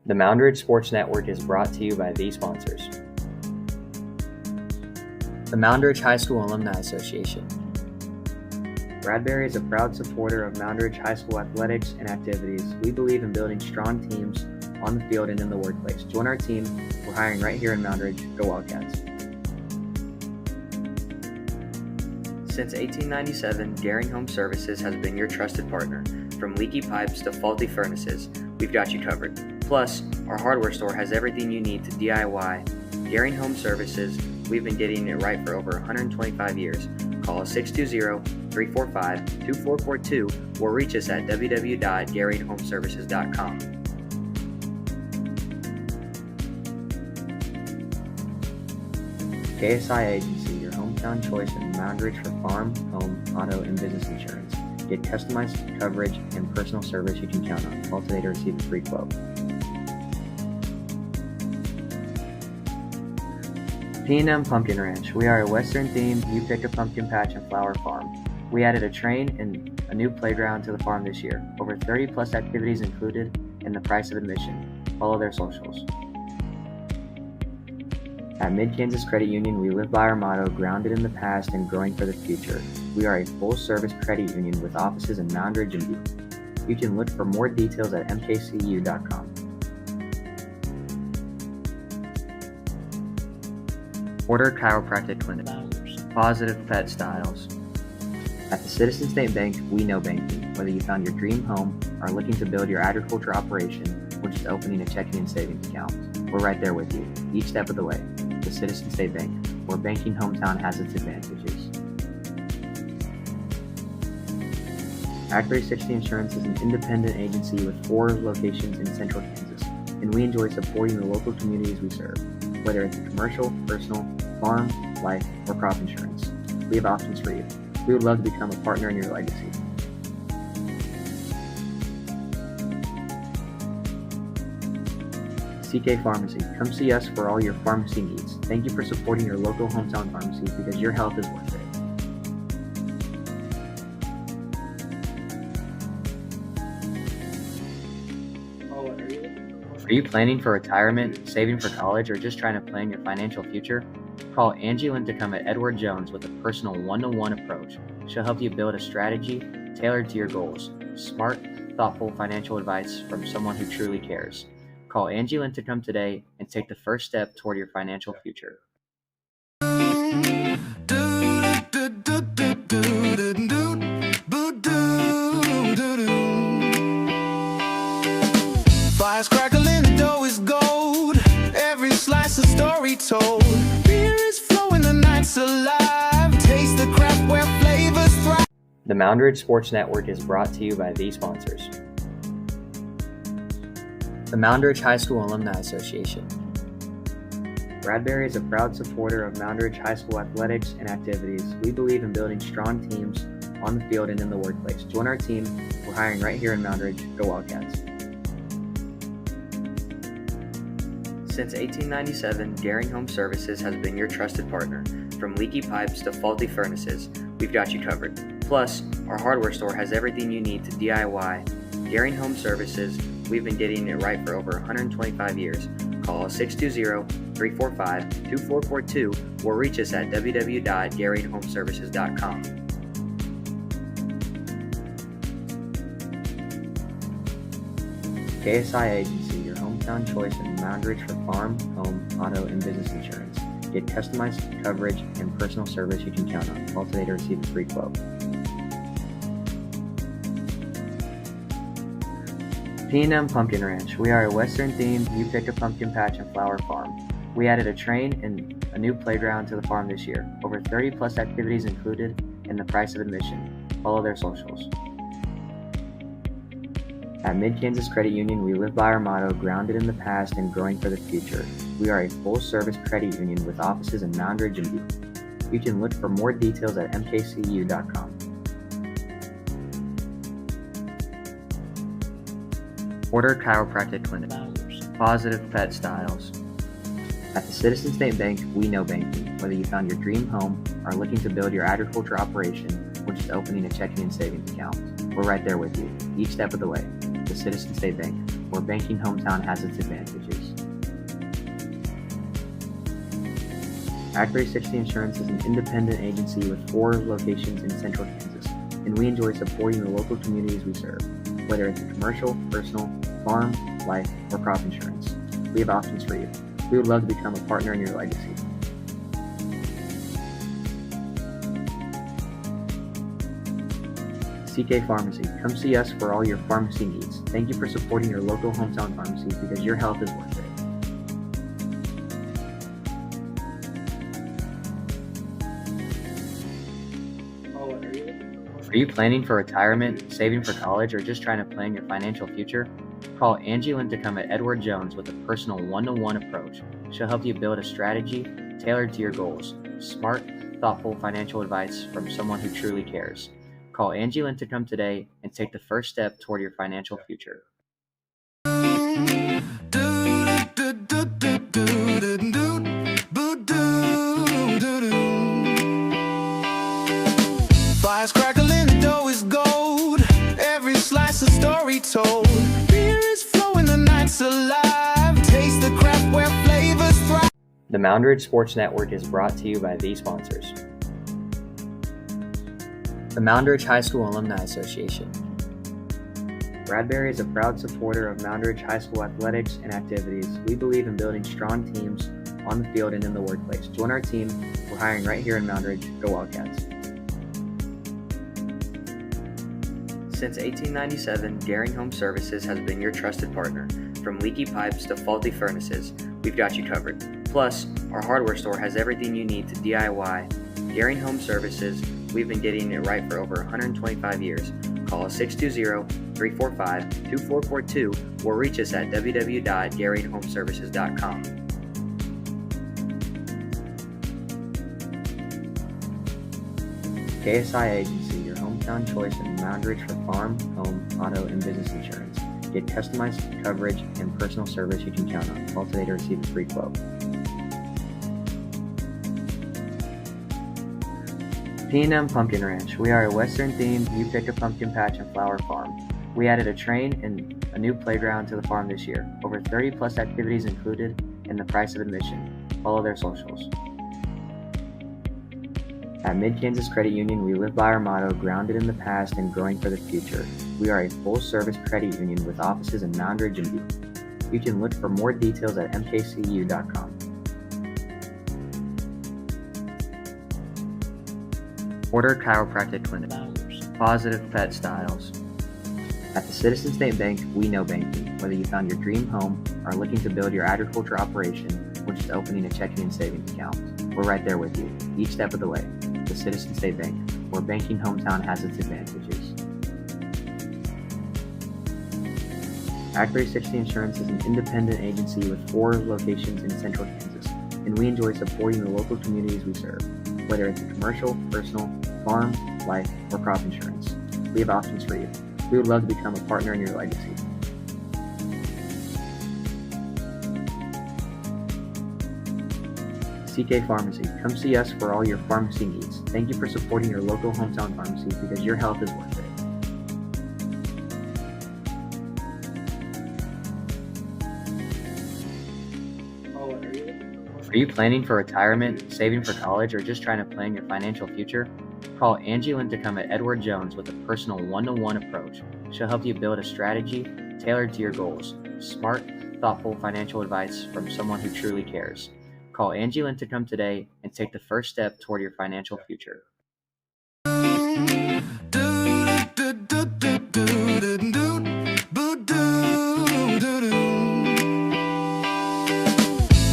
The Moundridge Sports Network is brought to you by these sponsors. The Moundridge High School Alumni Association. Bradbury is a proud supporter of Moundridge High School athletics and activities. We believe in building strong teams on the field and in the workplace. Join our team. We're hiring right here in Moundridge. Go Wildcats. Since 1897, Daring Home Services has been your trusted partner. From leaky pipes to faulty furnaces, we've got you covered. Plus, our hardware store has everything you need to DIY. Daring Home Services, we've been getting it right for over 125 years. Call us 620-345-2442 or reach us at www.daringhomeservices.com. KSI Agency, your hometown choice in Moundridge for farm, home, auto, and business insurance. Get customized coverage and personal service you can count on. Call today to receive a free quote. P&M Pumpkin Ranch. We are a Western-themed You Pick a Pumpkin Patch and Flower Farm. We added a train and a new playground to the farm this year. Over 30-plus activities included in the price of admission. Follow their socials. At Mid-Kansas Credit Union, we live by our motto, grounded in the past and growing for the future. We are a full-service credit union with offices in Moundridge and Butte. You can look for more details at mkcu.com. Order Chiropractic Clinic. Positive Pet Styles. At the Citizen State Bank, we know banking. Whether you found your dream home, are looking to build your agriculture operation, or just opening a checking and savings account, we're right there with you, each step of the way. The Citizen State Bank, where banking hometown has its advantages. Act 360 Insurance is an independent agency with 4 locations in central Kansas, and we enjoy supporting the local communities we serve. Whether it's commercial, personal, farm, life, or crop insurance, we have options for you. We would love to become a partner in your legacy. CK Pharmacy. Come see us for all your pharmacy needs. Thank you for supporting your local hometown pharmacy because your health is worth it. Are you planning for retirement, saving for college, or just trying to plan your financial future? Call Angie Lincecum at Edward Jones with a personal one-to-one approach. She'll help you build a strategy tailored to your goals. Smart, thoughtful financial advice from someone who truly cares. Call Angie Lincecum today and take the first step toward your financial future. Fires crackling, the dough is gold. Every slice a story told. Beer is flowing, the night's alive. Taste the craft where flavors thrive. The Moundridge Sports Network is brought to you by these sponsors. The Moundridge High School Alumni Association. Bradbury is a proud supporter of Moundridge High School athletics and activities. We believe in building strong teams on the field and in the workplace. Join our team. We're hiring right here in Moundridge. Go Wildcats. Since 1897, Daring Home Services has been your trusted partner. From leaky pipes to faulty furnaces, we've got you covered. Plus, our hardware store has everything you need to DIY. Daring Home Services, we've been getting it right for over 125 years. Call 620-345-2442 or reach us at www.daringhomeservices.com. KSI Agency, your hometown choice in Moundridge for farm, home, auto, and business insurance. Get customized coverage and personal service you can count on. Call today to receive a free quote. P&M Pumpkin Ranch. We are a Western-themed You Pick a Pumpkin Patch and Flower Farm. We added a train and a new playground to the farm this year. Over 30-plus activities included in the price of admission. Follow their socials. At Mid-Kansas Credit Union, we live by our motto, grounded in the past and growing for the future. We are a full-service credit union with offices in Moundridge and Butte. You can look for more details at mkcu.com. Order Chiropractic Clinic. Positive Pet Styles. At the Citizen State Bank, we know banking. Whether you found your dream home, are looking to build your agriculture operation, or just opening a checking and savings account, we're right there with you, each step of the way. The Citizen State Bank, where banking hometown has its advantages. Act 360 Insurance is an independent agency with 4 locations in central Kansas, and we enjoy supporting the local communities we serve, whether it's commercial, personal, farm, life, or crop insurance. We have options for you. We would love to become a partner in your legacy. CK Pharmacy. Come see us for all your pharmacy needs. Thank you for supporting your local hometown pharmacy because your health is worth it. Are you planning for retirement, saving for college, or just trying to plan your financial future? Call Angie Linthicum at Edward Jones with a personal one-to-one approach. She'll help you build a strategy tailored to your goals. Smart, thoughtful financial advice from someone who truly cares. Call Angie Linthicum today and take the first step toward your financial future. Fires crackling, the dough is gold. Every slice a story told. Beer is flowing, the night's alive. Taste the craft where flavors thrive. The Moundridge Sports Network is brought to you by these sponsors. The Moundridge High School Alumni Association. Bradbury is a proud supporter of Moundridge High School athletics and activities. We believe in building strong teams on the field and in the workplace. Join our team. We're hiring right here in Moundridge. Go Wildcats. Since 1897, Garing Home Services has been your trusted partner. From leaky pipes to faulty furnaces, we've got you covered. Plus, our hardware store has everything you need to DIY. Garing Home Services, we've been getting it right for over 125 years. Call us 620-345-2442 or reach us at www.garinghomeservices.com. KSI Agency, your hometown choice in Moundridge for farm, home, auto, and business insurance. Get customized coverage and personal service you can count on. Call today to receive a free quote. P&M Pumpkin Ranch. We are a Western-themed You Pick a Pumpkin Patch and Flower farm. We added a train and a new playground to the farm this year. Over 30-plus activities included in the price of admission. Follow their socials. At Mid-Kansas Credit Union, we live by our motto, grounded in the past and growing for the future. We are a full-service credit union with offices in Moundridge and Butte. You can look for more details at mkcu.com. Order Chiropractic Clinic. Positive Pet Styles. At the Citizen State Bank, we know banking. Whether you found your dream home, are looking to build your agriculture operation, or just opening a checking and savings account, we're right there with you, each step of the way. The Citizen State Bank, where banking hometown has its advantages. Act 360 Insurance is an independent agency with 4 locations in central Kansas, and we enjoy supporting the local communities we serve, whether it's commercial, personal, farm, life, or crop insurance. We have options for you. We would love to become a partner in your legacy. CK Pharmacy. Come see us for all your pharmacy needs. Thank you for supporting your local hometown pharmacy because your health is worth it. Are you planning for retirement, saving for college, or just trying to plan your financial future? Call Angie Linthicum at Edward Jones with a personal one-to-one approach. She'll help you build a strategy tailored to your goals. Smart, thoughtful financial advice from someone who truly cares. Call Angie Linthicum today and take the first step toward your financial future.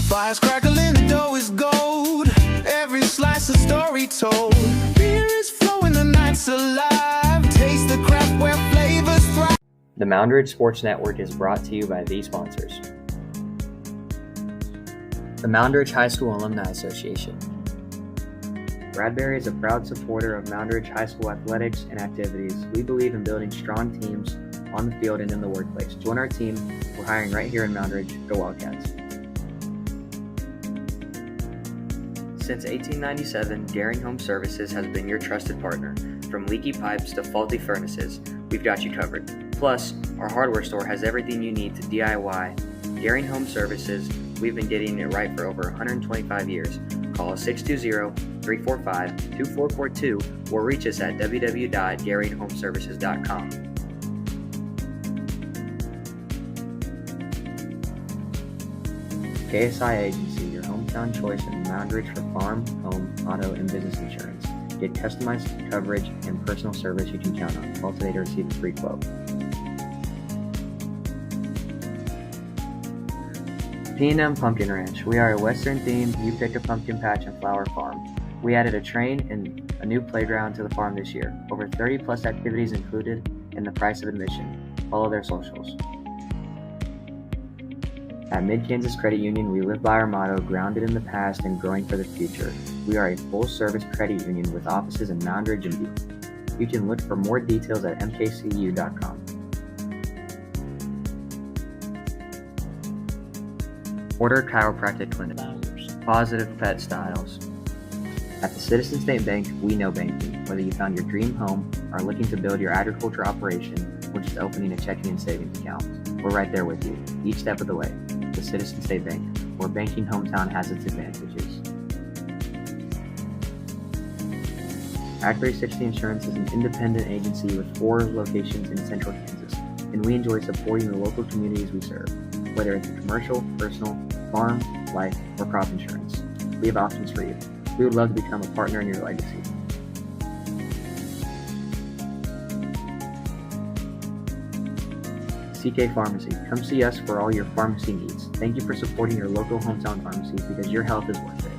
Fires crackling, the dough is gold. Every slice a story told. Beer is flowing, the night's alive. Taste the craft where flavors thrive. The Moundridge Sports Network is brought to you by these sponsors. The Moundridge High School Alumni Association. Bradbury is a proud supporter of Moundridge High School athletics and activities. We believe in building strong teams on the field and in the workplace. Join our team. We're hiring right here in Moundridge. Go Wildcats. Since 1897, Garing Home Services has been your trusted partner. From leaky pipes to faulty furnaces, we've got you covered. Plus, our hardware store has everything you need to DIY. Daring Home Services, we've been getting it right for over 125 years. Call us 620-345-2442 or reach us at www.daringhomeservices.com. KSI Agency, your hometown choice in Moundridge for farm, home, auto, and business insurance. Get customized coverage and personal service you can count on. Call today to receive a free quote. P&M Pumpkin Ranch. We are a Western-themed You Pick a Pumpkin Patch and Flower farm. We added a train and a new playground to the farm this year. Over 30-plus activities included in the price of admission. Follow their socials. At Mid-Kansas Credit Union, we live by our motto, grounded in the past and growing for the future. We are a full-service credit union with offices in Moundridge and Butte. You can look for more details at mkcu.com. Order Chiropractic Clinic. Positive Pet Styles. At the Citizen State Bank, we know banking. Whether you found your dream home, are looking to build your agriculture operation, or just opening a checking and savings account, we're right there with you, each step of the way. The Citizen State Bank, where banking hometown has its advantages. Act 360 Insurance is an independent agency with 4 locations in central Kansas, and we enjoy supporting the local communities we serve, whether it's commercial, personal, farm, life, or crop insurance. We have options for you. We would love to become a partner in your legacy. CK Pharmacy. Come see us for all your pharmacy needs. Thank you for supporting your local hometown pharmacy because your health is worth it.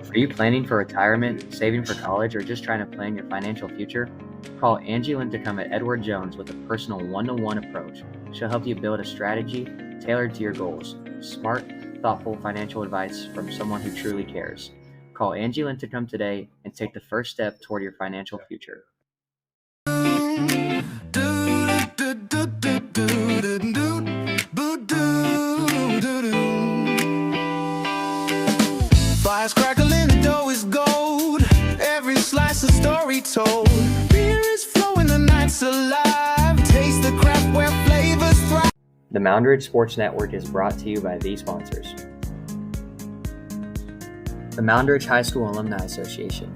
Are you planning for retirement, saving for college, or just trying to plan your financial future? Call Angie Lincecum at Edward Jones with a personal one-to-one approach. She'll help you build a strategy tailored to your goals. Smart, thoughtful financial advice from someone who truly cares. Call Angie Lincecum today and take the first step toward your financial future. Fires crackling, the dough is gold. Every slice a story told. Beer is flowing, the night's alive. Taste the craft where flavors thrive. The Moundridge Sports Network is brought to you by these sponsors. The Moundridge High School Alumni Association,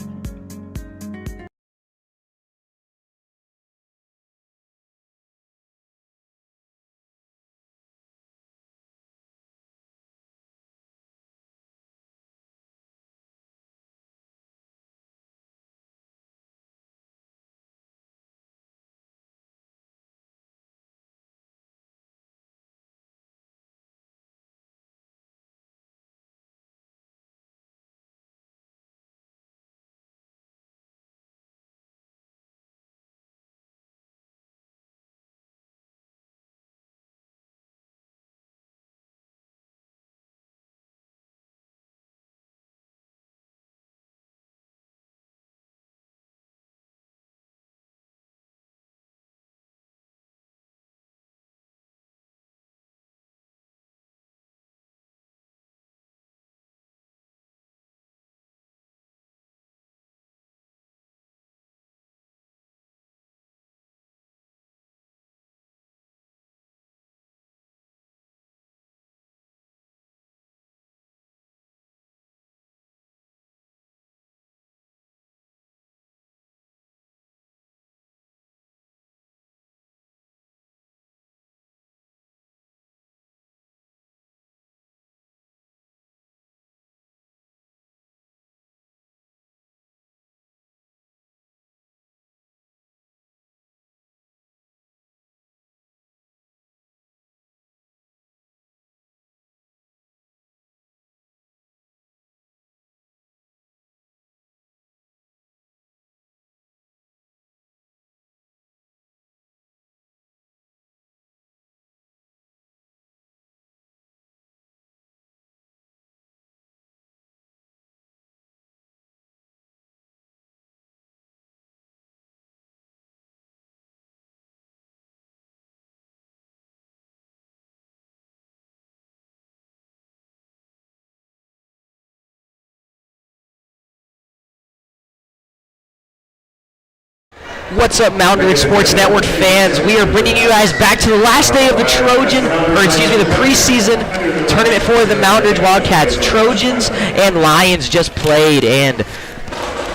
What's up, Moundridge Sports Network fans? We are bringing you guys back to the last day of the the preseason tournament for the Moundridge Wildcats. Trojans and Lions just played, and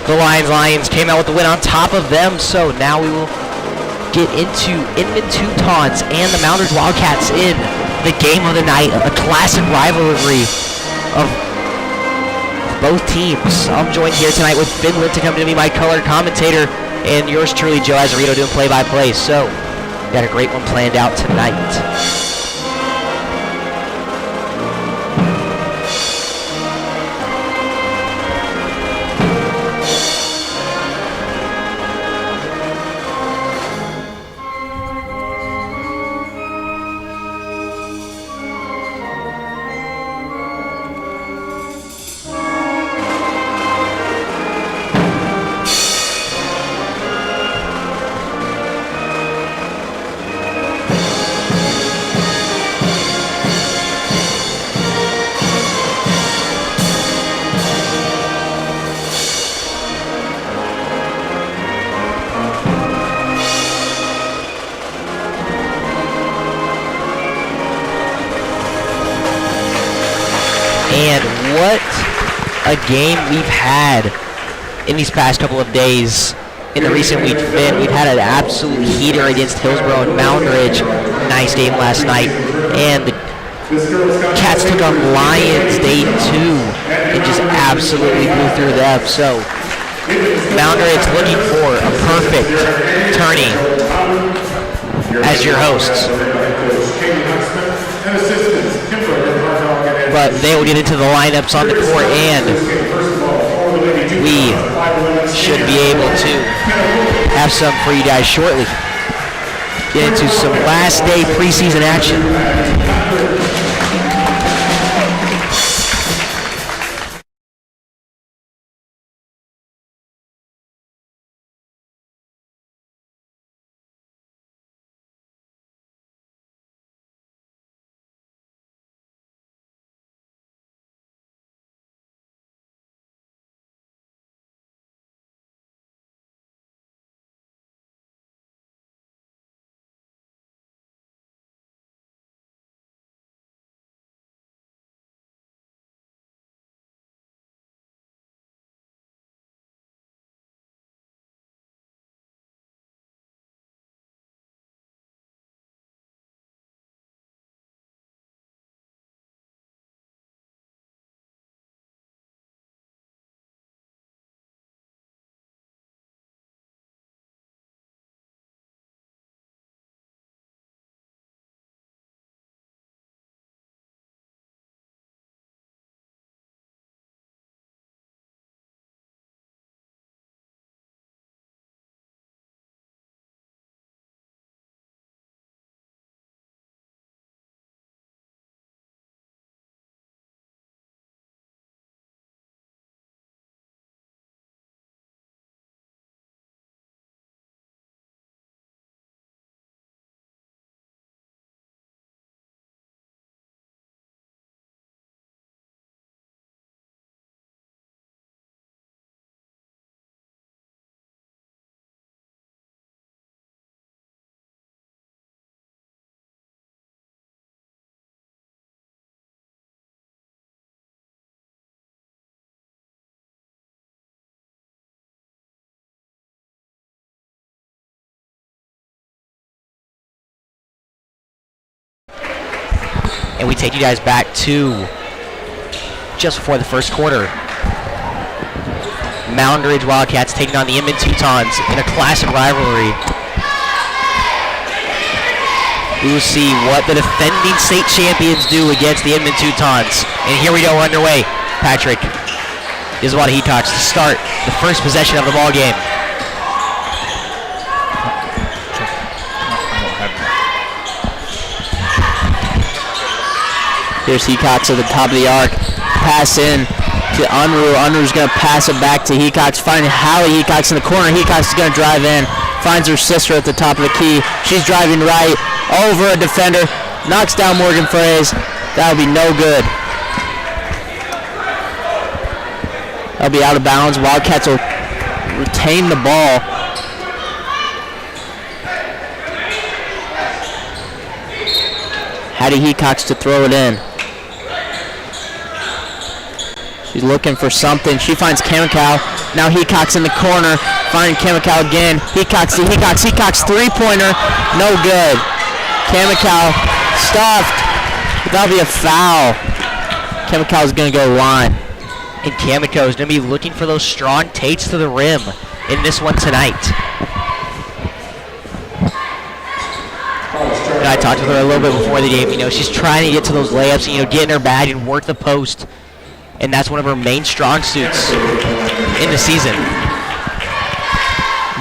the Lions came out with the win on top of them. So now we will get into Inman Teutons and the Moundridge Wildcats in the game of the night, a classic rivalry of both teams. I'm joined here tonight with Ben Litt to come to be my color commentator, and yours truly, Joe Azarito, doing play-by-play. So, got a great one planned out tonight. And what a game we've had in these past couple of days. In the recent week, we've had an absolute heater against Hillsborough and Moundridge. Nice game last night. And the Cats took on Lions day 2 and just absolutely blew through them. So Moundridge looking for a perfect tourney as your hosts. But they will get into the lineups on the court, and we should be able to have some for you guys shortly. Get into some last day preseason action. And we take you guys back to just before the first quarter. Moundridge Wildcats taking on the Inman Teutons in a classic rivalry. We will see what the defending state champions do against the Inman Teutons. And here we go, we're underway. Patrick is what he talks to start the first possession of the ball game. Here's Hecox at the top of the arc. Pass in to Unruh. Unruh's going to pass it back to Hecox. Finding Hallie Hecox in the corner. Hecox is going to drive in. Finds her sister at the top of the key. She's driving right over a defender. Knocks down Morgan Fraze. That'll be no good. That'll be out of bounds. Wildcats will retain the ball. Hattie Hecox to throw it in. She's looking for something. She finds Kamikow. Now Hecox in the corner. Finding Kamikow again. Hecox to Hecox. Hecox three-pointer. No good. Kamikow stuffed. That'll be a foul. Kamikow's going to go line. And Kamiko is going to be looking for those strong takes to the rim in this one tonight. And I talked to her a little bit before the game. You know, she's trying to get to those layups and, you know, get in her bag and work the post. And that's one of her main strong suits in the season.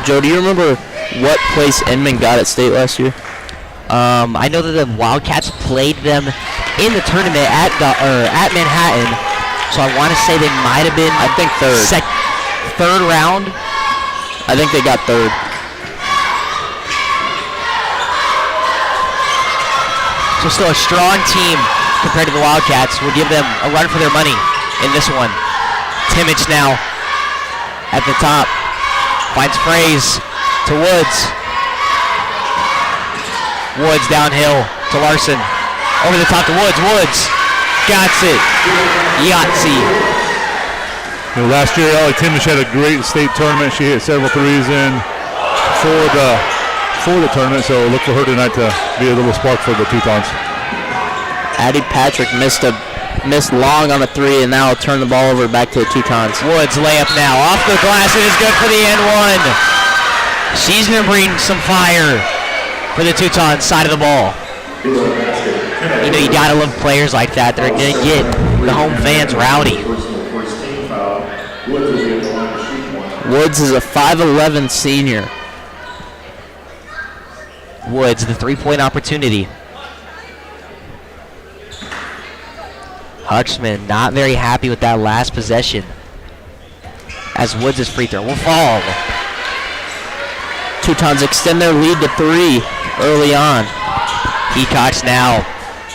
Joe, do you remember what place Inman got at state last year? I know that the Wildcats played them in the tournament at Manhattan. So I want to say they might have been, I think third. Third round. I think they got third. So still a strong team compared to the Wildcats. We'll give them a run for their money in this one. Timmich now at the top. Finds Fraze to Woods. Woods downhill to Larson. Over the top to Woods. Woods got it. Yahtzee. You know, last year, Alec Timmich had a great state tournament. She hit several threes in for the tournament, so look for her tonight to be a little spark for the Teutons. Addie Patrick missed long on a three, and now will turn the ball over back to the Teutons. Woods layup now off the glass. It is good for the and one. She's going to bring some fire for the Teutons side of the ball. You know, you got to love players like that. They're going to get the home fans rowdy. Woods is a 5'11" senior. Woods, the three-point opportunity. Hutchman not very happy with that last possession, as Woods' free throw will fall. Teutons extend their lead to 3 early on. Hecox now.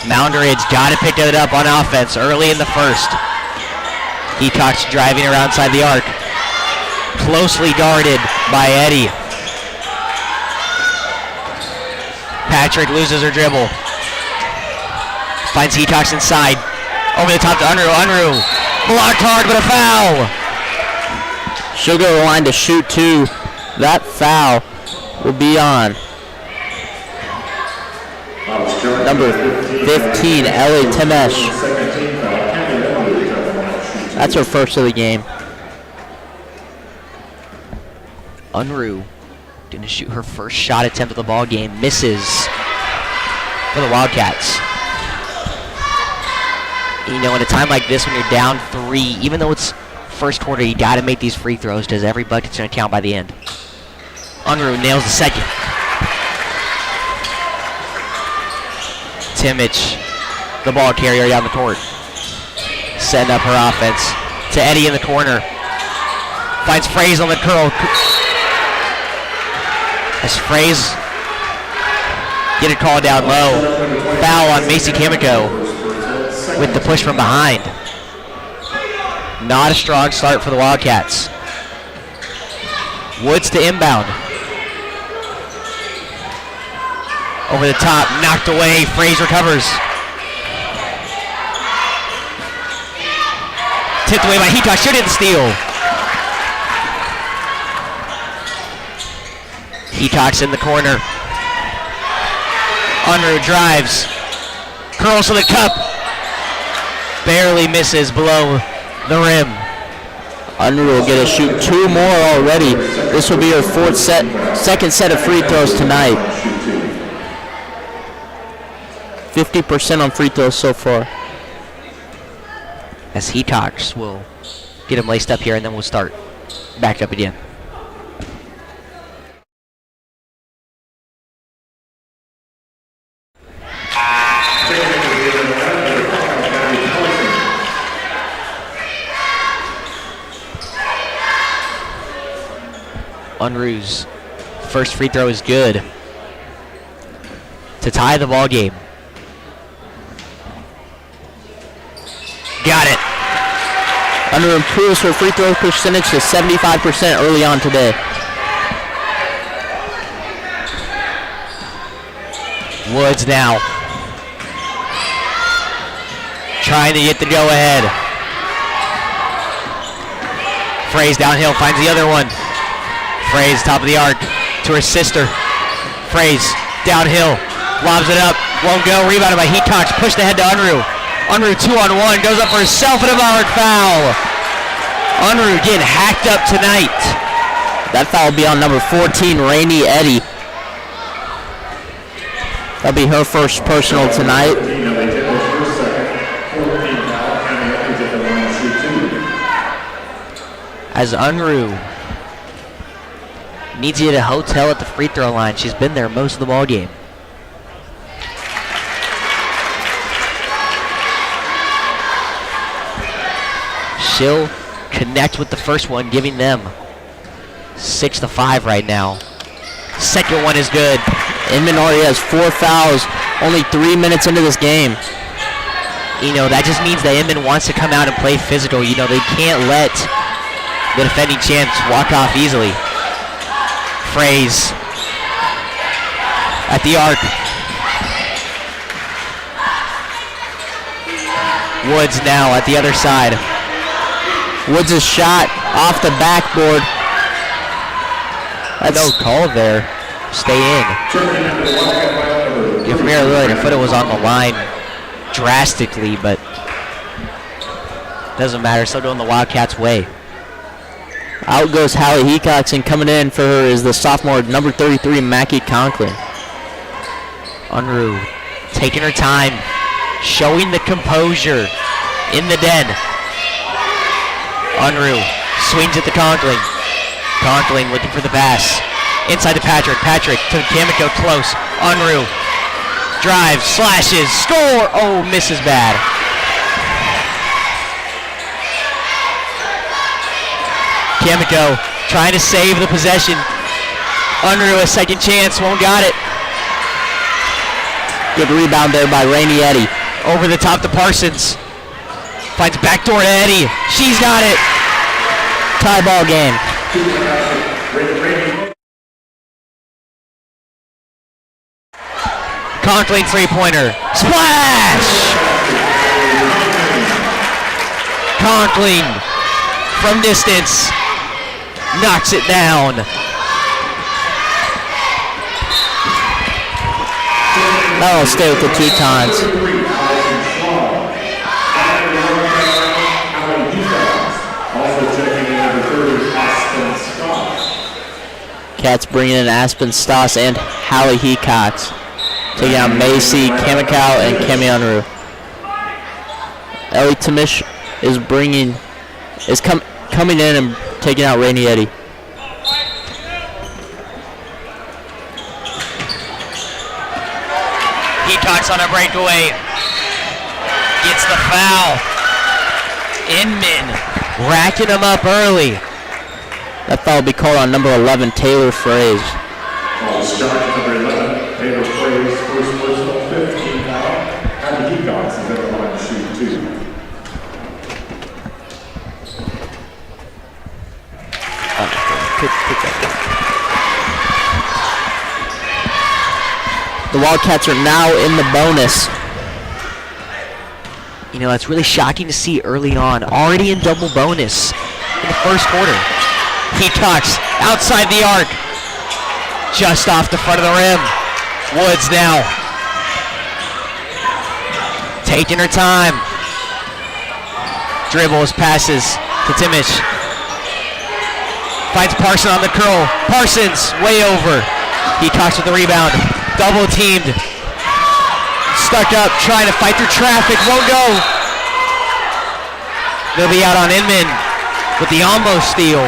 Moundridge got to pick it up on offense early in the first. Hecox driving around inside the arc. Closely guarded by Eddie. Patrick loses her dribble. Finds Hecox inside. Over the top to Unruh. Unruh blocked hard, but a foul. She'll go to the line to shoot 2. That foul will be on number 15, Ellie Timesh. That's her first of the game. Unruh going to shoot her first shot attempt of the ball game. Misses for the Wildcats. You know, in a time like this when you're down 3, even though it's first quarter, you got to make these free throws because every bucket's going to count by the end. Unruh nails the second. Timmich, the ball carrier down the court. Setting up her offense to Eddie in the corner. Finds Fraze on the curl. As Fraze get a call down low. Foul on Macy Kamiko with the push from behind. Not a strong start for the Wildcats. Woods to inbound. Over the top, knocked away. Fraze recovers. Tipped away by Hecox. Shouldn't steal. Hecox in the corner. Unruh drives. Curls to the cup. Barely misses below the rim. Unruh will get a shoot 2 more already. This will be her second set of free throws tonight. 50% on free throws so far. As Hecox will get him laced up here, and then we'll start back up again. Unruh's first free throw is good to tie the ball game. Got it. Unruh improves her free throw percentage to 75% early on today. Woods now. trying to get the go-ahead. Fraze downhill, finds the other one. Fraze, top of the arc, to her sister. Fraze, downhill, lobs it up, won't go, rebounded by Hecox, pushed ahead to Unruh. Unruh 2-on-1, goes up for herself and a Ballard foul. Unruh getting hacked up tonight. That foul will be on number 14, Rainey Eddy. That'll be her first personal tonight. As Unruh needs to get a hotel at the free throw line. She's been there most of the ball game. She'll connect with the first one, giving them 6-5 right now. Second one is good. Inman already has 4 fouls, only 3 minutes into this game. You know, that just means that Inman wants to come out and play physical. You know, they can't let the defending champs walk off easily. Fraze at the arc. Woods now at the other side. Woods' shot off the backboard. That's no call there. Stay in. If Mary Lillard, her foot was on the line drastically, but doesn't matter. Still going the Wildcats' way. Out goes Hallie Hecox, and coming in for her is the sophomore, number 33, Mackie Conklin. Unruh taking her time, showing the composure in the den. Unruh swings at the Conklin. Conklin looking for the pass. Inside to Patrick. Patrick to Kamiko close. Unruh drives, slashes, score! Oh, misses bad. Kamiko trying to save the possession. Unruh a second chance, won't got it. Good rebound there by Rainey Eddy. Over the top to Parsons. Finds backdoor to Eddy. She's got it. Tie ball game. Conklin three-pointer. Splash! Conklin from distance knocks it down. That'll stay with the Teutons. Cats bringing in Aspen Stoss and Hallie Hecox. Taking out Macy, Kamikow, and Kemi Unruh. Ellie Tamish is coming in and taking out Rainey Eddy. Hecox on a breakaway. Gets the foul. Inman racking him up early. That foul will be called on number 11, Taylor Fraze. Number 11, Taylor Fraze, first personal, 15 foul. And Hecox is at the line to shoot 2. The Wildcats are now in the bonus. You know, it's really shocking to see early on. Already in double bonus in the first quarter. Hecox outside the arc. Just off the front of the rim. Woods now. Taking her time. Dribbles, passes to Timish. Finds Parsons on the curl. Parsons way over. Hecox with the rebound. Double teamed. Stuck up, trying to fight through traffic. Won't go. They'll be out on Inman with the almost steal.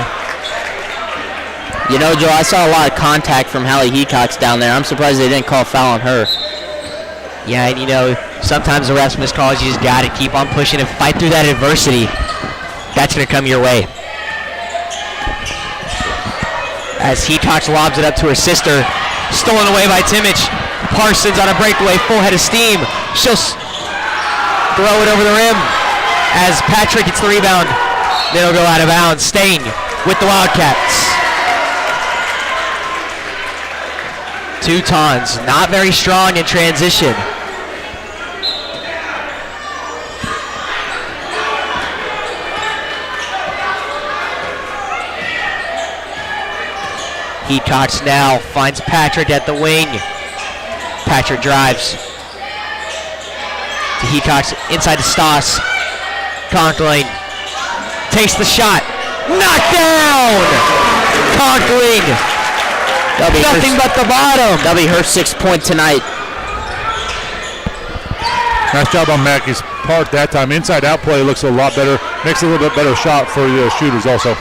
You know, Joe, I saw a lot of contact from Hallie Hecox down there. I'm surprised they didn't call a foul on her. Yeah, and you know, sometimes the refs miss calls. You just got to keep on pushing and fight through that adversity. That's going to come your way. As Hecox lobs it up to her sister. Stolen away by Timich. Parsons on a breakaway, full head of steam. She'll throw it over the rim as Patrick gets the rebound. They'll go out of bounds, staying with the Wildcats. Teutons not very strong in transition. Heatcox now finds Patrick at the wing. Patrick drives to Heatcox inside to Stoss. Conkling takes the shot. Knocked down! Conkling. Nothing but the bottom. That'll be her 6th point tonight. Nice job on Mackey's part that time. Inside out play looks a lot better. Makes a little bit better shot for the shooters also.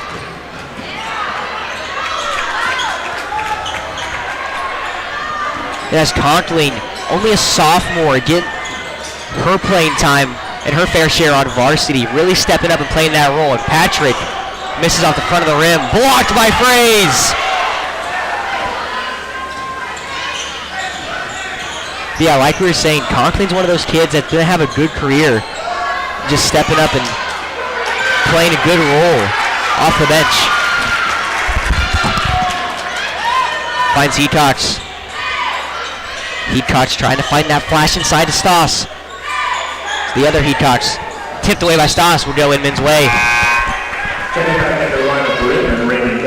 As Conkling, only a sophomore, get her playing time and her fair share on varsity, really stepping up and playing that role. And Patrick misses off the front of the rim, blocked by Fraze. Yeah, like we were saying, Conkling's one of those kids that's going to have a good career, just stepping up and playing a good role off the bench. Finds Heatcox. Heatcox trying to find that flash inside to Stoss. The other Heatcox, tipped away by Stoss, will go Inman's way.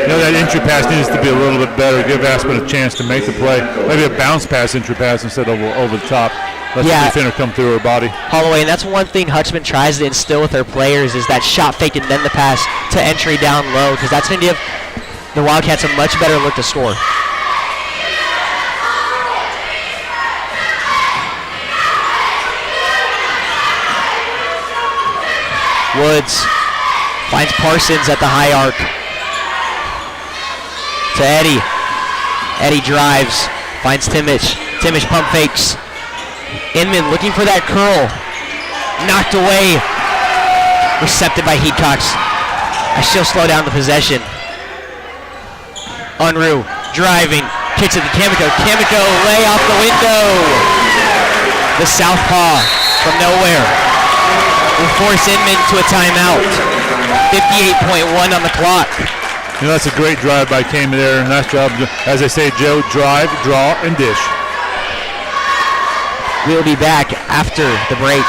That entry pass needs to be a little bit better. Give Aspen a chance to make the play. Maybe a bounce pass, entry pass instead of over the top. Let the defender come through her body. Holloway, and that's one thing Hutchman tries to instill with their players is that shot fake and then the pass to entry down low, because that's going to give the Wildcats a much better look to score. Woods finds Parsons at the high arc. To Eddie. Eddie drives, finds Timich. Timich pump fakes. Inman looking for that curl. Knocked away. Recepted by Heatcox. She'll slow down the possession. Unruh driving. Kicks it to Kamiko. Kamiko lay off the window. The southpaw from nowhere will force Inman to a timeout. 58.1 on the clock. That's a great drive by Kame there. Nice job. As I say, Joe, drive, draw, and dish. We'll be back after the break.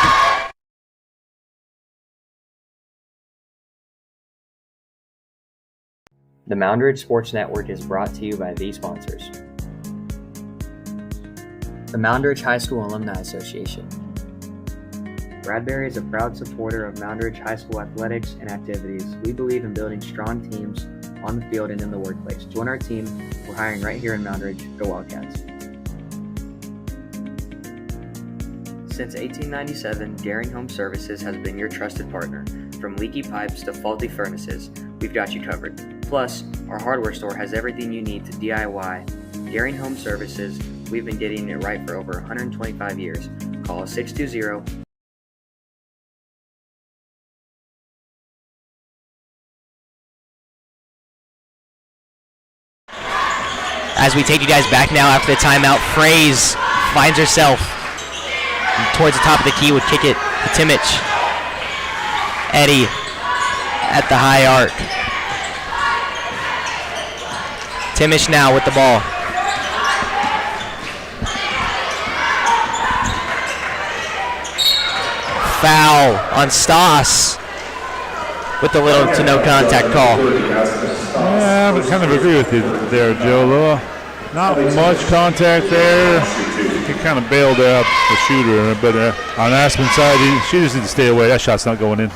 The Moundridge Sports Network is brought to you by these sponsors. The Moundridge High School Alumni Association. Bradbury is a proud supporter of Moundridge High School athletics and activities. We believe in building strong teams on the field and in the workplace. Join our team. We're hiring right here in Moundridge. Go Wildcats. Since 1897, Daring Home Services has been your trusted partner. From leaky pipes to faulty furnaces, we've got you covered. Plus, our hardware store has everything you need to DIY. Daring Home Services, we've been getting it right for over 125 years. Call us 620. As we take you guys back now after the timeout, Fraze finds herself towards the top of the key, would kick it to Timich. Eddie at the high arc. Timich now with the ball. Foul on Stoss with the little to no contact call. Yeah, I kind of agree with you there, Joe. Not much contact there. He kind of bailed out the shooter, but on Aspen's side, she just needs to stay away. That shot's not going in.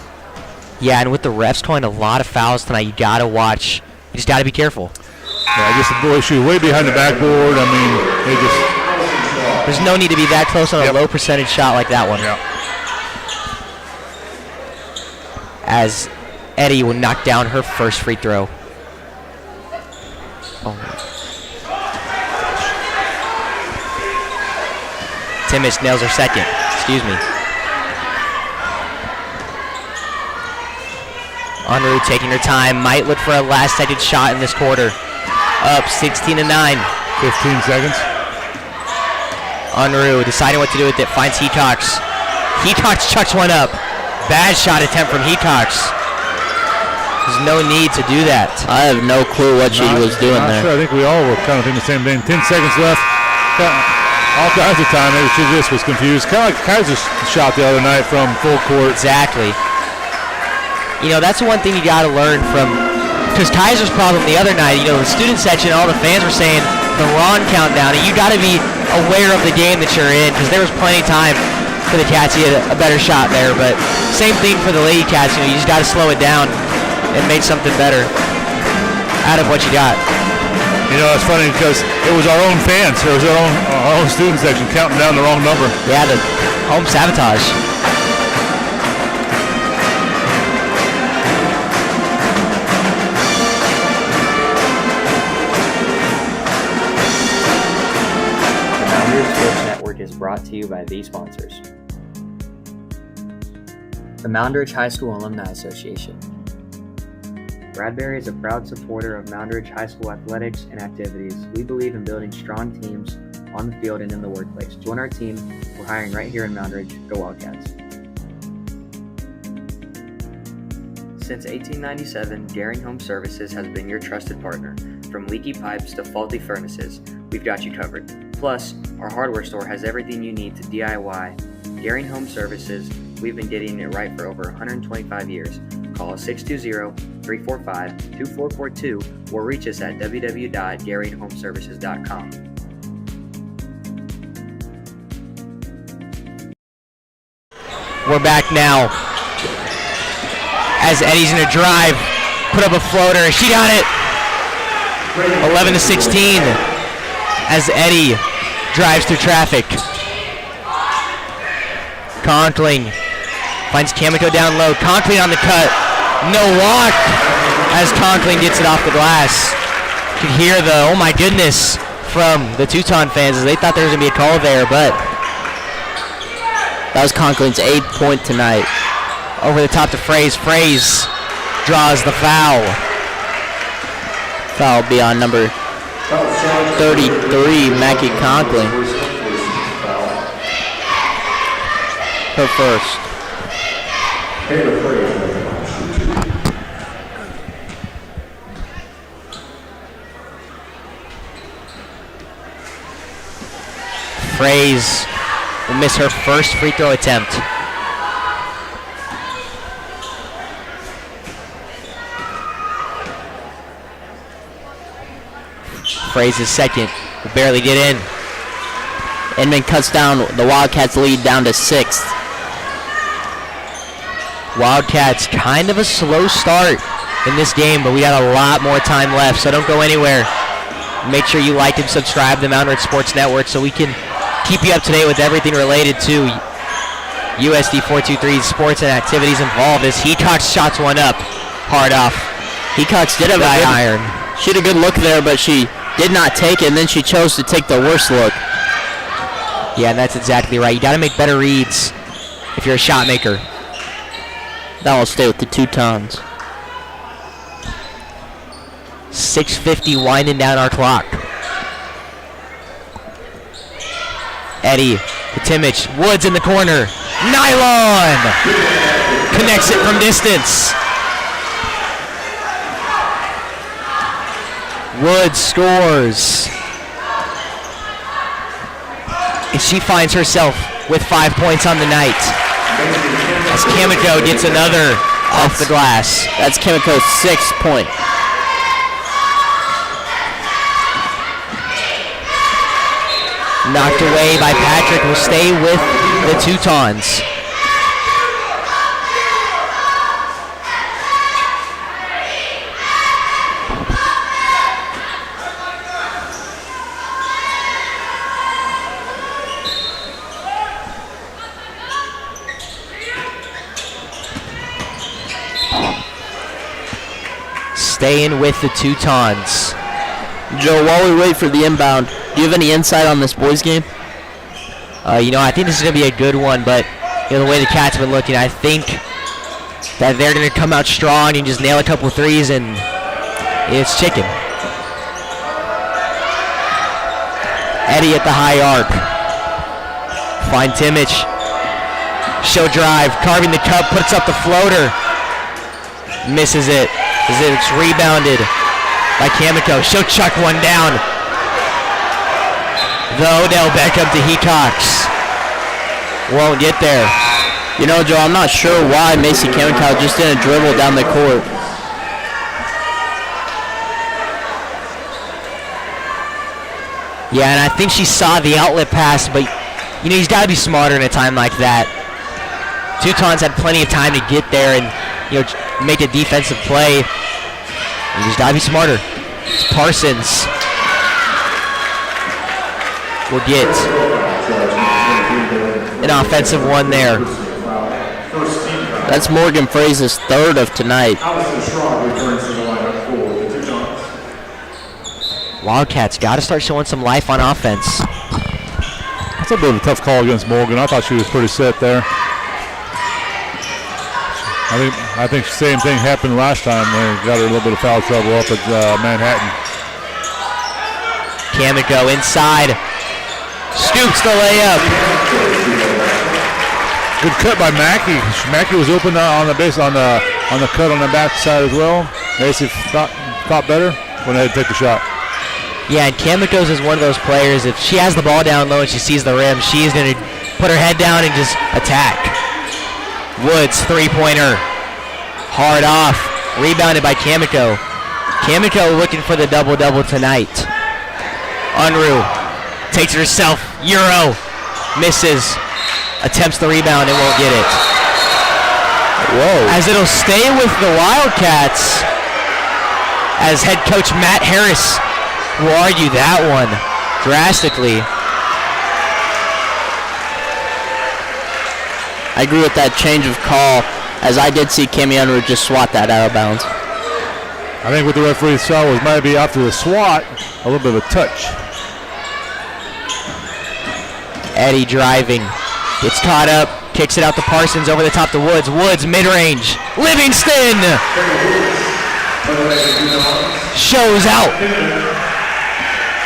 Yeah, and with the refs calling a lot of fouls tonight, you got to watch. You just got to be careful. Yeah, just the boy shoot way behind the backboard. I mean, they just... There's no need to be that close on a low percentage shot like that one. Yeah. As Eddie will knock down her first free throw. Oh. Timmis nails her second. Excuse me. Unruh taking her time. Might look for a last-second shot in this quarter. Up 16-9. 15 seconds. Unruh deciding what to do with it. Finds Heatcox. Heatcox chucks one up. Bad shot attempt from Heatcox. There's no need to do that. I have no clue what she was doing there. Sure. I think we all were kind of thinking the same thing. 10 seconds left. All kinds of time. Maybe she just was confused. Kind of like Kaiser's shot the other night from full court. Exactly. You know, that's one thing you got to learn from because Kaiser's problem the other night, the student section, all the fans were saying the wrong countdown, and you got to be aware of the game that you're in, because there was plenty of time for the Cats to get a better shot there. But same thing for the Lady Cats. You just got to slow it down and make something better out of what you got. It's funny because it was our own fans. It was our own student section counting down the wrong number. Yeah, the home sabotage. The Moundridge Sports Network is brought to you by these sponsors. The Moundridge High School Alumni Association. Bradbury is a proud supporter of Moundridge High School athletics and activities. We believe in building strong teams on the field and in the workplace. Join our team. We're hiring right here in Moundridge. Go Wildcats. Since 1897, Garing Home Services has been your trusted partner. From leaky pipes to faulty furnaces, we've got you covered. Plus, our hardware store has everything you need to DIY. Garing Home Services, we've been getting it right for over 125 years. Call us 620-345-2442 or reach us at www.garinghomeservices.com. We're back now as Eddie's going to drive, put up a floater. She got it. 11-16 as Eddie drives through traffic. Conkling finds Kamiko down low. Conkling on the cut. No walk as Conkling gets it off the glass. You can hear the, oh my goodness, from the Teuton fans as they thought there was going to be a call there, but That was Conkling's 8th point tonight. over the top to Fraze. Fraze draws the foul. Foul will be on number 33, Mackie Conkling. Her first. Fraze will miss her first free throw attempt. Fraze is second, will barely get in. Inman cuts down the Wildcats' lead down to 6th. Wildcats, kind of a slow start in this game, but we got a lot more time left, so don't go anywhere. Make sure you like and subscribe to the Moundridge Sports Network so we can keep you up to date with everything related to USD 423's sports and activities involved as Hecox shots one up, hard off. Hecox did have a iron. She had a good look there, but she did not take it, and then she chose to take the worst look. Yeah, that's exactly right. You got to make better reads if you're a shot maker. That will stay with the Teutons. 6:50 winding down our clock. Eddie to Timich. Woods in the corner. Nylon! Connects it from distance. Woods scores. And she finds herself with 5 points on the night. As Kamiko gets another off the glass. That's Kimiko's 6th point. Knocked away by Patrick, will stay with the Teutons. Staying with the Teutons. Joe, while we wait for the inbound, do you have any insight on this boys game? I think this is going to be a good one, but the way the Cats have been looking, I think that they're going to come out strong and just nail a couple threes, and it's chicken. Eddie at the high arc. Find Timich. Show drive, carving the cup, puts up the floater. Misses it. As it's rebounded by Kamiko. She'll chuck one down. The Odell Beckham to Hecox. Won't get there. Joe, I'm not sure why Macy Kamiko just didn't dribble down the court. Yeah, and I think she saw the outlet pass, but you know, he's got to be smarter in a time like that. Teutons had plenty of time to get there and, you know, make a defensive play. You just got to be smarter. Parsons will get an offensive one there. That's Morgan Fraser's third of tonight. Wildcats got to start showing some life on offense. That's a bit of a tough call against Morgan. I thought she was pretty set there. I think the same thing happened last time when we got her a little bit of foul trouble up at Manhattan. Kamiko inside, scoops the layup. Good cut by Mackey. Mackey was open on the base on the cut on the back side as well. Macy thought better, went ahead and take the shot. Yeah, and Kamiko's is one of those players, if she has the ball down low and she sees the rim, she's going to put her head down and just attack. Woods, three-pointer. Hard off. Rebounded by Kamiko. Kamiko looking for the double-double tonight. Unruh takes it herself. Euro. Misses. Attempts the rebound and won't get it. Whoa. As it'll stay with the Wildcats, as head coach Matt Harris will argue that one drastically. I agree with that change of call, as I did see Cami Unruh just swat that out of bounds. I think what the referee saw was maybe after the swat, a little bit of a touch. Eddie driving. Gets caught up. Kicks it out to Parsons over the top to Woods. Woods mid-range. Livingston! Shows out.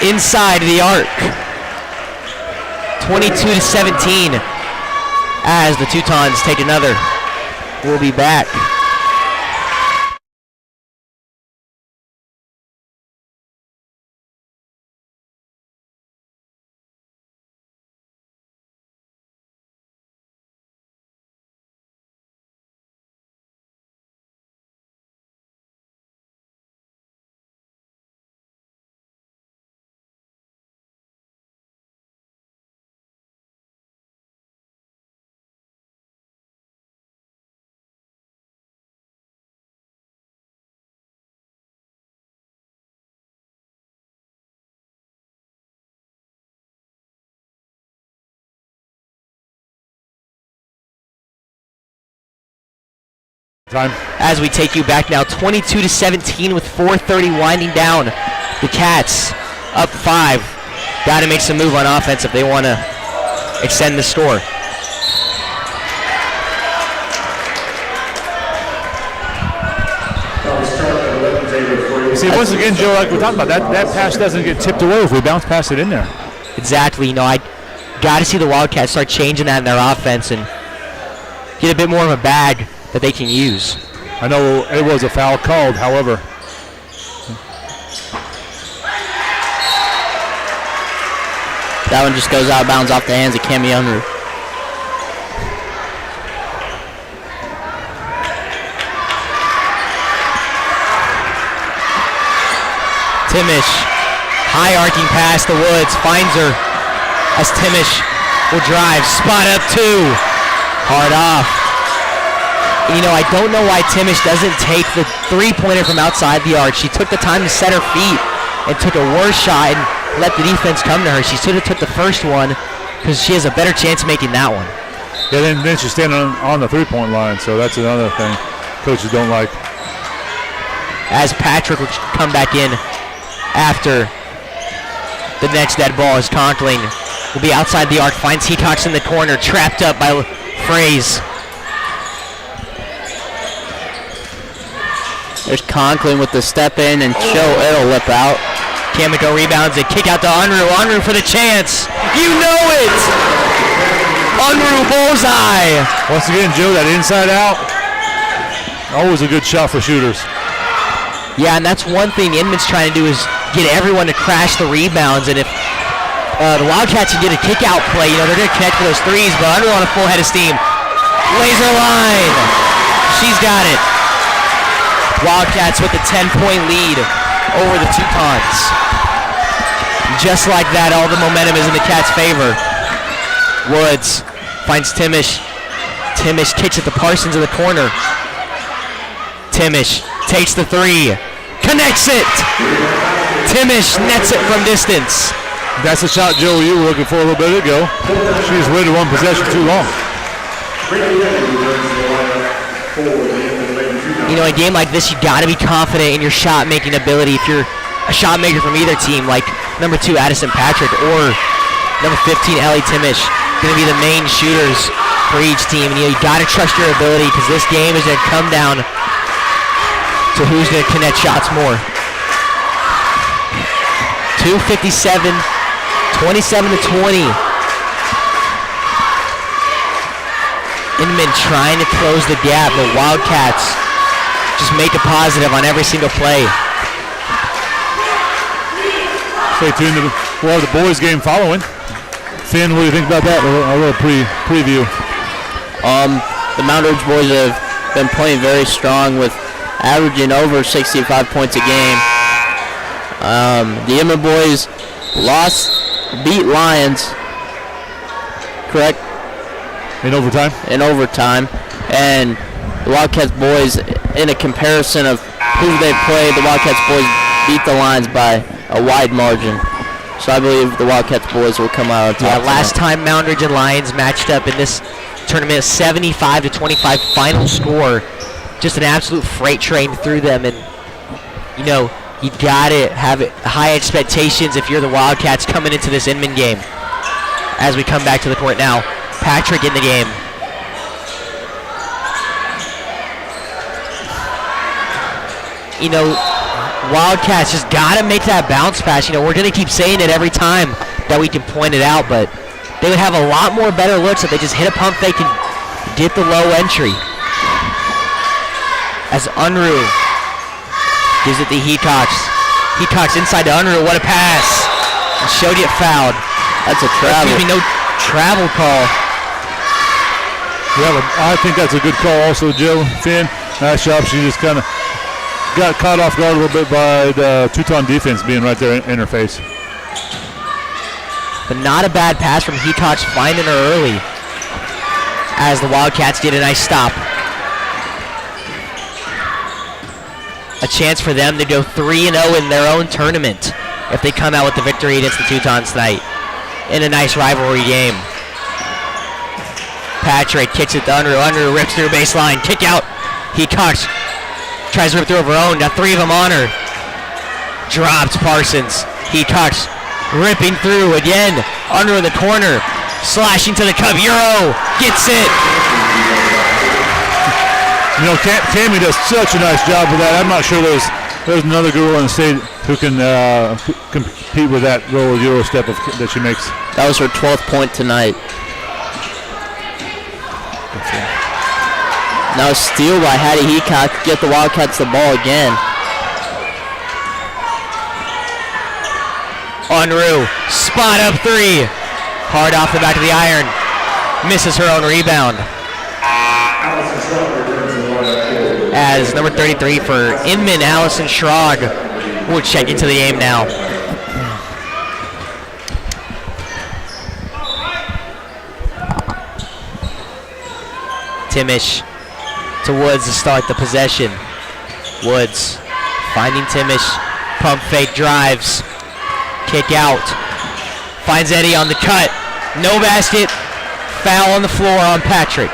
Inside the arc. 22-17. As the Teutons take another. We'll be back. Time. As we take you back now, 22-17 with 4:30 winding down. The Cats up 5. Got to make some move on offense if they want to extend the score. See, once again, Joe, like we talked about, that pass doesn't get tipped away if we bounce past it in there. Exactly. You know, I got to see the Wildcats start changing that in their offense and get a bit more of a bag that they can use. I know it was a foul called, however. That one just goes out of bounds off the hands of Cami Unruh. Timish, high arcing pass to Woods, finds her as Timish will drive, spot up 2, hard off. You know, I don't know why Timish doesn't take the three-pointer from outside the arc. She took the time to set her feet and took a worse shot and let the defense come to her. She should have took the first one because she has a better chance of making that one. Yeah, then she's standing on the three-point line, so that's another thing coaches don't like. As Patrick will come back in after the next dead ball, as Conkling will be outside the arc, finds Hecox in the corner, trapped up by Fraze. There's Conklin with the step in and it'll lip out. Kamiko rebounds it, kick out to Unruh. Unruh for the chance. You know it! Unruh bullseye. Once again, Joe, that inside out, always a good shot for shooters. Yeah, and that's one thing Inman's trying to do is get everyone to crash the rebounds. And if the Wildcats can get a kick-out play, you know, they're going to connect for those threes, but Unruh on a full head of steam. Laser line. She's got it. Wildcats with a 10-point lead over the Teutons. Just like that, all the momentum is in the Cats' favor. Woods finds Timish. Timish kicks it to Parsons in the corner. Timish takes the three. Connects it! Timish nets it from distance. That's the shot, Joe, you were looking for a little bit ago. She's waited one possession too long. You know, in a game like this, you got to be confident in your shot-making ability. If you're a shot maker from either team, like number 2 Addison Patrick or number 15 Ellie Timish, going to be the main shooters for each team. And you got to trust your ability, because this game is going to come down to who's going to connect shots more. 2:57, 27-20. Inman trying to close the gap, but Wildcats just make a positive on every single play. Stay tuned. We'll have the boys' game following. Finn, what do you think about that? A little preview. The Moundridge boys have been playing very strong, with averaging over 65 points a game. The Inman boys beat Lions, correct? In overtime? In overtime. And the Wildcats boys, in a comparison of who they played, the Wildcats boys beat the Lions by a wide margin. So I believe the Wildcats boys will come out on top. Yeah, last time Moundridge and Lions matched up in this tournament, 75-25 final score. Just an absolute freight train through them, and you know, you gotta have high expectations if you're the Wildcats coming into this Inman game. As we come back to the court now, Patrick in the game. You know, Wildcats just gotta make that bounce pass. You know, we're gonna keep saying it every time that we can point it out, but they would have a lot more better looks if they just hit a pump fake and get the low entry. As Unruh gives it to Hecox. Hecox inside to Unruh. What a pass. And showed you it fouled. That's a travel. Excuse me, no travel call. Yeah, I think that's a good call also, Joe. Finn, nice job. She just kind of got caught off guard a little bit by the Teuton defense being right there in her face. But not a bad pass from Hecox, finding her early. As the Wildcats did a nice stop. A chance for them to go 3-0 in their own tournament if they come out with the victory against the Teutons tonight in a nice rivalry game. Patrick kicks it to Unruh. Unruh rips through baseline. Kick out. Hecox tries to rip through of her own. Got 3 of them on her. Drops Parsons. Hecox ripping through again. Unruh in the corner. Slashing to the cup. Euro gets it. You know, Tammy does such a nice job with that. I'm not sure there's another girl in the state who can compete with that little Euro step that she makes. That was her 12th point tonight. Now a steal by Hattie Hecox. Get the Wildcats the ball again. Unruh, spot up 3. Hard off the back of the iron. Misses her own rebound. As number 33 for Inman, Allison Schrog, will check into the game now. Timish to Woods to start the possession. Woods finding Timish. Pump fake, drives. Kick out. Finds Eddie on the cut. No basket. Foul on the floor on Patrick.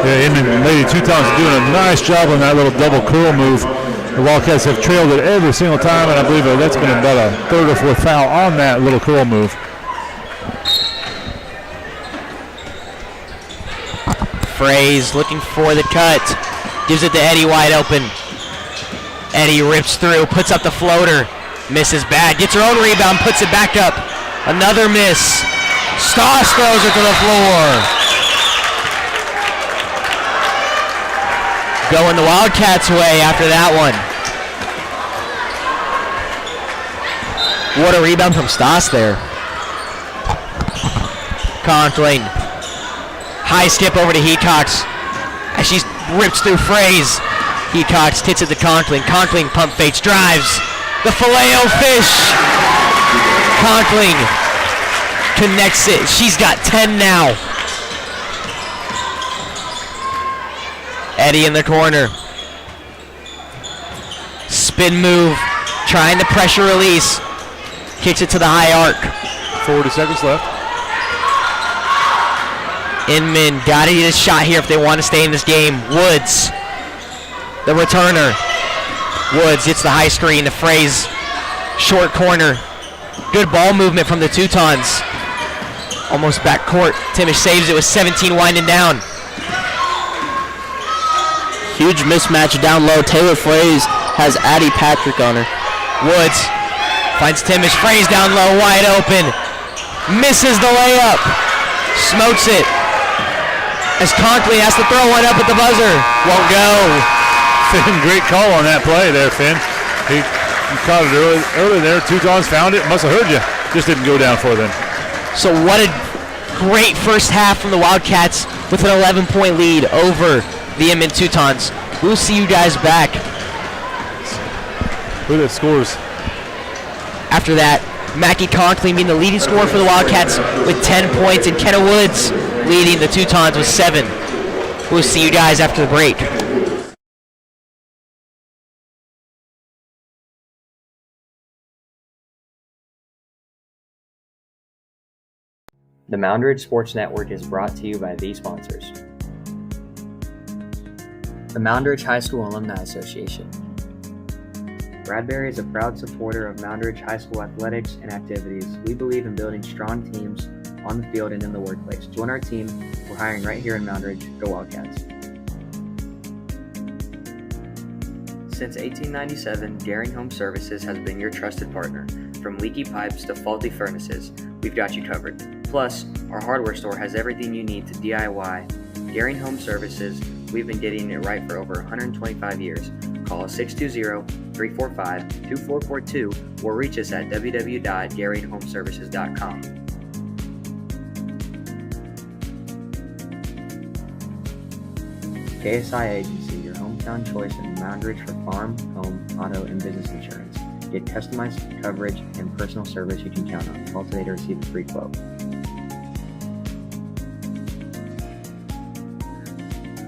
Yeah, Inman Lady Teutons doing a nice job on that little double curl move. The Wildcats have trailed it every single time, and I believe that's been about a 3rd or 4th foul on that little curl move. Fraze looking for the cut. Gives it to Eddie wide open. Eddie rips through, puts up the floater. Misses bad. Gets her own rebound, puts it back up. Another miss. Stoss throws it to the floor. Going the Wildcats' way after that one. What a rebound from Stoss there. Conkling. High skip over to Hecox. As she rips through Fraze. Hecox hits it to Conkling. Conkling pump fakes, drives. The Filet-O-Fish. Conkling connects it. She's got 10 now. Eddie in the corner. Spin move. Trying to pressure release. Kicks it to the high arc. 40 seconds left. Inman gotta get a shot here if they want to stay in this game. Woods, the returner. Woods hits the high screen, the phrase short corner. Good ball movement from the Teutons. Almost back court. Timish saves it with 17 winding down. Huge mismatch down low. Taylor Fraze has Addie Patrick on her. Woods finds Timish. Fraze down low, wide open. Misses the layup. Smokes it. As Conkling has to throw one up at the buzzer. Won't go. Finn, great call on that play there, Finn. He caught it early there. Teutons found it. Must have heard you. Just didn't go down for them. So what a great first half from the Wildcats with an 11-point lead over the Inman Teutons. We'll see you guys back. Who are the scores? After that, Mackie Conkling being the leading scorer for the Wildcats with 10 points, and Kenna Woods leading the Teutons with 7. We'll see you guys after the break. The Moundridge Sports Network is brought to you by these sponsors. The Moundridge High School Alumni Association. Bradbury is a proud supporter of Moundridge High School athletics and activities. We believe in building strong teams on the field and in the workplace. Join our team. We're hiring right here in Moundridge. Go Wildcats. Since 1897, Daring Home Services has been your trusted partner. From leaky pipes to faulty furnaces, we've got you covered. Plus, our hardware store has everything you need to DIY. Daring Home Services, we've been getting it right for over 125 years. Call us 620-345-2442 or reach us at www.daringhomeservices.com. KSI Agency, your hometown choice in Moundridge for farm, home, auto, and business insurance. Get customized coverage and personal service you can count on. Call today to receive a free quote.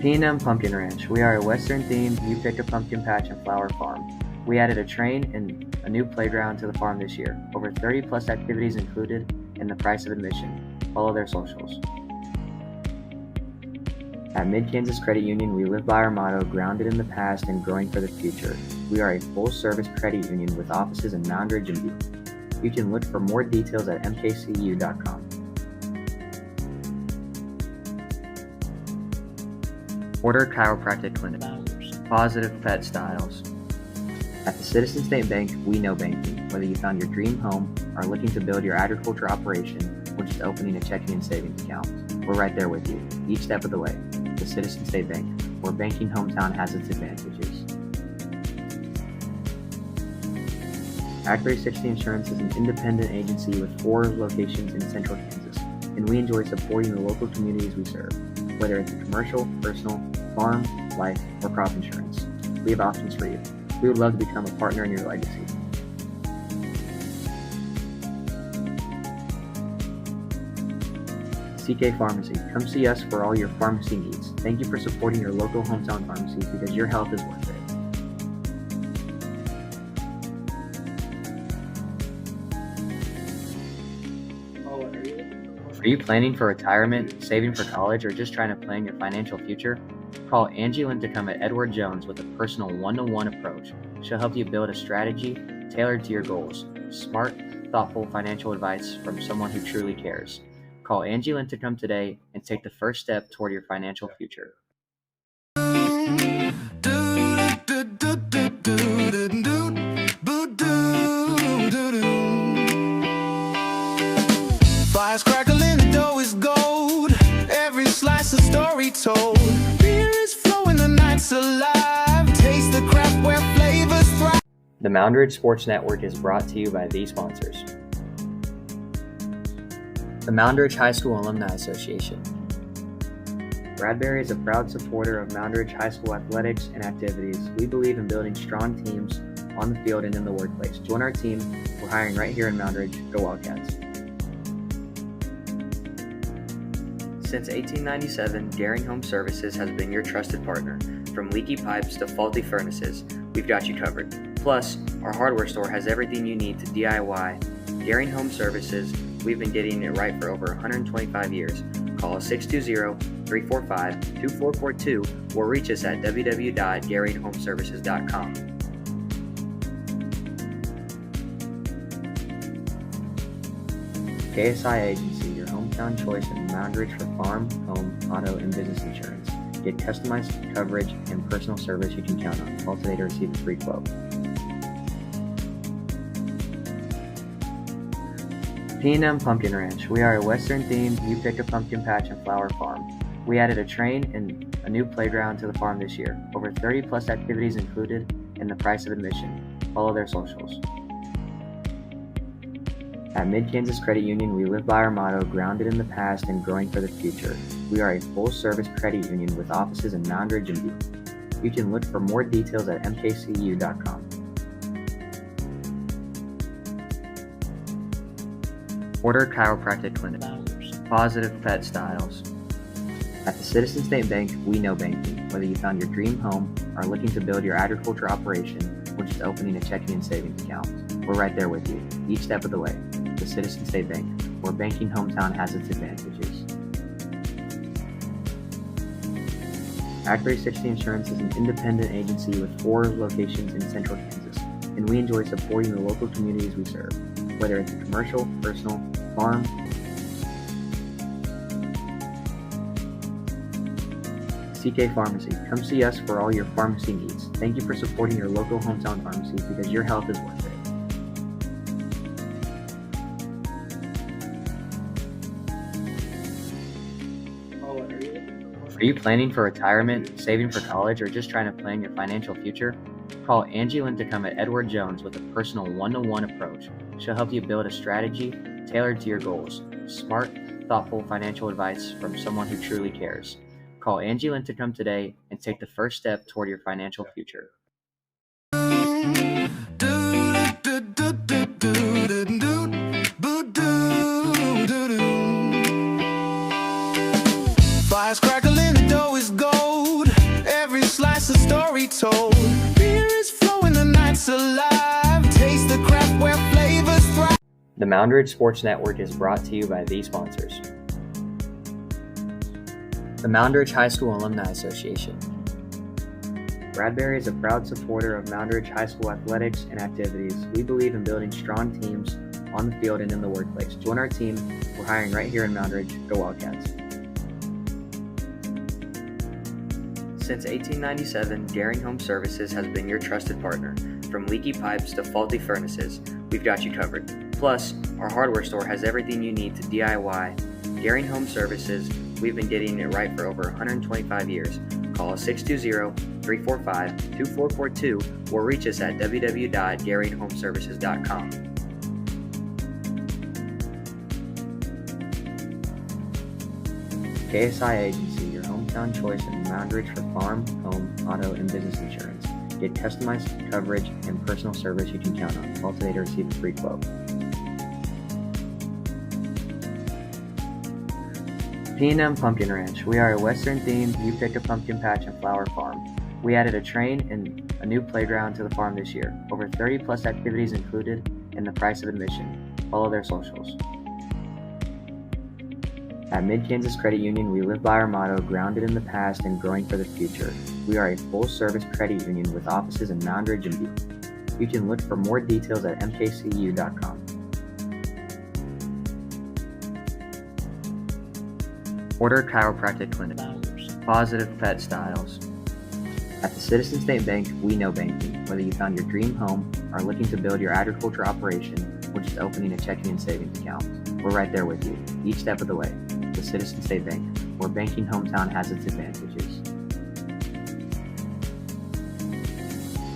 P&M Pumpkin Ranch. We are a Western-themed You Pick a Pumpkin Patch and Flower farm. We added a train and a new playground to the farm this year. Over 30-plus activities included in the price of admission. Follow their socials. At Mid-Kansas Credit Union, we live by our motto, grounded in the past and growing for the future. We are a full-service credit union with offices in Moundridge and Butte. You can look for more details at mkcu.com. Order Chiropractic Clinic. Positive Pet Styles. At the Citizen State Bank, we know banking. Whether you found your dream home, are looking to build your agriculture operation, or just opening a checking and savings account, we're right there with you, each step of the way. The Citizen State Bank, where banking hometown has its advantages. Act 360 Insurance is an independent agency with 4 locations in central Kansas, and we enjoy supporting the local communities we serve. Whether it's a commercial, personal, farm, life, or crop insurance, we have options for you. We would love to become a partner in your legacy. CK Pharmacy. Come see us for all your pharmacy needs. Thank you for supporting your local hometown pharmacy because your health is worth it. Are you planning for retirement, saving for college, or just trying to plan your financial future? Call Angie Lincecum at Edward Jones with a personal one-to-one approach. She'll help you build a strategy tailored to your goals. Smart, thoughtful financial advice from someone who truly cares. Call Angie Lincecum today and take the first step toward your financial future. Fires crackling, the dough is gold. Every slice a story told. Beer is flowing, the night's alive. Taste the craft where flavors thrive. The Moundridge Sports Network is brought to you by these sponsors. The Moundridge High School Alumni Association. Bradbury is a proud supporter of Moundridge High School athletics and activities. We believe in building strong teams on the field and in the workplace. Join our team. We're hiring right here in Moundridge. Go Wildcats. Since 1897, Daring Home Services has been your trusted partner. From leaky pipes to faulty furnaces, we've got you covered. Plus, our hardware store has everything you need to DIY. Daring Home Services, we've been getting it right for over 125 years. Call us 620-345-2442 or reach us at www.daringhomeservices.com. KSI Agency, your hometown choice in Moundridge for farm, home, auto, and business insurance. Get customized coverage and personal service you can count on. Call today to receive a free quote. P&M Pumpkin Ranch. We are a Western-themed You Pick a Pumpkin Patch and Flower farm. We added a train and a new playground to the farm this year. Over 30-plus activities included in the price of admission. Follow their socials. At Mid-Kansas Credit Union, we live by our motto, grounded in the past and growing for the future. We are a full-service credit union with offices in Moundridge and Butte. You can look for more details at mkcu.com. Order Chiropractic Clinic. Positive Pet Styles. At the Citizen State Bank, we know banking. Whether you found your dream home, are looking to build your agriculture operation, or just opening a checking and savings account, we're right there with you, each step of the way. The Citizen State Bank, where banking hometown has its advantages. Act 360 Insurance is an independent agency with 4 locations in central Kansas, and we enjoy supporting the local communities we serve, whether it's a commercial, personal, farm. CK Pharmacy. Come see us for all your pharmacy needs. Thank you for supporting your local hometown pharmacy because your health is worth it. Are you planning for retirement, saving for college, or just trying to plan your financial future? Call Angie Lincecum at Edward Jones with a personal one-to-one approach. She'll help you build a strategy tailored to your goals. Smart, thoughtful financial advice from someone who truly cares. Call Angie Lincecum today and take the first step toward your financial future. Fires crackling, the dough is gold. Every slice a story told. Beer is flowing, the night's alive. Taste the craft where flavors thrive. The Moundridge Sports Network is brought to you by these sponsors. The Moundridge High School Alumni Association. Bradbury is a proud supporter of Moundridge High School athletics and activities. We believe in building strong teams on the field and in the workplace. Join our team. We're hiring right here in Moundridge. Go Wildcats. Since 1897, Daring Home Services has been your trusted partner. From leaky pipes to faulty furnaces, we've got you covered. Plus, our hardware store has everything you need to DIY. Daring Home Services, we've been getting it right for over 125 years. Call us 620-345-2442 or reach us at www.daringhomeservices.com. KSI Agency, your hometown choice in Moundridge for farm, home, auto, and business insurance. Get customized coverage and personal service you can count on. Call today to receive a free quote. P&M Pumpkin Ranch. We are a Western-themed You Pick a Pumpkin Patch and Flower farm. We added a train and a new playground to the farm this year. Over 30-plus activities included in the price of admission. Follow their socials. At Mid-Kansas Credit Union, we live by our motto, grounded in the past and growing for the future. We are a full-service credit union with offices in Moundridge and Butte. You can look for more details at mkcu.com. Order Chiropractic Clinic. Positive Pet Styles. At the Citizen State Bank, we know banking. Whether you found your dream home, are looking to build your agriculture operation, or just opening a checking and savings account, we're right there with you, each step of the way. The Citizen State Bank, where banking hometown has its advantages.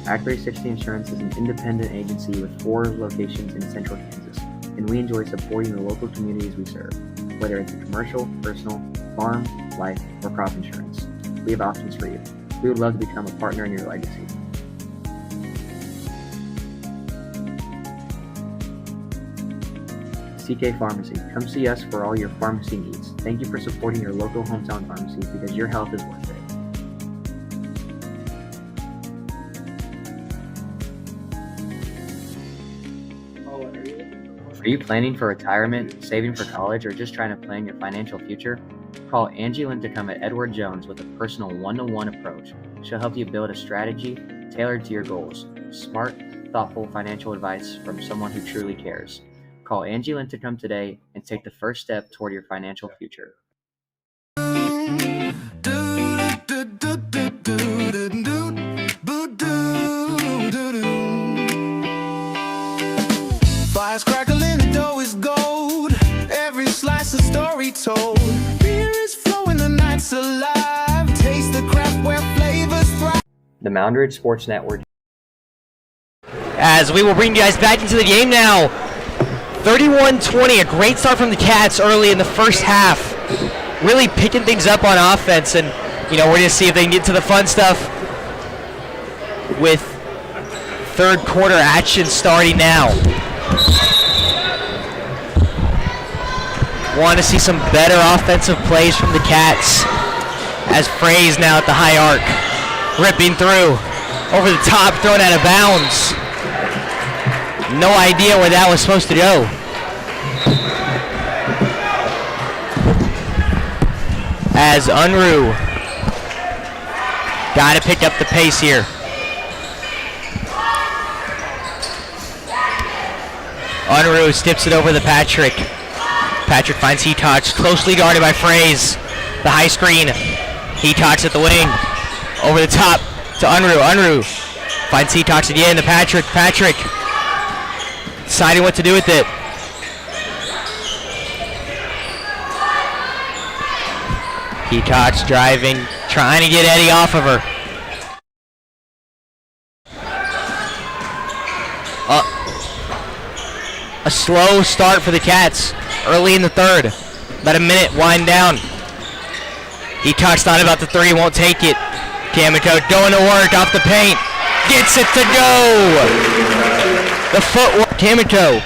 Act 360 Insurance is an independent agency with 4 locations in central Kansas, and we enjoy supporting the local communities we serve, whether it's a commercial, personal, farm, life, or crop insurance. We have options for you. We would love to become a partner in your legacy. CK Pharmacy. Come see us for all your pharmacy needs. Thank you for supporting your local hometown pharmacy because your health is worth it. Are you planning for retirement, saving for college, or just trying to plan your financial future? Call Angie Lincecum at Edward Jones with a personal one-to-one approach. She'll help you build a strategy tailored to your goals. Smart, thoughtful financial advice from someone who truly cares. Call Angie Lincecum today and take the first step toward your financial future. Fires crackling, the dough is gold. Every slice a story told. Beer is flowing, the night's alive. Taste the craft where flavors thrive. The Moundridge Sports Network. As we will bring you guys back into the game now. 31-20, a great start from the Cats early in the first half. Really picking things up on offense, and we're going to see if they can get to the fun stuff with third quarter action starting now. Want to see some better offensive plays from the Cats as Fraze now at the high arc, ripping through, over the top, thrown out of bounds. No idea where that was supposed to go. As Unruh got to pick up the pace here. Unruh steps it over to Patrick. Patrick finds Heatox, closely guarded by Fraze. The high screen. Heatox at the wing. Over the top to Unruh. Unruh finds Heatox again to Patrick. Patrick deciding what to do with it. Heatox driving, trying to get Eddie off of her. A slow start for the Cats early in the third. About a minute wind down. Heatox thought about the three, won't take it. Kamiko going to work off the paint. Gets it to go. The footwork. Kamiko.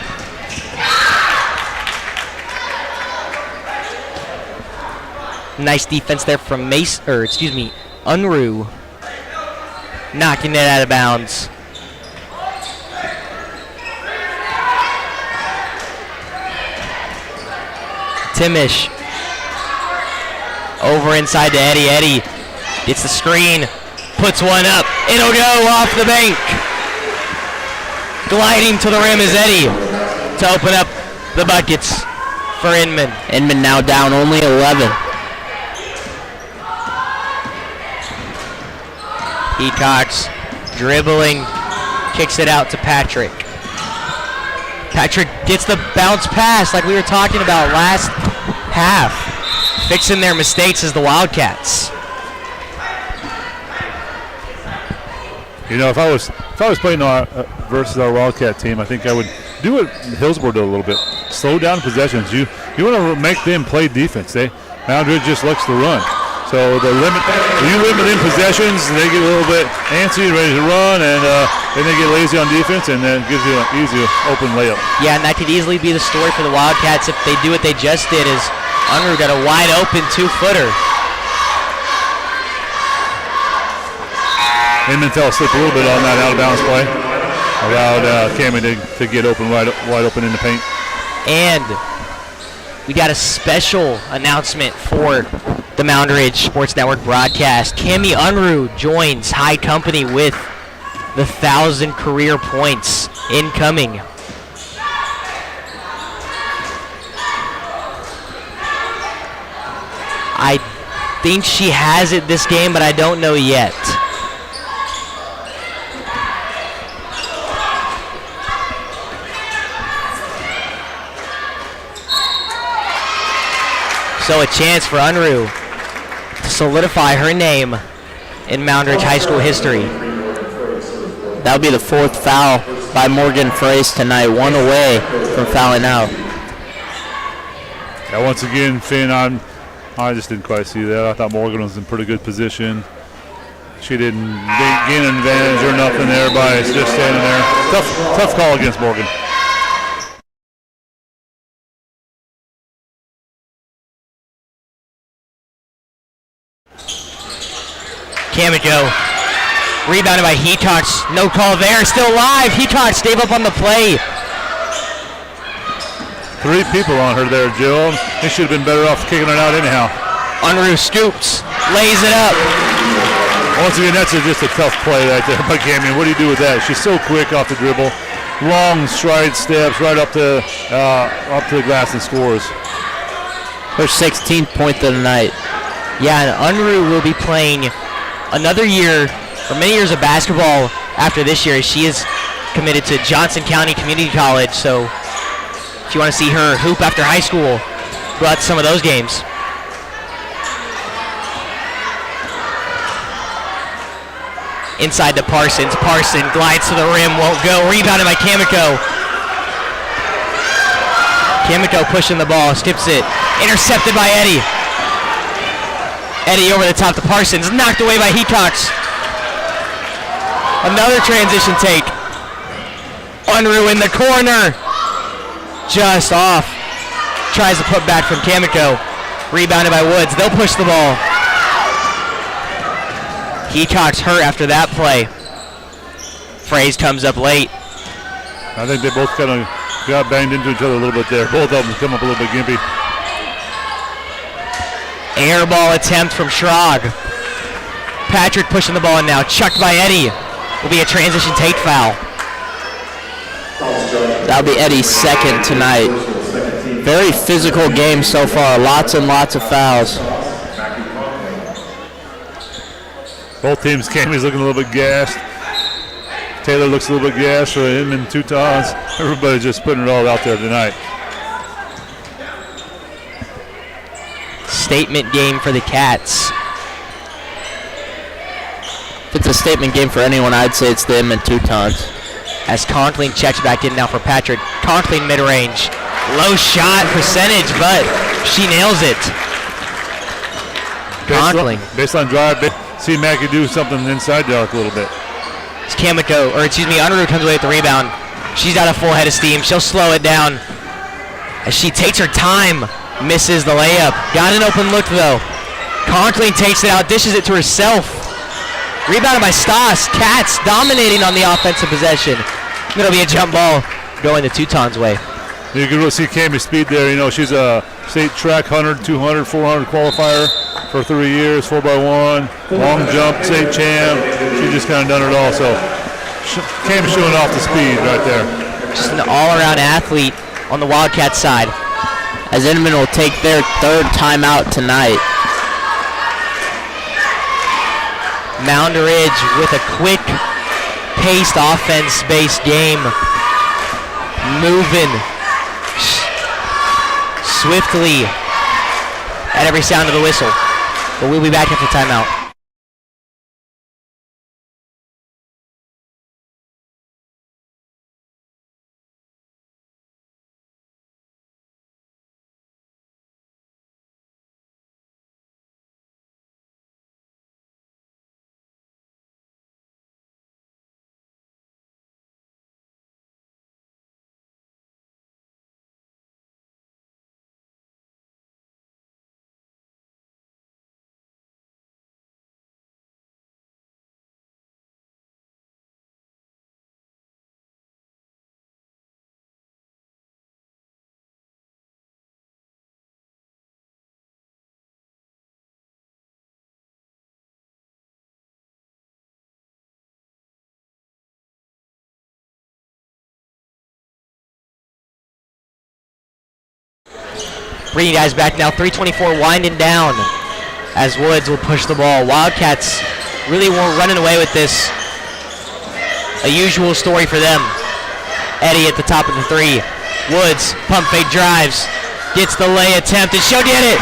Nice defense there from Unruh. Knocking it out of bounds. Timish. Over inside to Eddie. Eddie gets the screen. Puts one up. It'll go off the bank. Gliding to the rim is Eddie to open up the buckets for Inman. Inman now down only 11. Heatox dribbling, kicks it out to Patrick. Patrick gets the bounce pass like we were talking about last half. Fixing their mistakes as the Wildcats. If I was playing versus our Wildcat team, I think I would do what Hillsborough did a little bit. Slow down possessions. You want to make them play defense. Moundridge just likes to run. So you limit in possessions, they get a little bit antsy and ready to run, and then they get lazy on defense, and then it gives you an easy open layup. Yeah, and that could easily be the story for the Wildcats if they do what they just did, is Unruh got a wide open 2-footer. Inman fell asleep a little bit on that out of bounds play. Allowed Cammy to get open, wide open in the paint. And we got a special announcement for the Moundridge Sports Network broadcast. Cammy Unruh joins High Company with the 1,000 career points incoming. I think she has it this game, but I don't know yet. So a chance for Unruh to solidify her name in Moundridge High School history. That'll be the fourth foul by Morgan Fraze tonight, one away from fouling out. Yeah, once again, Finn, I just didn't quite see that. I thought Morgan was in pretty good position. She didn't gain an advantage or nothing there by just standing there. Tough call against Morgan. Kamiko. Rebounded by Heatox. No call there. Still alive. Heatox gave up on the play. 3 people on her there, Jill. They should have been better off kicking it out anyhow. Unruh scoops. Lays it up. Once again, that's just a tough play right there by Cammy. What do you do with that? She's so quick off the dribble. Long stride steps right up to the glass and scores. Her 16th point of the night. Yeah, and Unruh will be playing another year, or many years of basketball after this year. She is committed to Johnson County Community College, so if you want to see her hoop after high school, go out to some of those games. Inside to Parsons. Parson glides to the rim, won't go. Rebounded by Kamiko. Kamiko pushing the ball, skips it. Intercepted by Eddie. Eddie over the top to Parsons, knocked away by Heatox. Another transition take. Unruh in the corner. Just off. Tries to put back from Kamiko. Rebounded by Woods. They'll push the ball. Heatox hurt after that play. Fraze comes up late. I think they both kind of got banged into each other a little bit there. Both of them come up a little bit gimpy. Air ball attempt from Schrag. Patrick pushing the ball in now. Chucked by Eddie. Will be a transition take foul. That'll be Eddie's second tonight. Very physical game so far. Lots and lots of fouls. Both teams, Cammy's looking a little bit gassed. Taylor looks a little bit gassed for Inman Teutons. Everybody's just putting it all out there tonight. Statement game for the Cats. If it's a statement game for anyone, I'd say it's the Inman Teutons. As Conkling checks back in now for Patrick. Conkling mid-range. Low shot percentage, but she nails it. Conkling. Baseline drive. See Mackey do something inside the arc a little bit. It's Kamiko, or excuse me, Unruh comes away with the rebound. She's got a full head of steam. She'll slow it down as she takes her time. Misses the layup. Got an open look though. Conkling takes it out, dishes it to herself. Rebounded by Stas. Cats dominating on the offensive possession. It'll be a jump ball going the Teutons' way. You can really see Cammy's speed there. You know, she's a state track 100, 200, 400 qualifier for 3 years, 4x1, long jump, state champ. She just kind of done it all. So Cammy's showing off the speed right there. Just an all-around athlete on the Wildcat side. As Inman will take their 3rd timeout tonight. Moundridge with a quick-paced offense-based game. Moving swiftly at every sound of the whistle. But we'll be back after timeout. Bringing you guys back now, 3:24 winding down as Woods will push the ball. Wildcats really weren't running away with this. A usual story for them. Eddie at the top of the 3. Woods, pump fake drives, gets the lay attempt, and she'll get it.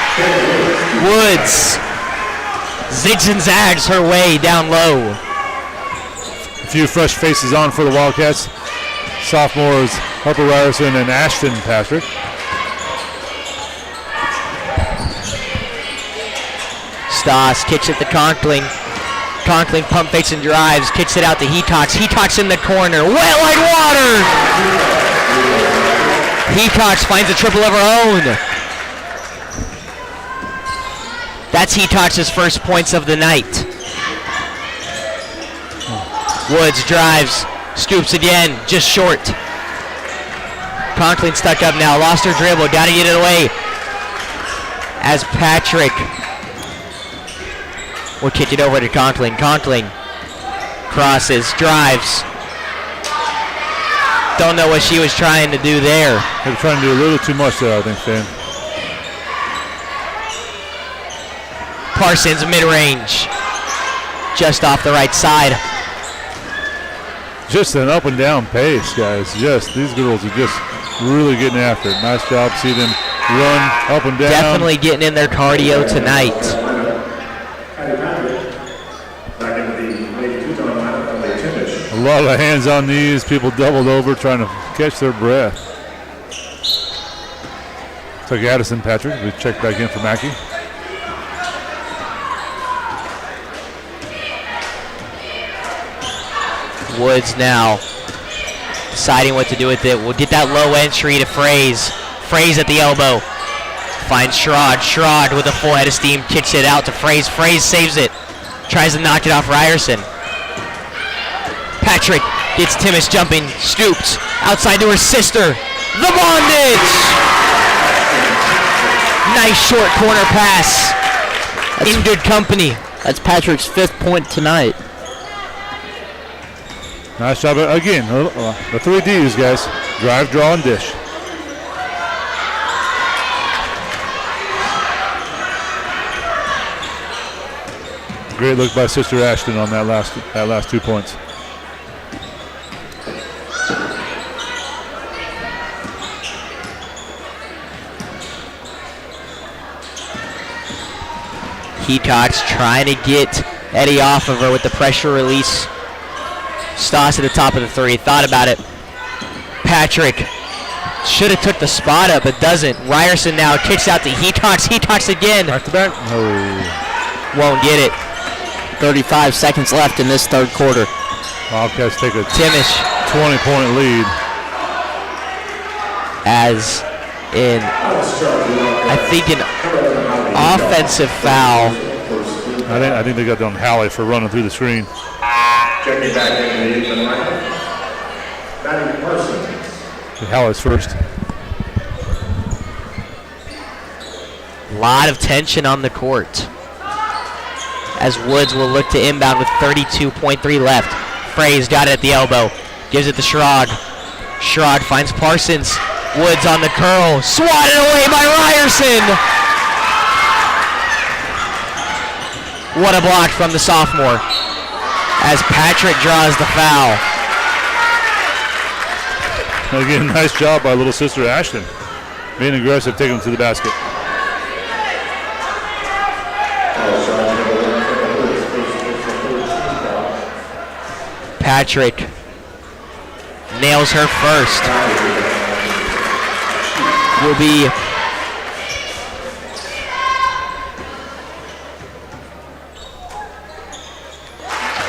Woods zigs and zags her way down low. A few fresh faces on for the Wildcats. Sophomores Harper Ryerson and Ashton Patrick. Stas kicks it to Conkling. Conkling pump fakes and drives, kicks it out to Heatox. Heatox in the corner, wet like water! Heatox finds a triple of her own. That's Heatox's first points of the night. Woods drives, scoops again, just short. Conklin stuck up now, lost her dribble, gotta get it away. As Patrick will kick it over to Conklin. Conklin crosses, drives. Don't know what she was trying to do there. They were trying to do a little too much there, I think, Finn. Parsons mid-range, just off the right side. Just an up and down pace, guys. Just these girls are just really getting after it. Nice job, see them run up and down. Definitely getting in their cardio tonight. A lot of hands on knees, people doubled over trying to catch their breath. Took Addison Patrick. We check back in for Mackey. Woods now deciding what to do with it. We'll get that low entry to Fraze. Fraze at the elbow. Finds Sherrod. Sherrod with a full head of steam kicks it out to Fraze. Fraze saves it. Tries to knock it off Ryerson. Patrick gets Timmis jumping. Scoops outside to her sister. The bondage! Nice short corner pass. In good company. That's Patrick's 5th point tonight. Nice job again. The 3 Ds, guys. Drive, draw, and dish. Great look by Sister Ashton on that last 2 points. Heacox trying to get Eddie off of her with the pressure release. Stoss at the top of the 3, thought about it. Patrick should have took the spot up, but doesn't. Ryerson now kicks out to Heacox. Heacox again. Back to back. No. Won't get it. 35 seconds left in this 3rd quarter. Wildcats take a Timmish 20-point lead. as in, I think, an offensive foul. I think they got on Hallie for running through the screen. Checking back in the Inman lineup. Batting Parsons. Hallie's first. A lot of tension on the court as Woods will look to inbound with 32.3 left. Fraze got it at the elbow. Gives it to Sherrod. Sherrod finds Parsons. Woods on the curl. Swatted away by Ryerson. What a block from the sophomore as Patrick draws the foul. Again, nice job by little sister Ashton. Being aggressive, taking them to the basket. Patrick nails her first. Will be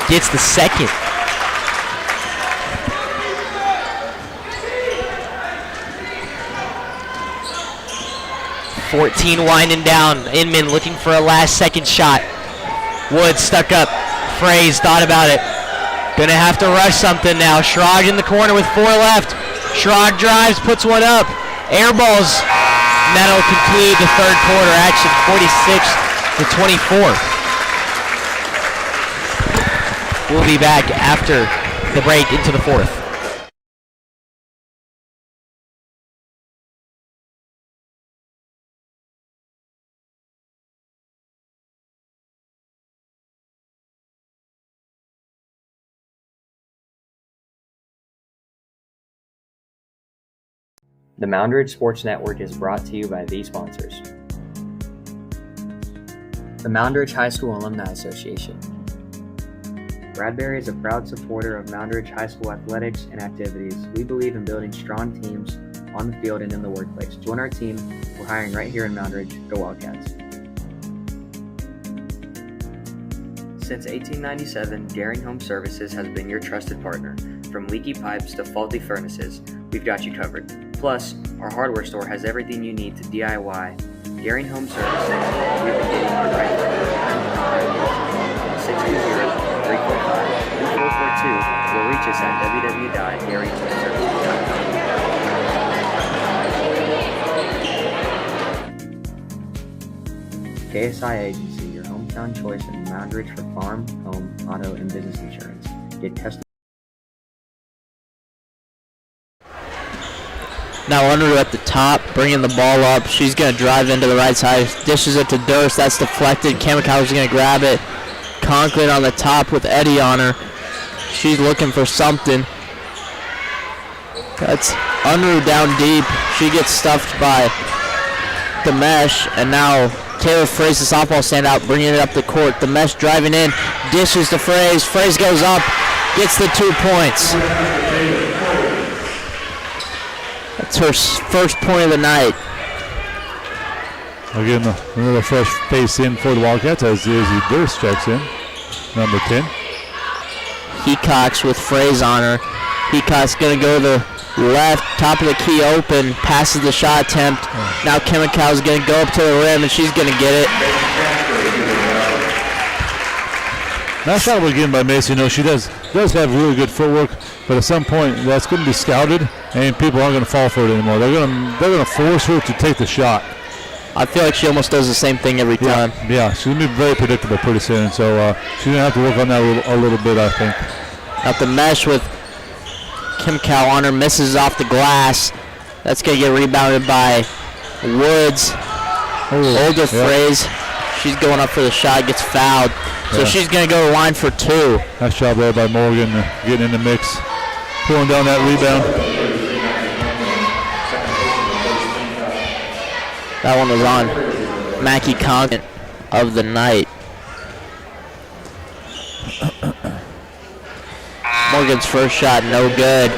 gets the second. .14 winding down. Inman looking for a last second shot. Woods stuck up. Fraze thought about it. Gonna have to rush something now. Sherrod in the corner with 4 left. Sherrod drives, puts one up. Air balls. And that'll conclude the third quarter action, 46-24. We'll be back after the break into the fourth. The Moundridge Sports Network is brought to you by these sponsors. The Moundridge High School Alumni Association. Bradbury is a proud supporter of Moundridge High School athletics and activities. We believe in building strong teams on the field and in the workplace. Join our team. We're hiring right here in Moundridge. Go Wildcats. Since 1897, Daring Home Services has been your trusted partner. From leaky pipes to faulty furnaces, we've got you covered. Plus, our hardware store has everything you need to DIY. Daring Home Services, we've been getting you right for 620-345-2442 too, or reach us at www.garytownsservice.com. KSI Agency, your hometown choice in Moundridge for farm, home, auto, and business insurance. Get custom. Now Unruh at the top, bringing the ball up. She's going to drive into the right side. Dishes it to Durst. That's deflected. Kamikawa's going to grab it. Conklin on the top with Eddie on her. She's looking for something. That's Unruh down deep. She gets stuffed by the mesh. And now Taylor Fraze, the softball standout, bringing it up the court. The mesh driving in. Dishes to Fraze. Fraze goes up. Gets the 2 points. That's her first point of the night. Again, another fresh face in for the Wildcats as Izzy Durst checks in, number 10. Hecox with Fraze on her. Hecox going to go the left, top of the key open, passes the shot attempt. Now Kamikawa's going to go up to the rim, and she's going to get it. Nice shot again by Macy. She does have really good footwork, but at some point that's going to be scouted, and people aren't going to fall for it anymore. They're going to force her to take the shot. I feel like she almost does the same thing every time. Yeah, she's going to be very predictable pretty soon, so she's going to have to work on that a little bit, I think. At the mesh with Kamikawa on her, misses off the glass. That's going to get rebounded by Woods. Older Fraze. She's going up for the shot, gets fouled. So she's going to go to the line for 2. Nice job there by Morgan getting in the mix, pulling down that rebound. That one was on Mackie Conklin of the night. Morgan's first shot, no good.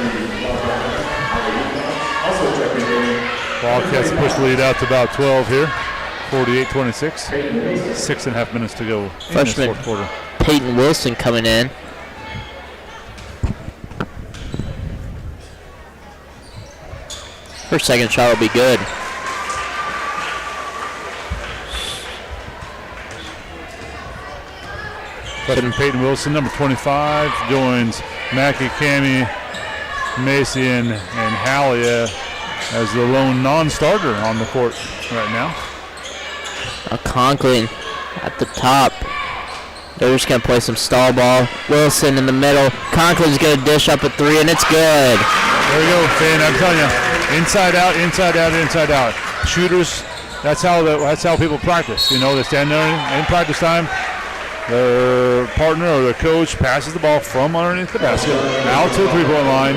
Wildcats push the lead out to about 12 here. 48-26. 6.5 minutes to go in this fourth quarter. Peyton Wilson coming in. Her second shot will be good. Peyton Wilson, number 25, joins Mackie, Cammie, Macy, and Hallie as the lone non-starter on the court right now. Conklin at the top. They're just going to play some stall ball. Wilson in the middle. Conklin's going to dish up a 3, and it's good. There we go, Finn. I'm telling you, inside out, inside out, inside out. Shooters, that's how people practice. They stand there in practice time. Their partner or their coach passes the ball from underneath the basket out to the three-point line,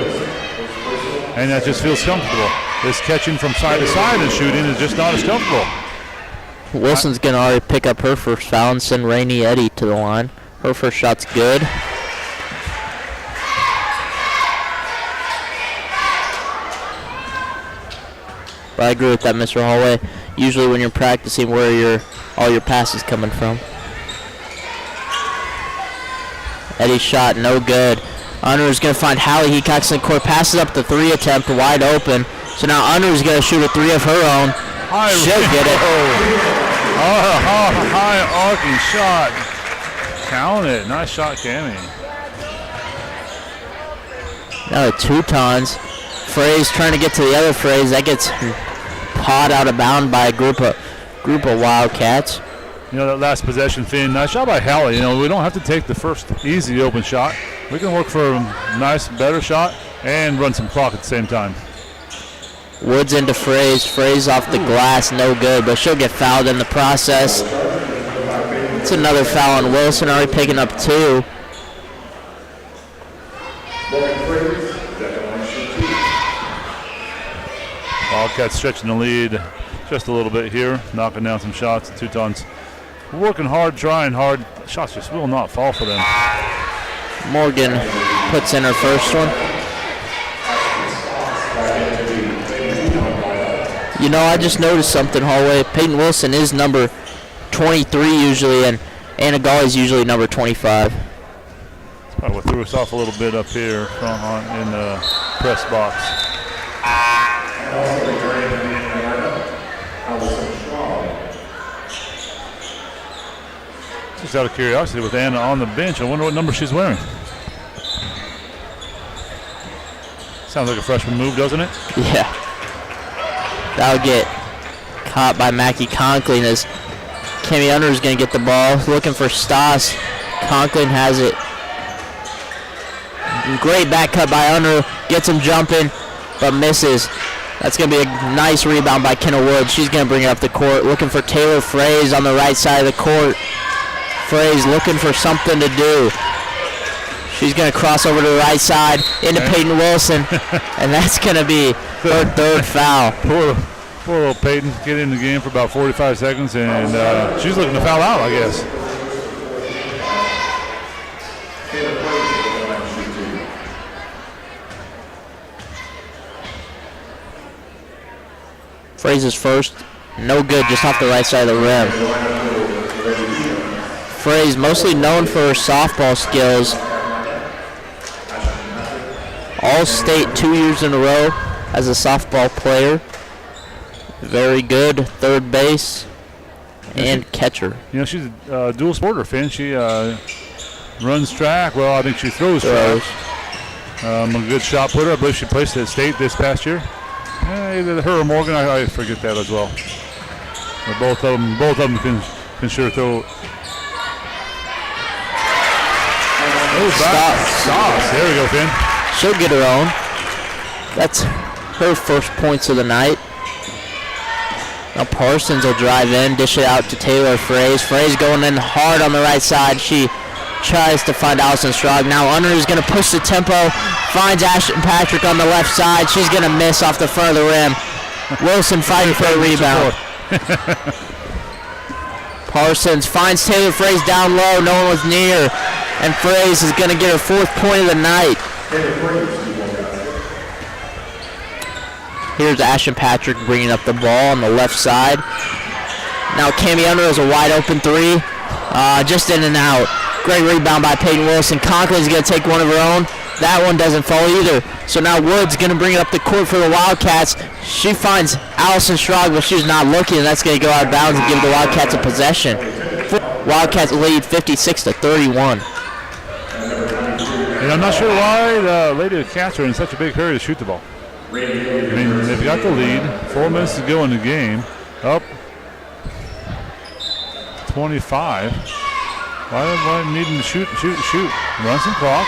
and that just feels comfortable. This catching from side to side and shooting is just not as comfortable. Wilson's going to already pick up her first foul and send Rainey Eddy to the line. Her first shot's good. But I agree with that, Mr. Hallway. Usually when you're practicing, where all your passes coming from. Eddie's shot, no good. Unruh's going to find Hallie Hecox in the court. Passes up the 3 attempt, wide open. So now Unruh's going to shoot a 3 of her own. She'll get it. High arcing shot. Count it. Nice shot, Cammie. Now the Teutons. Fraze trying to get to the other Fraze. That gets pawed out of bound by a group of Wildcats. That last possession, Finn. Nice shot by Hallie. We don't have to take the first easy open shot. We can work for a nice, better shot and run some clock at the same time. Woods into Fraze. Fraze off the glass, no good, but she'll get fouled in the process. It's another foul on Wilson, already picking up 2. Wildcats stretching the lead just a little bit here, knocking down some shots. Teutons working hard, trying hard. Shots just will not fall for them. Morgan puts in her first one. I just noticed something, Hallway. Peyton Wilson is number 23 usually, and Anna Gawley's usually number 25. That's probably what threw us off a little bit up here in the press box. Just out of curiosity, with Anna on the bench, I wonder what number she's wearing. Sounds like a freshman move, doesn't it? Yeah. That'll get caught by Mackie Conklin as Cami Under is going to get the ball. Looking for Stas. Conklin has it. Great back cut by Under. Gets him jumping, but misses. That's going to be a nice rebound by Kenna Wood. She's going to bring it up the court. Looking for Taylor Fraze on the right side of the court. Fraze looking for something to do. She's going to cross over to the right side into Peyton Wilson, and that's going to be her third foul. Poor little Peyton get in the game for about 45 seconds, and she's looking to foul out, I guess. Fraze's first, no good, just off the right side of the rim. Fraze, mostly known for her softball skills. All-state 2 years in a row as a softball player. Very good third base and catcher. You know, she's a dual sporter, Finn. She runs track. Well, I think she throws track. A good shot putter. I believe she placed at state this past year. Either her or Morgan, I forget that as well. But both of them can sure throw. Oh, Stops. There we go, Finn. She'll get her own. That's her first points of the night. Now Parsons will drive in, dish it out to Taylor Fraze. Fraze going in hard on the right side. She tries to find Allison Strog. Now Under is going to push the tempo. Finds Ashton Patrick on the left side. She's going to miss off the front of the rim. Wilson fighting for a rebound. Parsons finds Taylor Fraze down low. No one was near. And Fraze is going to get her fourth point of the night. Here's Ashton Patrick bringing up the ball on the left side. Now Cami Under is a wide open three. Just in and out. Great rebound by Peyton Wilson. Conklin's going to take one of her own. That one doesn't fall either. So now Wood's going to bring it up the court for the Wildcats. She finds Allison Strog, but she's not looking, and that's going to go out of bounds and give the Wildcats a possession. Wildcats lead 56-31. And I'm not sure why the Lady Cats are in such a big hurry to shoot the ball. I mean, they've got the lead. 4 minutes to go in the game. Up 25. Why needing to shoot? Run some clock.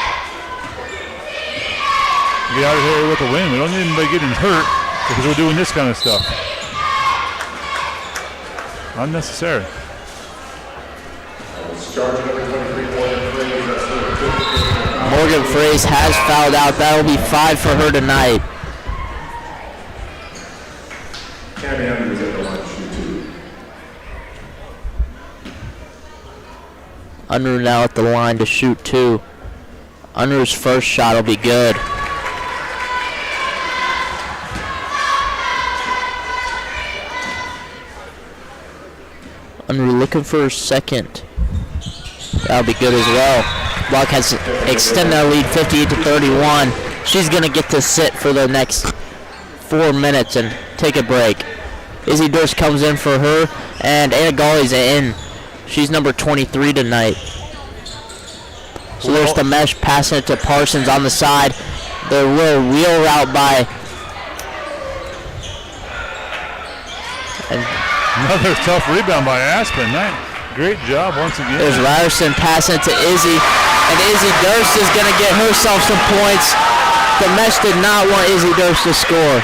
Get out of here with a win. We don't need anybody getting hurt because we're doing this kind of stuff. Unnecessary. Morgan Fraze has fouled out. That'll be 5 for her tonight. Unruh now at the line to shoot 2. Unruh's first shot will be good. Unruh looking for her second. That'll be good as well. Wildcats extend their lead 58-31. She's going to get to sit for the next 4 minutes and take a break. Izzy Durst comes in for her, and Anna Gawley's in. She's number 23 tonight. So there's the mesh passing it to Parsons on the side. The little wheel route by. Another tough rebound by Aspen. Great job once again. There's Ryerson passing it to Izzy. And Izzy Durst is going to get herself some points. The mesh did not want Izzy Durst to score.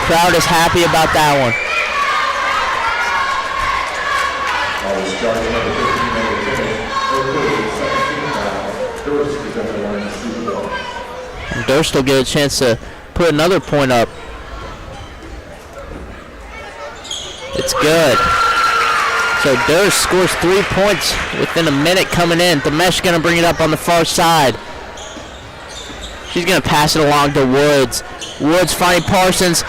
Crowd is happy about that one. And Durst will get a chance to put another point up. It's good. So Durst scores 3 points within a minute coming in. The mesh going to bring it up on the far side. She's going to pass it along to Woods. Woods finding Parsons.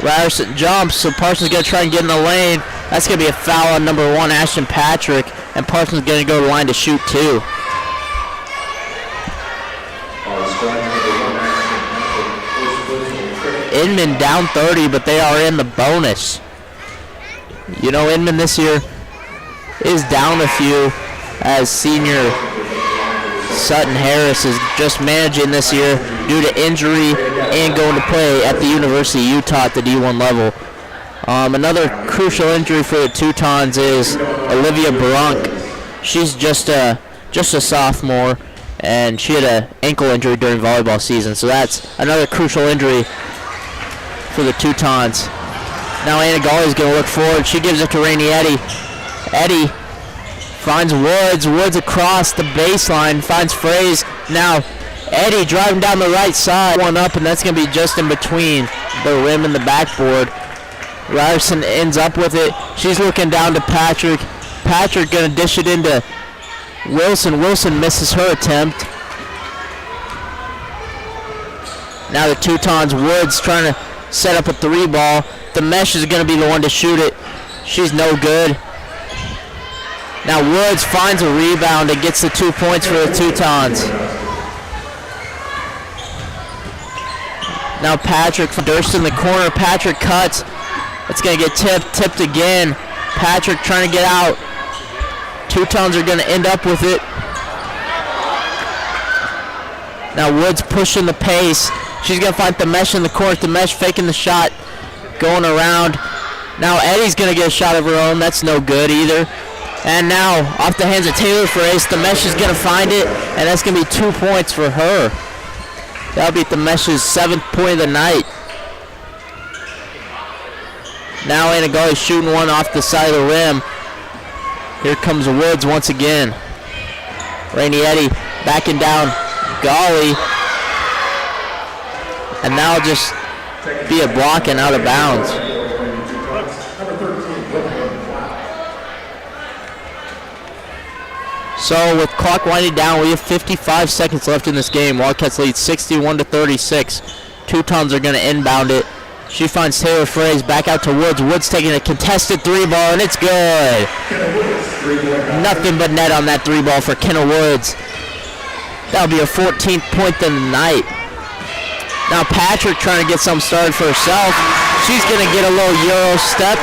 Ryerson jumps, so Parsons going to try and get in the lane. That's going to be a foul on number 1, Ashton Patrick. And Parsons going to go to the line to shoot 2. Inman down 30, but they are in the bonus. You know, Inman this year is down a few as senior Sutton Harris is just managing this year due to injury and going to play at the University of Utah at the D1 level. Another crucial injury for the Teutons is Olivia Brunk. She's just a sophomore, and she had an ankle injury during volleyball season, so that's another crucial injury for the Teutons. Now Anna Gawley's going to look forward. She gives it to Rainey Eddy. Eddy finds Woods. Woods across the baseline, finds Fraze. Now Eddy driving down the right side. One up, and that's going to be just in between the rim and the backboard. Ryerson ends up with it. She's looking down to Patrick. Patrick going to dish it into Wilson. Wilson misses her attempt. Now the Teutons, Woods trying to set up a 3-ball. The mesh is going to be the one to shoot it. She's no good. Now Woods finds a rebound and gets the 2 points for the Teutons. Now Patrick, Durst in the corner. Patrick cuts. It's going to get tipped again. Patrick trying to get out. Teutons are going to end up with it. Now Woods pushing the pace. She's going to find the mesh in the corner. The mesh faking the shot. Going around. Now Eddy's going to get a shot of her own. That's no good either. And now off the hands of Taylor Fraze. The mesh is going to find it. And that's going to be 2 points for her. That'll be the mesh's 7th point of the night. Now Anna Gawley's shooting one off the side of the rim. Here comes Woods once again. Rainey Eddy backing down Gawley. And now just be a block and out of bounds. So with clock winding down, we have 55 seconds left in this game. Wildcats lead 61-36. Teutons are going to inbound it. She finds Taylor Fraze back out to Woods. Woods taking a contested 3-ball, and it's good. Nothing but net on that 3-ball for Kenna Woods. That'll be her 14th point of the night. Now Patrick trying to get something started for herself. She's going to get a little Euro step.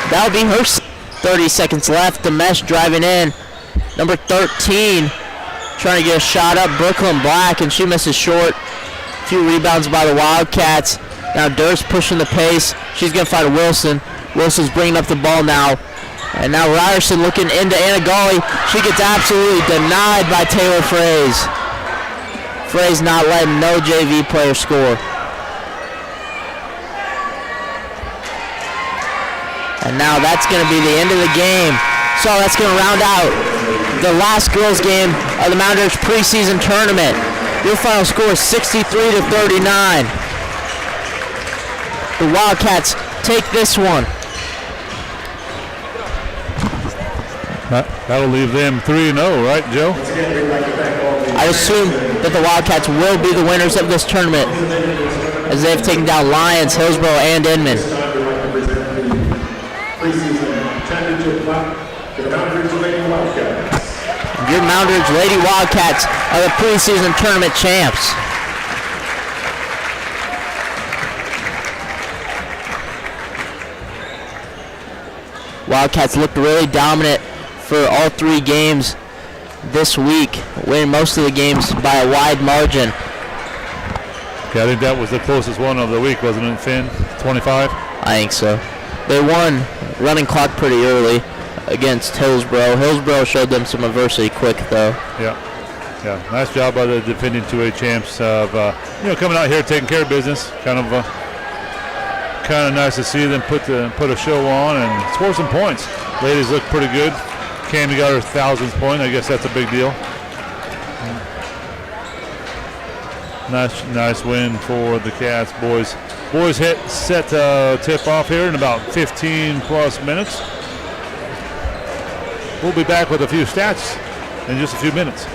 That'll be her 30 seconds left. The mesh driving in. Number 13 trying to get a shot up, Brooklyn Black, and she misses short. A few rebounds by the Wildcats. Now Durst pushing the pace. She's going to find Wilson. Wilson's bringing up the ball now. And now Ryerson looking into Anna Gawley. She gets absolutely denied by Taylor Fraze. Fraze not letting no JV player score. And now that's going to be the end of the game. So that's going to round out the last girls game of the Moundridge preseason tournament. Your final score is 63-39. The Wildcats take this one. That'll leave them 3-0, right, Joe? I assume that the Wildcats will be the winners of this tournament, as they've taken down Lions, Hillsborough, and Inman. Your Moundridge Lady Wildcats are the preseason tournament champs. Wildcats looked really dominant for all 3 games this week, winning most of the games by a wide margin. Yeah, I think that was the closest one of the week, wasn't it, Finn? 25? I think so. They won running clock pretty early against Hillsborough. Hillsborough showed them some adversity quick, though. Yeah. Nice job by the defending 2A champs of coming out here taking care of business. Kind of nice to see them put a show on and score some points. Ladies look pretty good. Cammie got her 1,000th point. I guess that's a big deal. Nice win for the Cats. Boys set tip off here in about 15 plus minutes. We'll be back with a few stats in just a few minutes.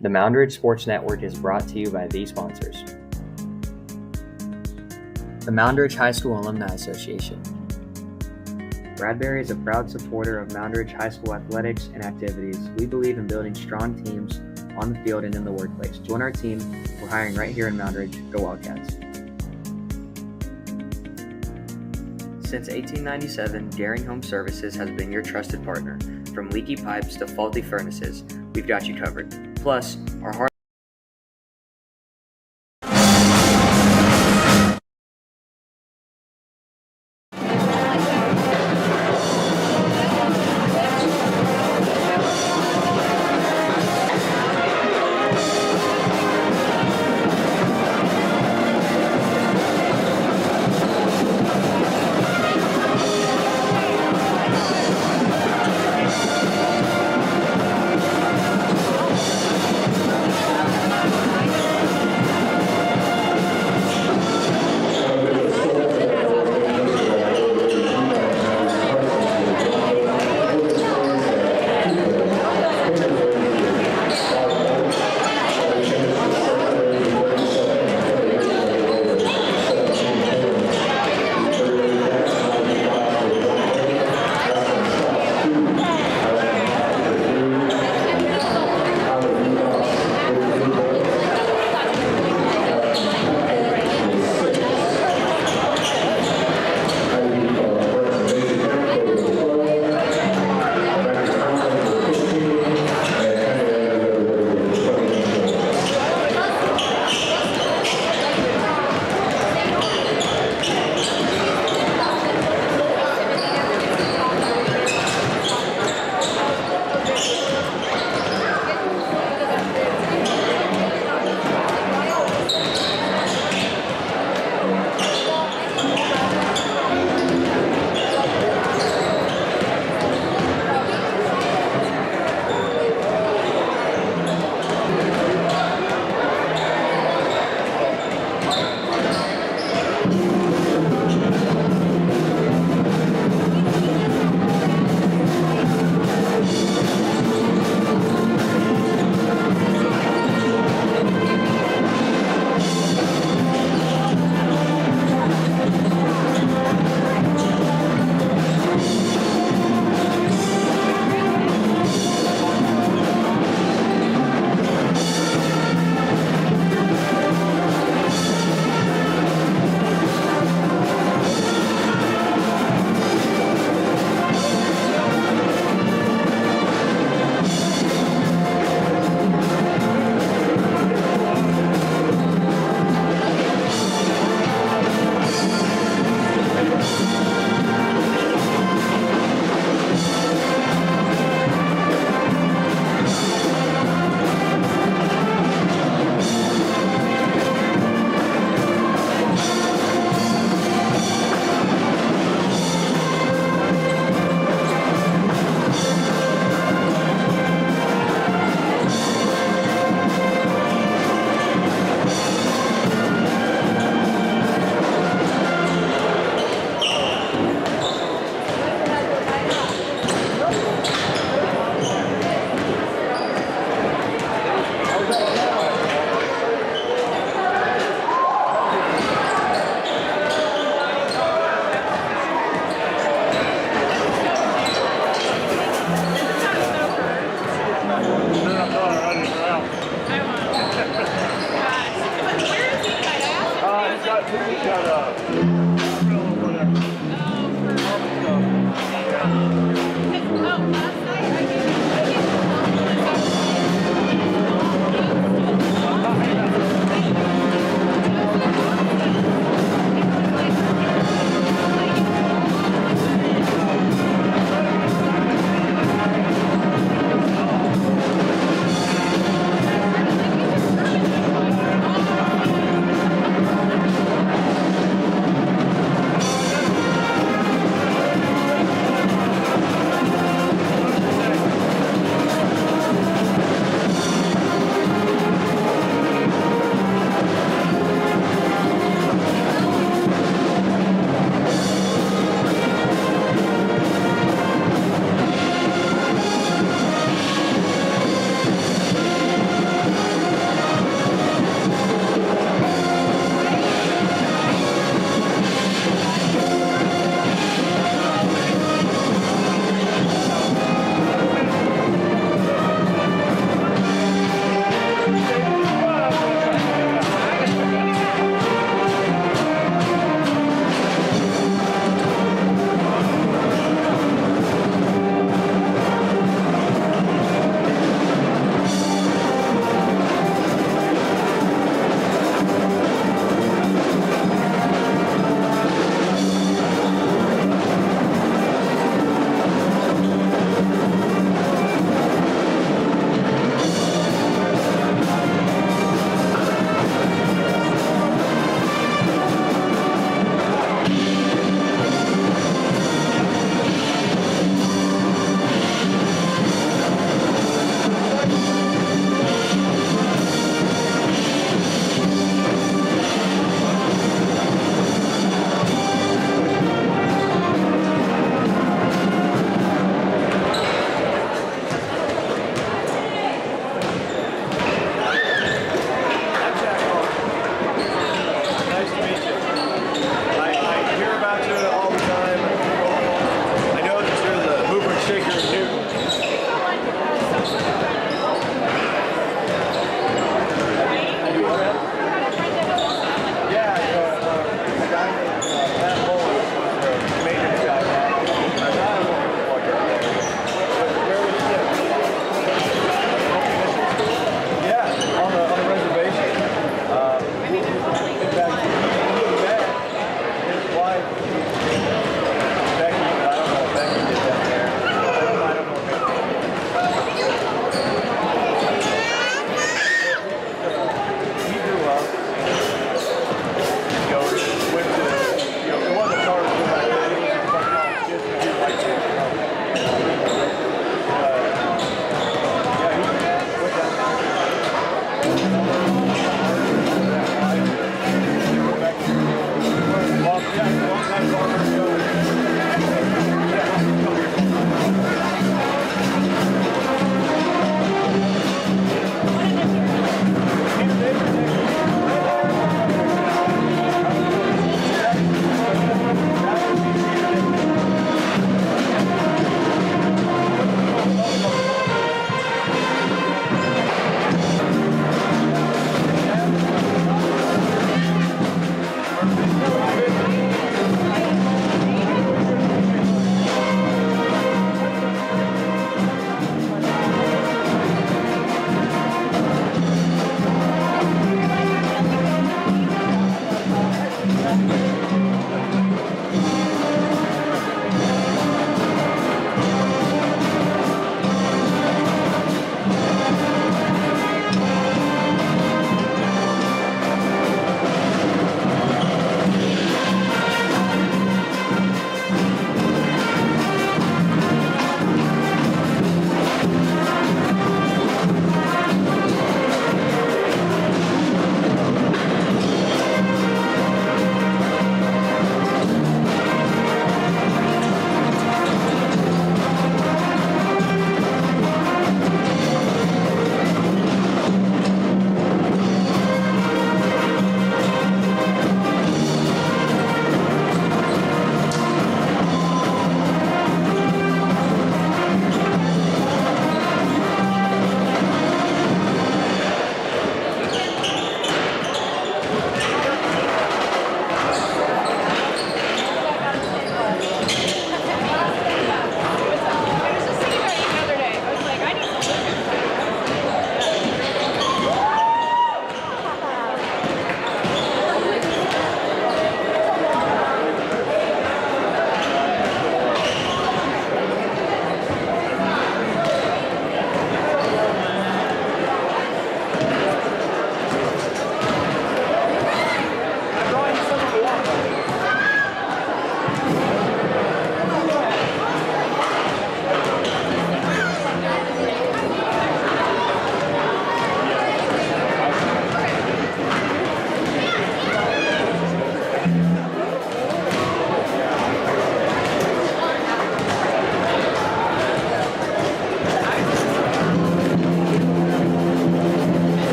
The Moundridge Sports Network is brought to you by these sponsors. The Moundridge High School Alumni Association, Bradbury is a proud supporter of Moundridge High School athletics and activities. We believe in building strong teams on the field and in the workplace. Join our team. We're hiring right here in Moundridge. Go Wildcats. Since 1897, Daring Home Services has been your trusted partner. From leaky pipes to faulty furnaces, we've got you covered. Plus, our hard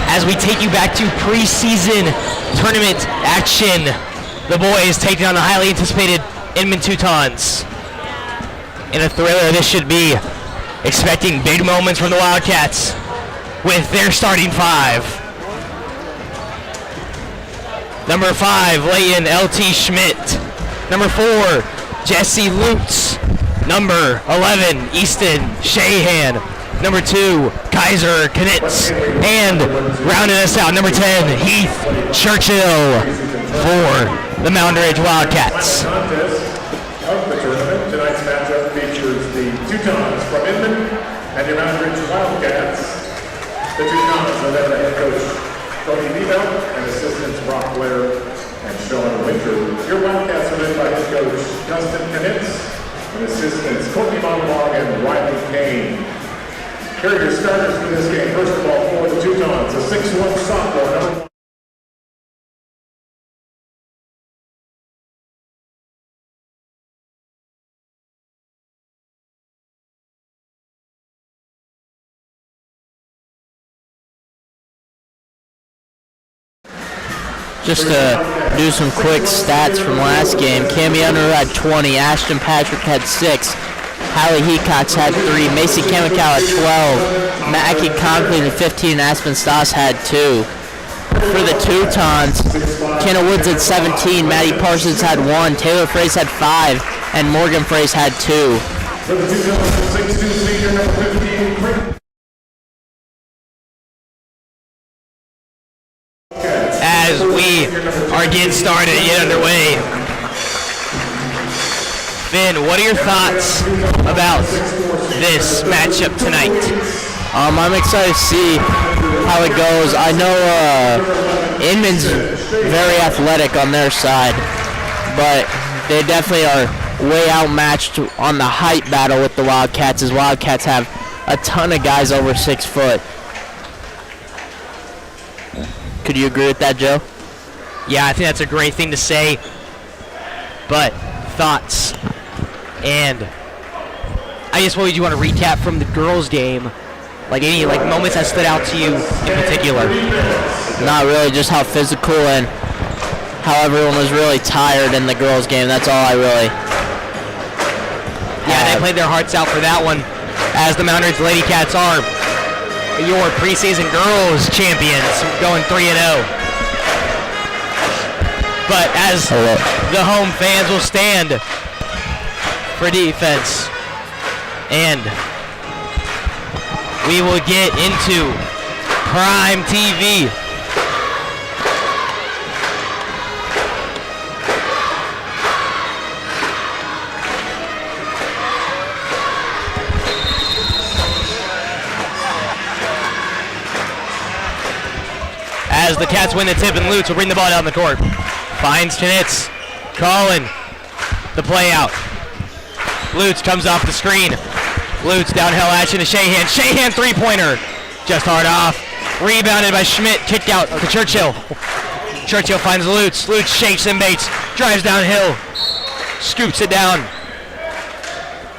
As we take you back to preseason tournament action, the boys taking on the highly anticipated Inman Teutons. In a thriller this should be, expecting big moments from the Wildcats with their starting five. Number 5, Leighton LT Schmidt. Number 4, Jesse Lutz. Number 11, Easton Shahan. Number 2, Kaiser Knitz. And rounding us out, number 10, Heath Churchill for the Moundridge Wildcats. Contest of the tournament. Tonight's matchup features the Teutons from Inman and the Moundridge Wildcats. The Teutons are led by head coach Tony Nebel and assistants Brock Blair and Sean Winter. Your Wildcats are led by head coach Dustin Knitz and assistants Courtney Monlong and Riley Kane. Here are your starters for this game. First of all, for the Teutons, a 6'1" sophomore, number 1. Just to do some quick stats from last game, Cami Unruh had 20, Ashton Patrick had 6, Hallie Hecox had 3, Macy Kamikow had 12, Mackie Conklin had 15, and Aspen Stoss had 2. For the Teutons, Kenna Woods had 17, Maddie Parsons had 1, Taylor Fraze had 5, and Morgan Fraze had 2. For the Teutons, 6'2" senior, number 15, Frank. As we are getting started, get underway. Finn, what are your thoughts about this matchup tonight? I'm excited to see how it goes. I know Inman's very athletic on their side, but they definitely are way outmatched on the height battle with the Wildcats, as Wildcats have a ton of guys over 6 foot. Could you agree with that, Joe? Yeah, I think that's a great thing to say. But thoughts, and I guess what would you want to recap from the girls' game? Like any moments that stood out to you in particular? Not really, just how physical and how everyone was really tired in the girls' game. That's all I really. Yeah, they played their hearts out for that one, as the Moundridge Lady Cats are your preseason girls champions, going 3-0. But as the home fans will stand for defense, and we will get into Prime TV. As the Cats win the tip, and Lutz will bring the ball down the court. Finds Knitz. Calling the play out. Lutz comes off the screen. Lutz downhill action to Shahan. Shahan three-pointer. Just hard off. Rebounded by Schmidt. Kicked out to Churchill. Churchill finds Lutz. Lutz shakes and baits. Drives downhill. Scoops it down.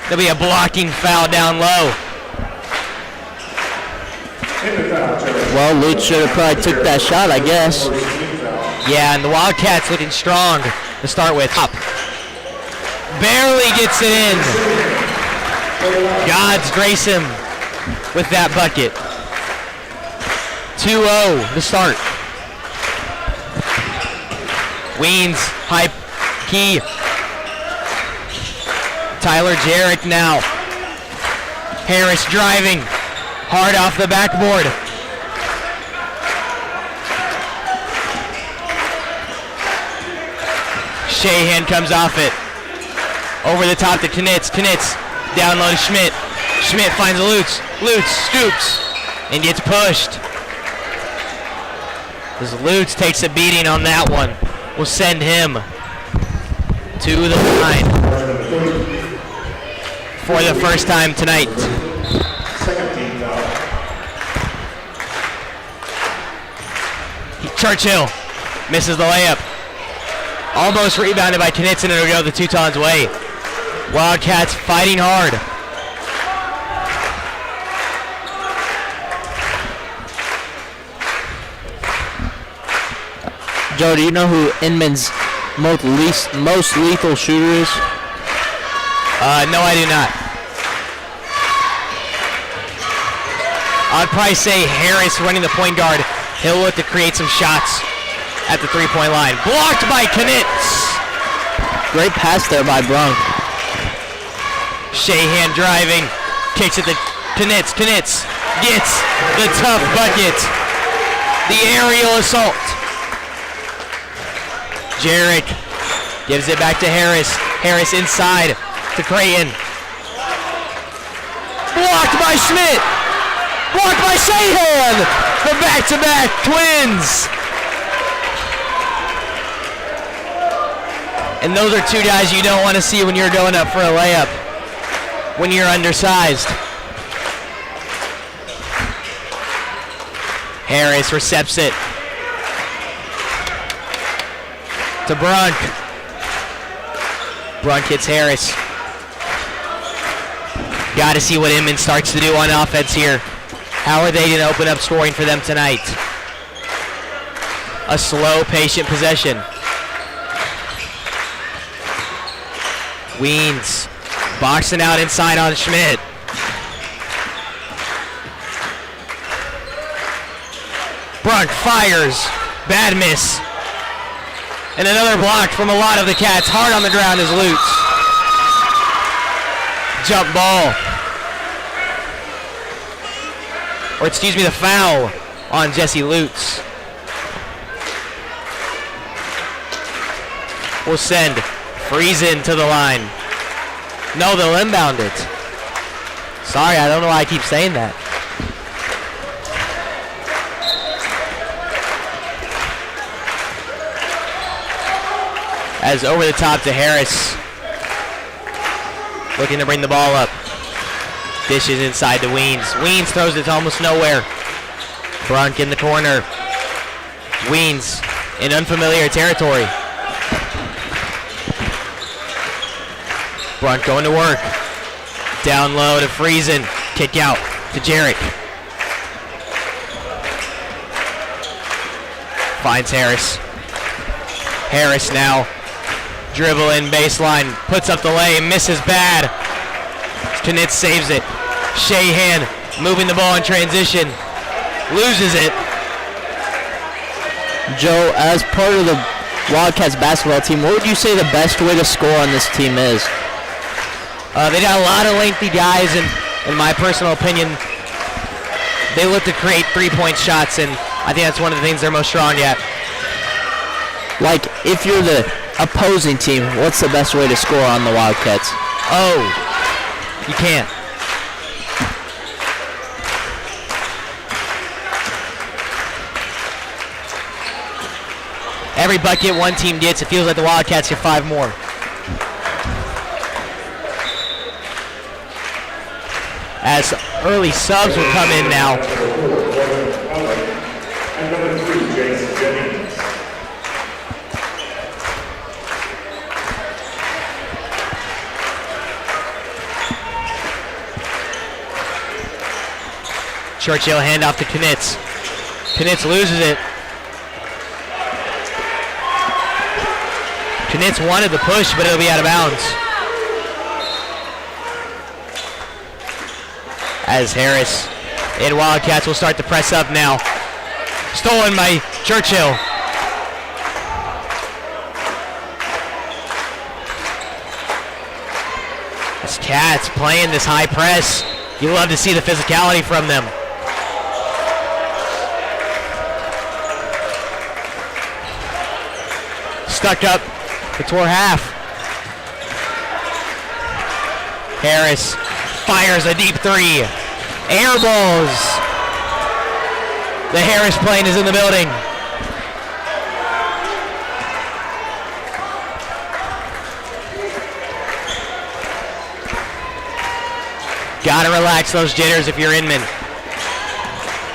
There'll be a blocking foul down low. Well, Lutz should have probably took that shot, I guess. Yeah, and the Wildcats looking strong to start with. Up. Barely gets it in. Gods grace him with that bucket. 2-0 to start. Weens, high key. Tyler Jarrett now. Harris driving. Hard off the backboard. Shahan comes off it. Over the top to Knitz. Knitz down low to Schmidt. Schmidt finds Lutz. Lutz scoops and gets pushed. As Lutz takes a beating on that one, will send him to the line for the first time tonight. Churchill misses the layup. Almost rebounded by Knitz, and it'll go the Teutons' way. Wildcats fighting hard. Joe, do you know who Inman's most lethal shooter is? No, I do not. I'd probably say Harris running the point guard. He'll look to create some shots at the three-point line. Blocked by Knitz. Great pass there by Brunk. Shahan driving. Kicks it to Knitz. Knitz gets the tough bucket. The aerial assault. Jarek gives it back to Harris. Harris inside to Creighton. Blocked by Schmidt. Blocked by Shahan. The back-to-back Twins. And those are two guys you don't want to see when you're going up for a layup, when you're undersized. Harris recepts it to Brunk. Brunk hits Harris. Got to see what Inman starts to do on offense here. How are they going to open up scoring for them tonight? A slow, patient possession. Weens boxing out inside on Schmidt. Brunk fires. Bad miss. And another block from a lot of the Cats. Hard on the ground is Lutz. Jump ball. Or excuse me, the foul on Jesse Lutz. We'll send Friesen to the line. No, they'll inbound it. Sorry, I don't know why I keep saying that. As over the top to Harris. Looking to bring the ball up. Dishes inside to Weens. Weens throws it to almost nowhere. Brunk in the corner. Weens in unfamiliar territory. Brunk going to work. Down low to Friesen. Kick out to Jarek. Finds Harris. Harris now. Dribble in baseline. Puts up the lay. Misses bad. Knitz saves it. Shahan moving the ball in transition. Loses it. Joe, as part of the Wildcats basketball team, what would you say the best way to score on this team is? They got a lot of lengthy guys, and in my personal opinion, they look to create three-point shots, and I think that's one of the things they're most strong at. Like, if you're the opposing team, what's the best way to score on the Wildcats? Oh, you can't. Every bucket one team gets, it feels like the Wildcats get 5 more. As early subs will come in now. And number 3, Jason Jennings. Churchill handoff to Knitz. Knitz loses it. Knitz wanted the push, but it'll be out of bounds. As Harris and Wildcats will start to press up now. Stolen by Churchill. As Cats playing this high press, you love to see the physicality from them. Stuck up before half. Harris fires a deep 3. Air balls. The Harris plane is in the building. Gotta relax those jitters if you're Inman.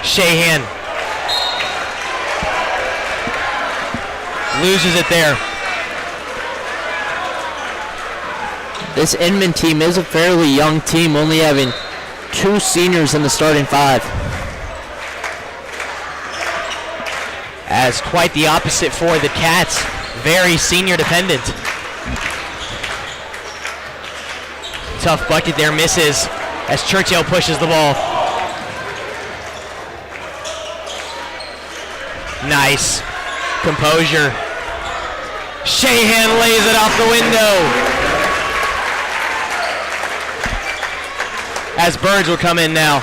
Shahan loses it there. This Inman team is a fairly young team, only having 2 seniors in the starting 5. As quite the opposite for the Cats. Very senior dependent. Tough bucket there, misses as Churchill pushes the ball. Nice composure. Shahan lays it off the window. As Birds will come in now.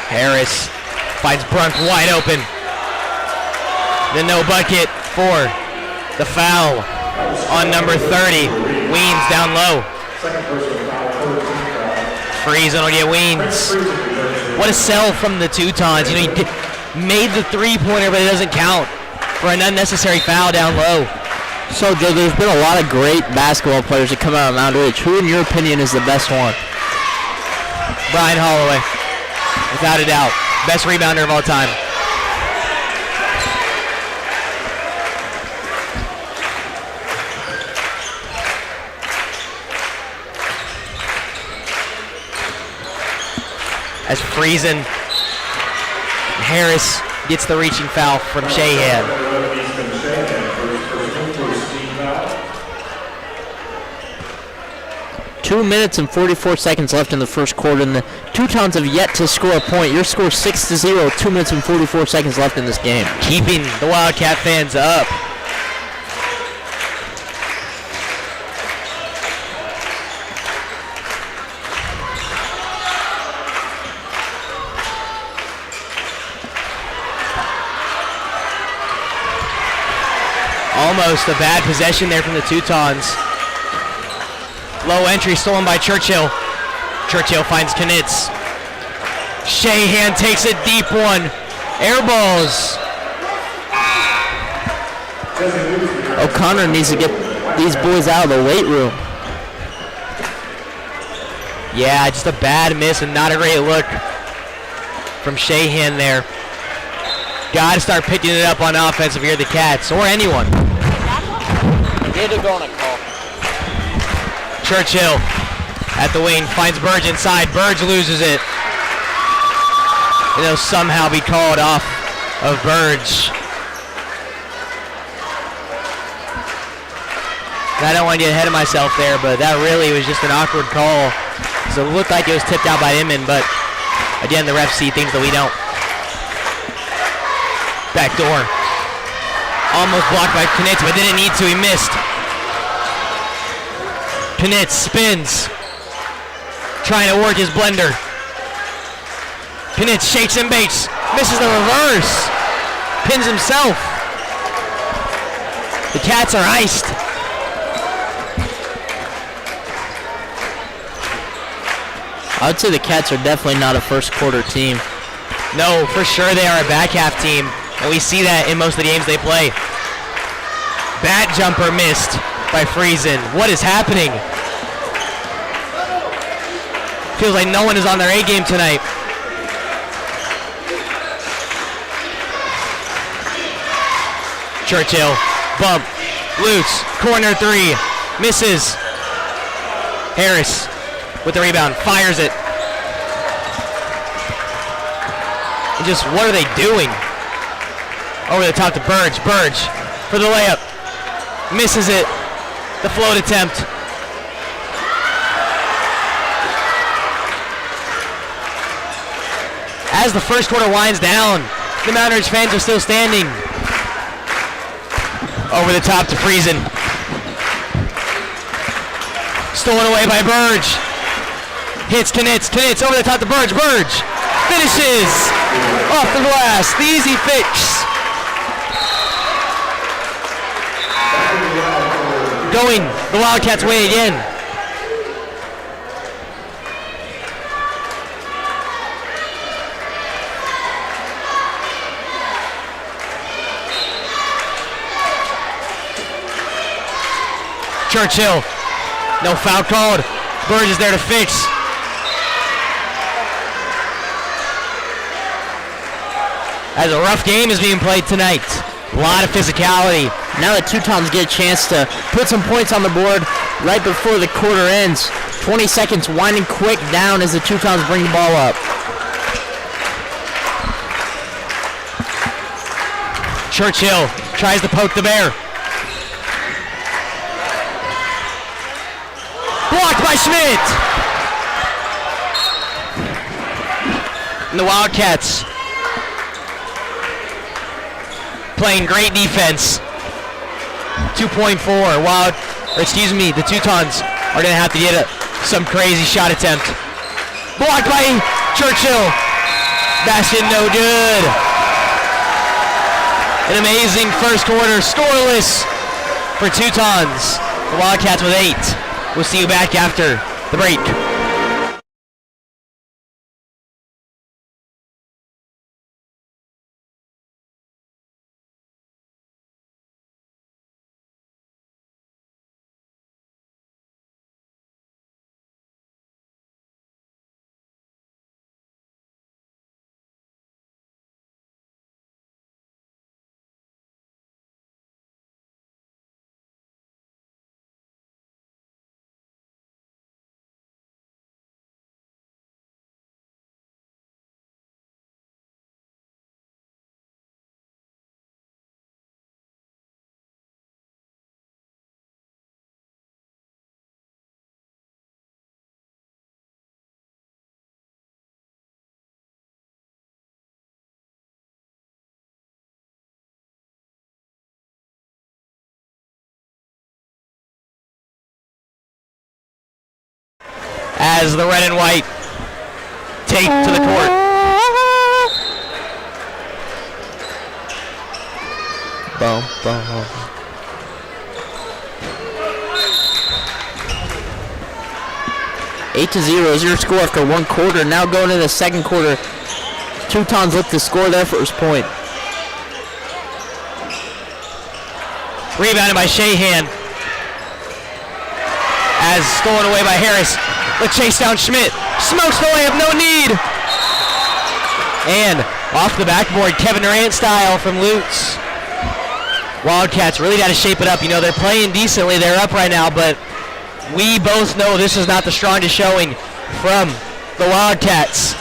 Harris finds Brunk wide open. The no bucket for the foul on number 30. Weens down low. Friesen will get Weens. What a sell from the Teutons. You know, he made the three-pointer, but it doesn't count for an unnecessary foul down low. So, Joe, there's been a lot of great basketball players that come out of Moundridge. Who, in your opinion, is the best one? Brian Holloway, without a doubt. Best rebounder of all time. As Friesen, Harris gets the reaching foul from Shahan. 2 minutes and 44 seconds left in the first quarter, and the Teutons have yet to score a point. Your score 6-0, 2 minutes and 44 seconds left in this game. Keeping the Wildcat fans up. Almost a bad possession there from the Teutons. Low entry stolen by Churchill. Churchill finds Knitz. Shahan takes a deep one. Air balls. O'Connor needs to get these boys out of the weight room. Yeah, just a bad miss and not a great look from Shahan there. Got to start picking it up on offense if you're the Cats or anyone. Churchill at the wing finds Burge inside. Burge loses it. And he'll somehow be called off of Burge. I don't want to get ahead of myself there, but that really was just an awkward call. So it looked like it was tipped out by Inman, but again, the refs see things that we don't. Back door. Almost blocked by Knitz, but didn't need to. He missed. Knitz spins. Trying to work his blender. Knitz shakes and bakes. Misses the reverse. Pins himself. The Cats are iced. I would say the Cats are definitely not a first quarter team. No, for sure they are a back half team. And we see that in most of the games they play. Bat jumper missed by Friesen. What is happening? Feels like no one is on their A game tonight. Churchill, bump, loose, corner three, misses. Harris with the rebound, fires it. And just what are they doing? Over the top to Burge. Burge for the layup. Misses it. The float attempt. As the first quarter winds down, the Moundridge fans are still standing. Over the top to Friesen. Stolen away by Burge. Hits Knitz. Knitz over the top to Burge. Burge finishes off the glass. The easy fix. Going the Wildcats' way again. Churchill, no foul called. Burge is there to fix. as a rough game is being played tonight. A lot of physicality. Now the Teutons get a chance to put some points on the board right before the quarter ends. 20 seconds winding quick down as the Teutons bring the ball up. Churchill tries to poke the bear. Blocked by Schmidt. And the Wildcats playing great defense. 2.4. The Teutons are going to have to get some crazy shot attempt. Blocked by Churchill. Bastion no good. An amazing first quarter, scoreless for Teutons. The Wildcats with 8. We'll see you back after the break. As the red and white take to the court. Boom, boom, boom. Eight to 0 is your score after one quarter. Now going into the second quarter. Teutons look to score their first point. Rebounded by Shahan. As stolen away by Harris. The chase down Schmidt. Smokes the layup, no need. And off the backboard, Kevin Durant style from Lutz. Wildcats really got to shape it up. You know, they're playing decently. They're up right now, but we both know this is not the strongest showing from the Wildcats.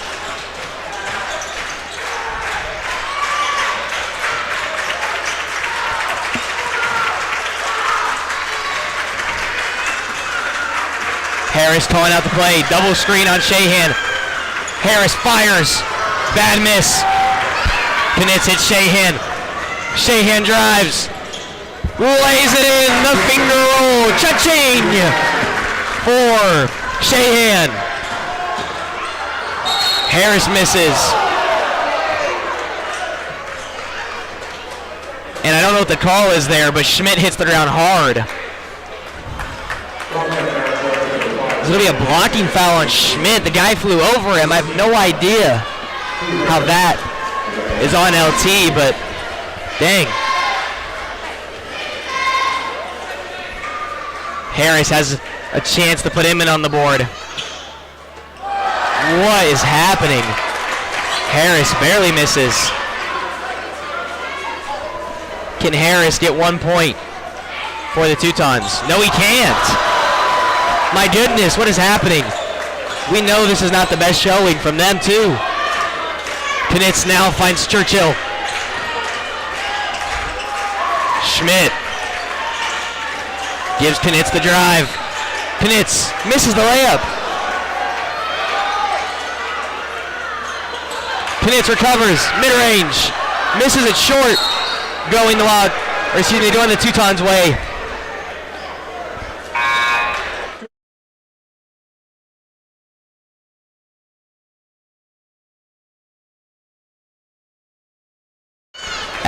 Harris calling out the play. Double screen on Shahan. Harris fires. Bad miss. Knitz hits Shahan. Shahan drives. Lays it in. The finger roll. Cha-ching for Shahan. Harris misses. And I don't know what the call is there, but Schmidt hits the ground hard. There's going to be a blocking foul on Schmidt. The guy flew over him. I have no idea how that is on LT, but dang. Harris has a chance to put Inman on the board. What is happening? Harris barely misses. Can Harris get 1 point for the Teutons? No, he can't. My goodness, what is happening? We know this is not the best showing from them, too. Knitz now finds Churchill. Schmidt gives Knitz the drive. Knitz misses the layup. Knitz recovers, mid-range, misses it short. Going the Teutons' way.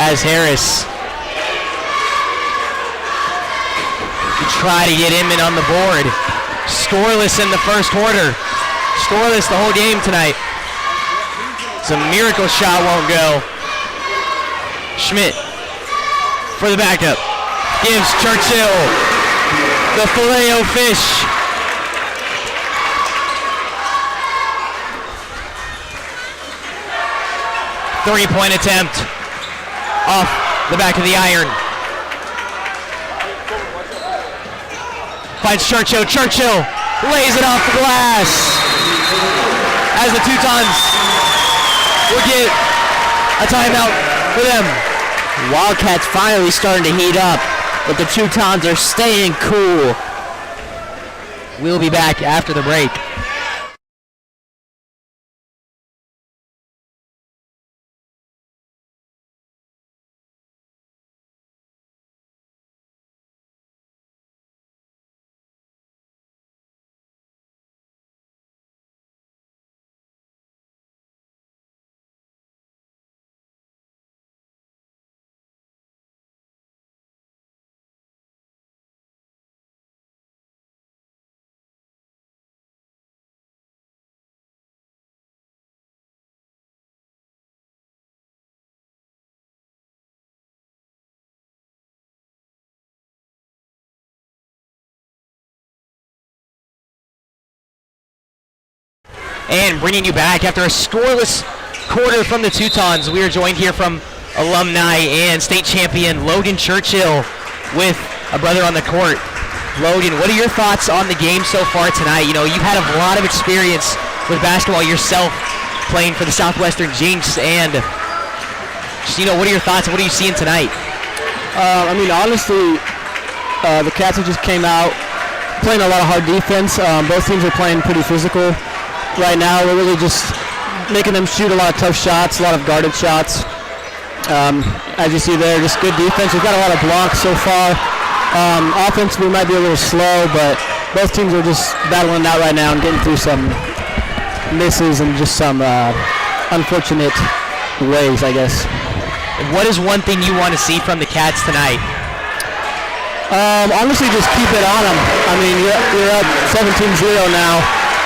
As Harris try to get Inman on the board. Scoreless in the first quarter. Scoreless the whole game tonight. Some miracle shot won't go. Schmidt for the backup. Gives Churchill the Filet-O-Fish. Three-point attempt off the back of the iron. Finds Churchill. Churchill lays it off the glass as the Teutons will get a timeout for them. Wildcats finally starting to heat up, but the Teutons are staying cool. We'll be back after the break. And bringing you back after a scoreless quarter from the Teutons, we are joined here from alumni and state champion Logan Churchill with a brother on the court. Logan, what are your thoughts on the game so far tonight? You know, you've had a lot of experience with basketball yourself, playing for the Southwestern Jinx, and just, you know, what are your thoughts and what are you seeing tonight? I mean, honestly, the Cats have just came out playing a lot of hard defense. Both teams are playing pretty physical. Right now, we're really just making them shoot a lot of tough shots, a lot of guarded shots. As you see there, just good defense. We've got a lot of blocks so far. Offense, we might be a little slow, but both teams are just battling it out right now and getting through some misses and just some unfortunate ways, I guess. What is one thing you want to see from the Cats tonight? Honestly, just keep it on them. I mean, you're up 17-0 now.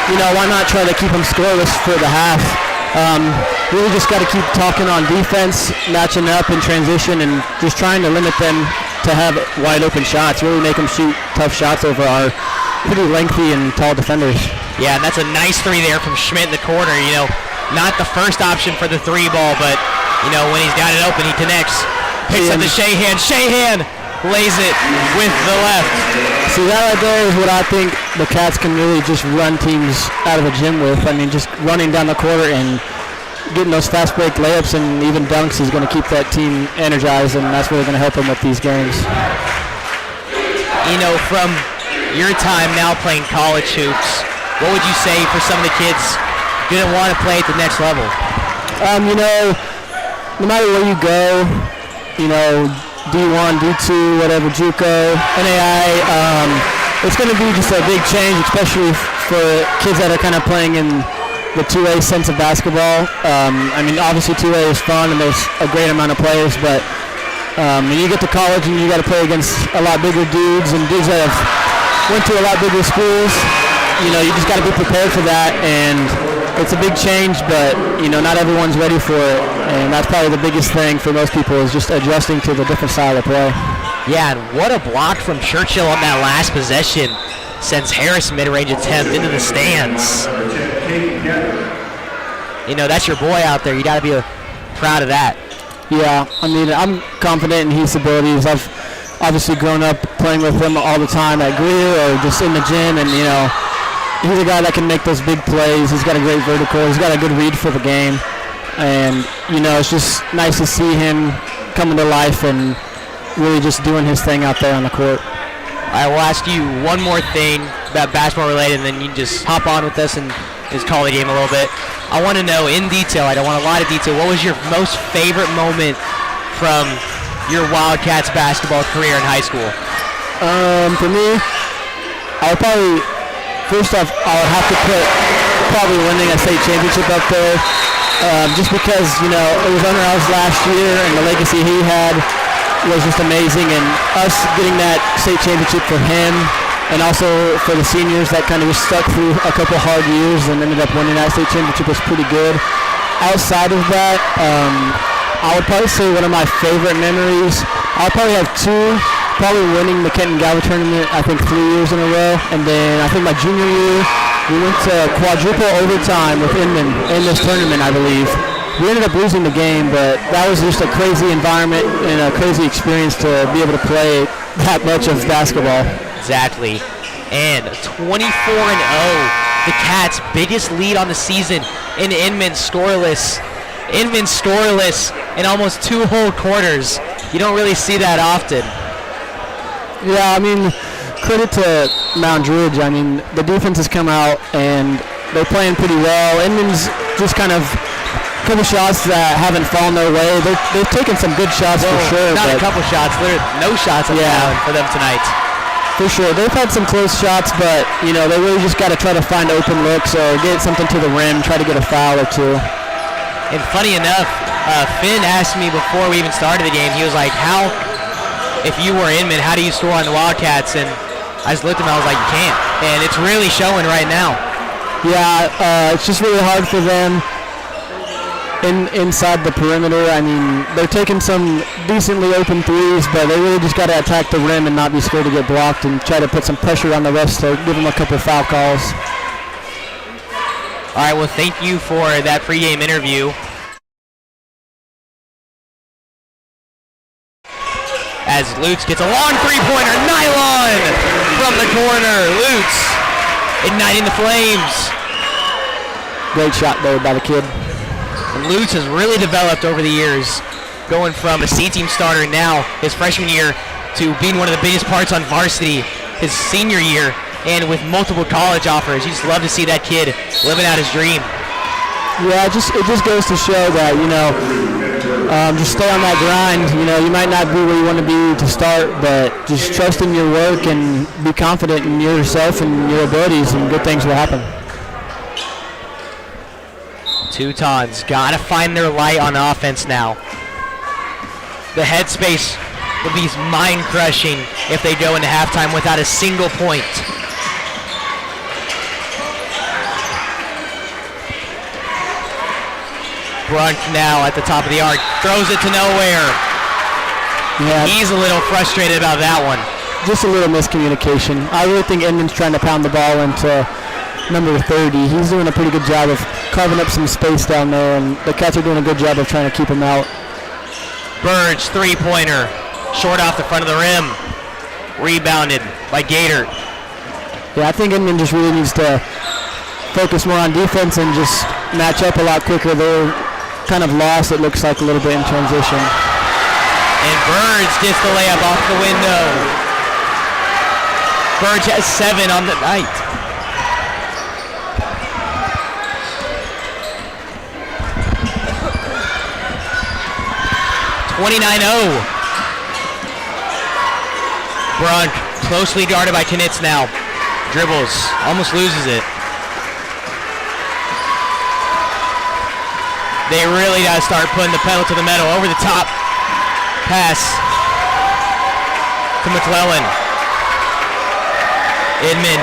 You know, why not try to keep them scoreless for the half? Really just got to keep talking on defense, matching up in transition, and just trying to limit them to have wide open shots, really make them shoot tough shots over our pretty lengthy and tall defenders. Yeah, and that's a nice three there from Schmidt in the corner. You know, not the first option for the three ball, but, you know, when he's got it open, he connects. Picks up to Shahan. Shahan lays it with the left. See, that right there is what I think the Cats can really just run teams out of the gym with. I mean, just running down the court and getting those fast break layups and even dunks is going to keep that team energized, and that's really going to help them with these games. You know, from your time now playing college hoops, what would you say for some of the kids who didn't want to play at the next level? You know, no matter where you go, you know, D1, D2, whatever, JUCO, NAI, it's going to be just a big change, especially for kids that are kind of playing in the 2A sense of basketball. I mean, obviously 2A is fun and there's a great amount of players, but when you get to college and you got to play against a lot bigger dudes and dudes that have went to a lot bigger schools, you know, you just got to be prepared for that, and it's a big change, but, you know, not everyone's ready for it, and that's probably the biggest thing for most people is just adjusting to the different style of play. Yeah, and what a block from Churchill on that last possession sends Harris mid-range attempt into the stands. You know, that's your boy out there. You got to be proud of that. Yeah, I mean, I'm confident in his abilities. I've obviously grown up playing with him all the time at Greer or just in the gym, and, you know, he's a guy that can make those big plays. He's got a great vertical. He's got a good read for the game. And, you know, it's just nice to see him coming to life and really just doing his thing out there on the court. I will ask you one more thing about basketball related, and then you can just hop on with us and just call the game a little bit. I want to know in detail, I don't want a lot of detail, what was your most favorite moment from your Wildcats basketball career in high school? For me, I would probably, first off, I would have to put probably winning a state championship up there, just because, you know, it was under ours last year and the legacy he had was just amazing, and us getting that state championship for him and also for the seniors that kind of just stuck through a couple hard years and ended up winning that state championship was pretty good. Outside of that, I would probably say one of my favorite memories, I'll probably have two. Probably winning the Kenton Galva tournament, I think 3 years in a row. And then I think my junior year, we went to quadruple overtime with Inman in this tournament, I believe. we ended up losing the game, but that was just a crazy environment and a crazy experience to be able to play that much of basketball. Exactly. And 24-0, the Cats' biggest lead on the season in Inman scoreless. Inman scoreless in almost 2 whole quarters. You don't really see that often. Yeah, I mean, credit to Moundridge. I mean, the defense has come out and they're playing pretty well. Inman's just kind of a couple shots that haven't fallen their way. They've taken some good shots for sure. Not a couple shots, no shots have fallen for them tonight. For sure. They've had some close shots, but, you know, they really just got to try to find open looks or get something to the rim, try to get a foul or two. And funny enough, Finn asked me before we even started the game, he was like, if you were Inman, how do you score on the Wildcats? And I just looked at him, I was like, you can't. And it's really showing right now. Yeah, it's just really hard for them inside the perimeter. I mean, they're taking some decently open threes, but they really just got to attack the rim and not be scared to get blocked and try to put some pressure on the refs to give them a couple foul calls. All right, well, thank you for that pregame interview. As Lutz gets a long three-pointer, nylon from the corner. Lutz igniting the flames. Great shot there by the kid. And Lutz has really developed over the years, going from a C-team starter now, his freshman year, to being one of the biggest parts on varsity his senior year, and with multiple college offers. You just love to see that kid living out his dream. Yeah, it just goes to show that, you know, just stay on that grind. You know, you might not be where you want to be to start, but just trust in your work and be confident in yourself and your abilities, and good things will happen. Teutons got to find their light on offense now. The headspace will be mind-crushing if they go into halftime without a single point. Brunk now at the top of the arc, throws it to nowhere. Yeah, He's a little frustrated about that one. just a little miscommunication. I really think Inman's trying to pound the ball into number 30. He's doing a pretty good job of carving up some space down there, and the Cats are doing a good job of trying to keep him out. Burge, three-pointer, short off the front of the rim. Rebounded by Gator. Yeah, I think Inman just really needs to focus more on defense and just match up a lot quicker. They're kind of lost, it looks like, a little bit in transition. And Burge gets the layup off the window. Burge has 7 on the night. (29-0). Brunk closely guarded by Knitz now. Dribbles, almost loses it. They really got to start putting the pedal to the metal. Over the top. Pass to McClellan. Inman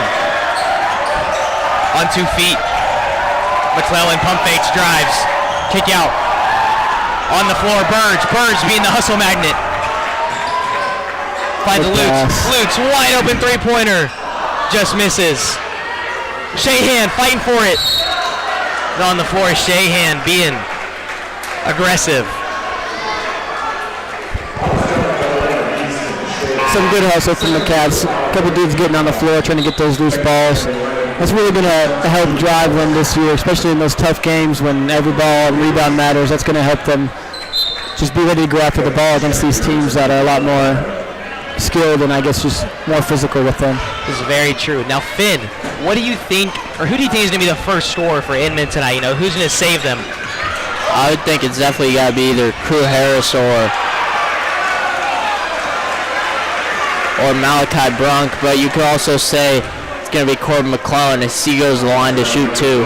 on 2 feet. McClellan pump fakes, drives. Kick out. On the floor, Burge being the hustle magnet. Finds Lutz, wide open three-pointer. Just misses. Shahan fighting for it. And on the floor, Shahan being aggressive. Some good hustle from the Cats. A couple dudes getting on the floor trying to get those loose balls. That's really going to help drive them this year, especially in those tough games when every ball and rebound matters. That's going to help them just be ready to go after the ball against these teams that are a lot more skilled and I guess just more physical with them. This is very true. Now, Finn, what do you think, or who do you think is going to be the first scorer for Inman tonight? You know, who's going to save them? I would think it's definitely got to be either Crew Harris or Malachi Brunk, but you could also say it's going to be Corbin McClellan as he goes to the line to shoot too.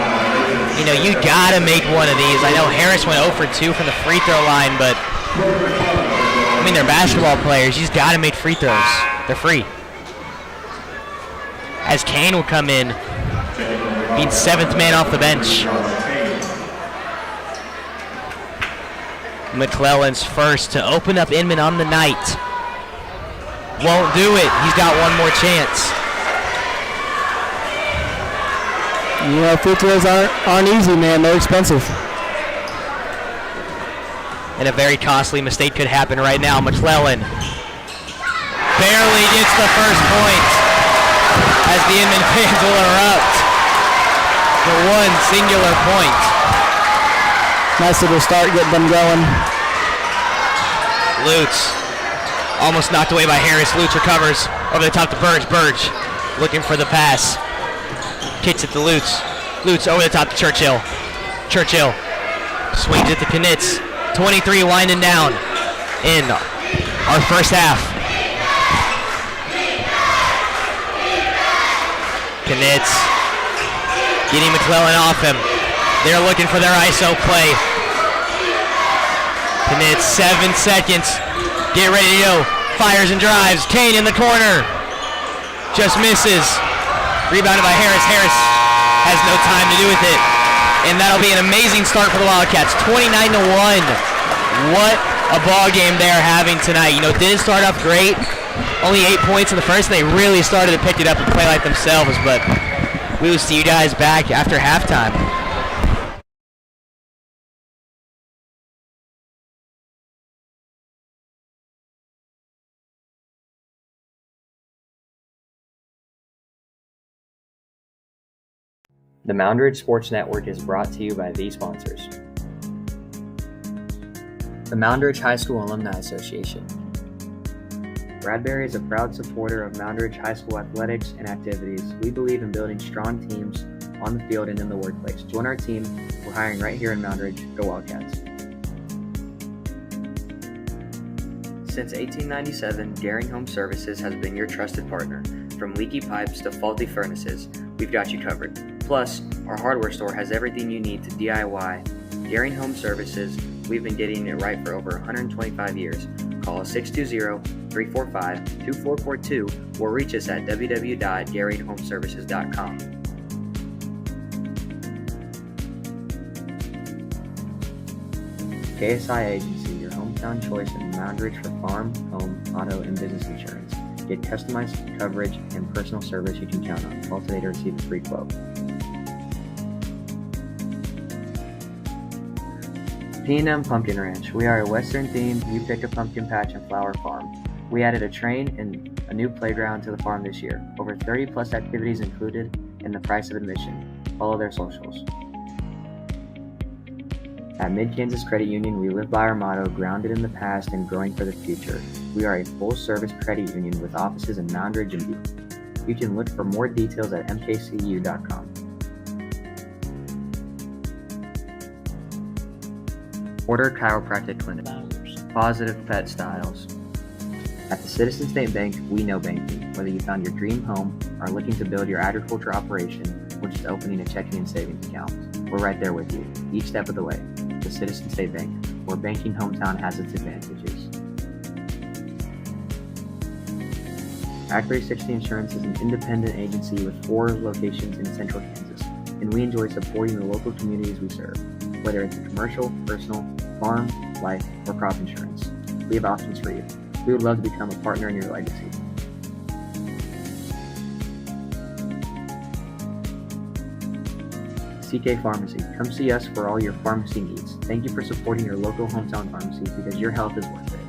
You know, you got to make one of these. I know Harris went 0 for 2 from the free throw line, but I mean, they're basketball players. You just got to make free throws. They're free. As Kane will come in, being 7th man off the bench. McClellan's first to open up Inman on the night. Won't do it. He's got one more chance. You know, free throws aren't easy, man. They're expensive. and a very costly mistake could happen right now. McClellan barely gets the first point as the Inman fans will erupt for one singular point. Nice little start, get them going. Lutz almost knocked away by Harris. Lutz recovers over the top to Burge. Burge looking for the pass. Kicks it to Lutz. Lutz over the top to Churchill. Churchill swings it to Knitz. 23 winding down in our first half. Knitz getting McClellan off him. They're looking for their ISO play. Knitz, 7 seconds. Get ready to go. Fires and drives. Kane in the corner. Just misses. Rebounded by Harris. Harris has no time to do with it. And that'll be an amazing start for the Wildcats. 29-1. What a ball game they're having tonight. You know, didn't start off great. Only 8 points in the first, and they really started to pick it up and play like themselves. But we will see you guys back after halftime. The Moundridge Sports Network is brought to you by these sponsors. The Moundridge High School Alumni Association. Bradbury is a proud supporter of Moundridge High School athletics and activities. We believe in building strong teams on the field and in the workplace. Join our team. We're hiring right here in Moundridge. Go Wildcats. Since 1897, Daring Home Services has been your trusted partner. From leaky pipes to faulty furnaces, we've got you covered. Plus, our hardware store has everything you need to DIY. Daring Home Services, we've been getting it right for over 125 years. Call us 620-345-2442 or reach us at www.daringhomeservices.com. KSI Agency, your hometown choice in Moundridge for farm, home, auto, and business insurance. Get customized coverage and personal service you can count on. Call today to receive a free quote. P&M Pumpkin Ranch. We are a Western-themed You Pick a Pumpkin Patch and Flower farm. We added a train and a new playground to the farm this year. Over 30-plus activities included in the price of admission. Follow their socials. At Mid-Kansas Credit Union, we live by our motto, grounded in the past and growing for the future. We are a full-service credit union with offices in Moundridge and Butte. You can look for more details at mkcu.com. Order Chiropractic Clinic. Positive pet styles. At the Citizen State Bank, we know banking. Whether you found your dream home, are looking to build your agriculture operation, or just opening a checking and savings account, we're right there with you, each step of the way. The Citizen State Bank, where banking hometown has its advantages. Act 360 Insurance is an independent agency with 4 locations in central Kansas, and we enjoy supporting the local communities we serve, whether it's a commercial, personal, farm, life, or crop insurance. We have options for you. We would love to become a partner in your legacy. CK Pharmacy. Come see us for all your pharmacy needs. Thank you for supporting your local hometown pharmacy because your health is worth it.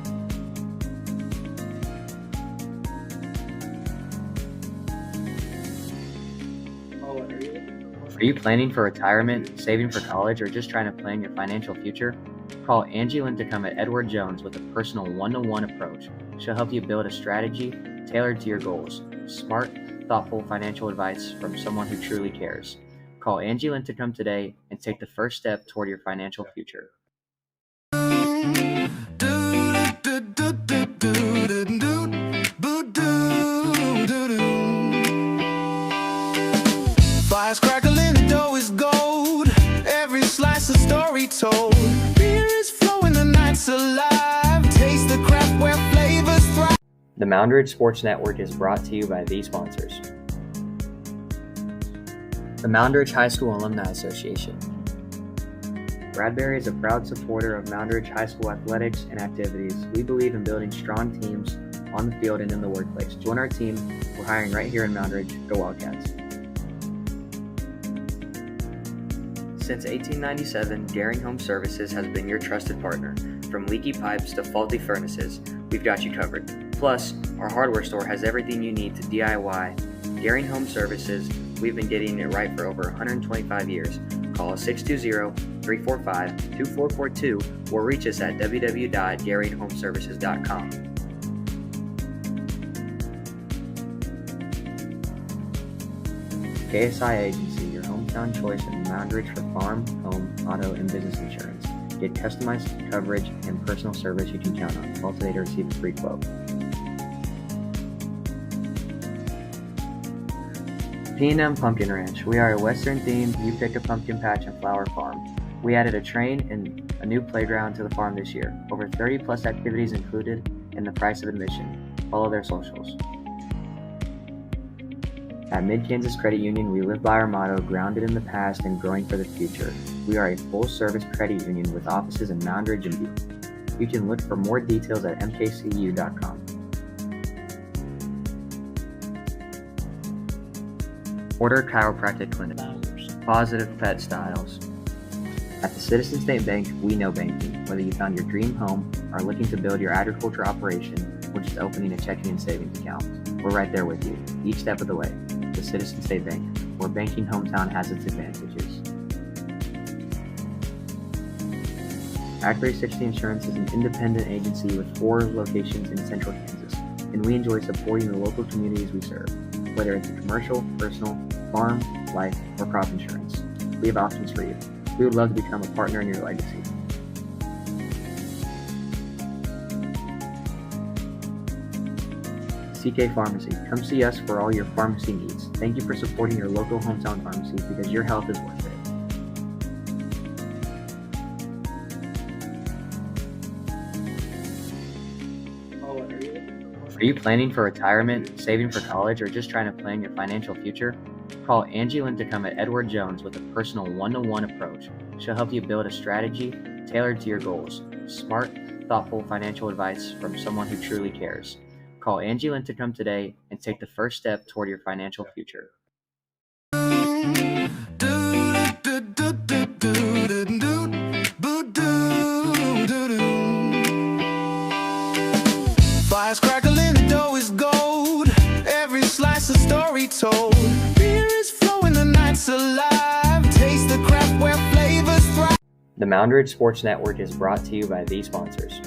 Are you planning for retirement, saving for college, or just trying to plan your financial future? Call Angie Lincecum at Edward Jones with a personal one-to-one approach. She'll help you build a strategy tailored to your goals. Smart, thoughtful financial advice from someone who truly cares. Call Angie Lincecum today and take the first step toward your financial future. Fires crackling, the dough is gold. Every slice a story told. Beer is flowing, the night's alive. Taste the craft where flavors thrive. The Moundridge Sports Network is brought to you by these sponsors. The Moundridge High School Alumni Association. Bradbury is a proud supporter of Moundridge High School athletics and activities. We believe in building strong teams on the field and in the workplace. Join our team. We're hiring right here in Moundridge. Go Wildcats. Since 1897, Daring Home Services has been your trusted partner. From leaky pipes to faulty furnaces, we've got you covered. Plus, our hardware store has everything you need to DIY. Daring Home Services, we've been getting it right for over 125 years. Call us 620-345-2442 or reach us at www.daringhomeservices.com. KSI Agency, your hometown choice in Moundridge for farm, home, auto, and business insurance. Get customized coverage and personal service you can count on. Call today to receive a free quote. P&M Pumpkin Ranch. We are a Western-themed You Pick a Pumpkin Patch and Flower Farm. We added a train and a new playground to the farm this year. Over 30-plus activities included in the price of admission. Follow their socials. At Mid-Kansas Credit Union, we live by our motto, grounded in the past and growing for the future. We are a full-service credit union with offices in Moundridge and Butte. You can look for more details at mkcu.com. Order Chiropractic Clinic. Positive Pet Styles. At the Citizen State Bank, we know banking. Whether you found your dream home, are looking to build your agriculture operation, or just opening a checking and savings account, we're right there with you, each step of the way. The Citizen State Bank, where banking hometown has its advantages. Act 360 Insurance is an independent agency with 4 locations in central Kansas, and we enjoy supporting the local communities we serve, whether it's a commercial, personal, farm, life, or crop insurance. We have options for you. We would love to become a partner in your legacy. CK Pharmacy. Come see us for all your pharmacy needs. Thank you for supporting your local hometown pharmacy because your health is worth it. Are you planning for retirement, saving for college, or just trying to plan your financial future? Call Angie Lincecum at Edward Jones with a personal one-to-one approach. She'll help you build a strategy tailored to your goals. Smart, thoughtful financial advice from someone who truly cares. Call Angie Lincecum today and take the first step toward your financial future. Fires crackling, the dough is gold. Every slice a story told. Beer is flowing, the night's alive. Taste the craft where flavors thrive. The Moundridge Sports Network is brought to you by these sponsors.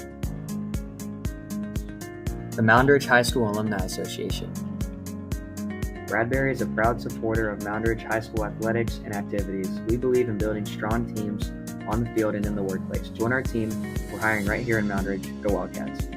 The Moundridge High School Alumni Association. Bradbury is a proud supporter of Moundridge High School athletics and activities. We believe in building strong teams on the field and in the workplace. Join our team. We're hiring right here in Moundridge. Go Wildcats.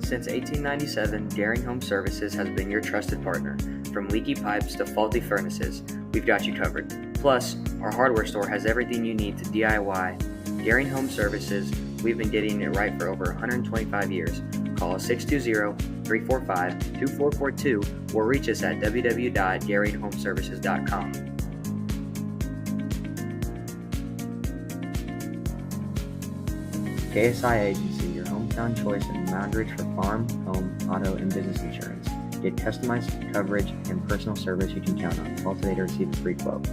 Since 1897, Daring Home Services has been your trusted partner. From leaky pipes to faulty furnaces, we've got you covered. Plus, our hardware store has everything you need to DIY. Daring Home Services, we've been getting it right for over 125 years. Call us 620-345-2442 or reach us at www.daringhomeservices.com. KSI Agency, your hometown choice in Moundridge for farm, home, auto, and business insurance. Get customized coverage and personal service you can count on. Call today to receive a free quote.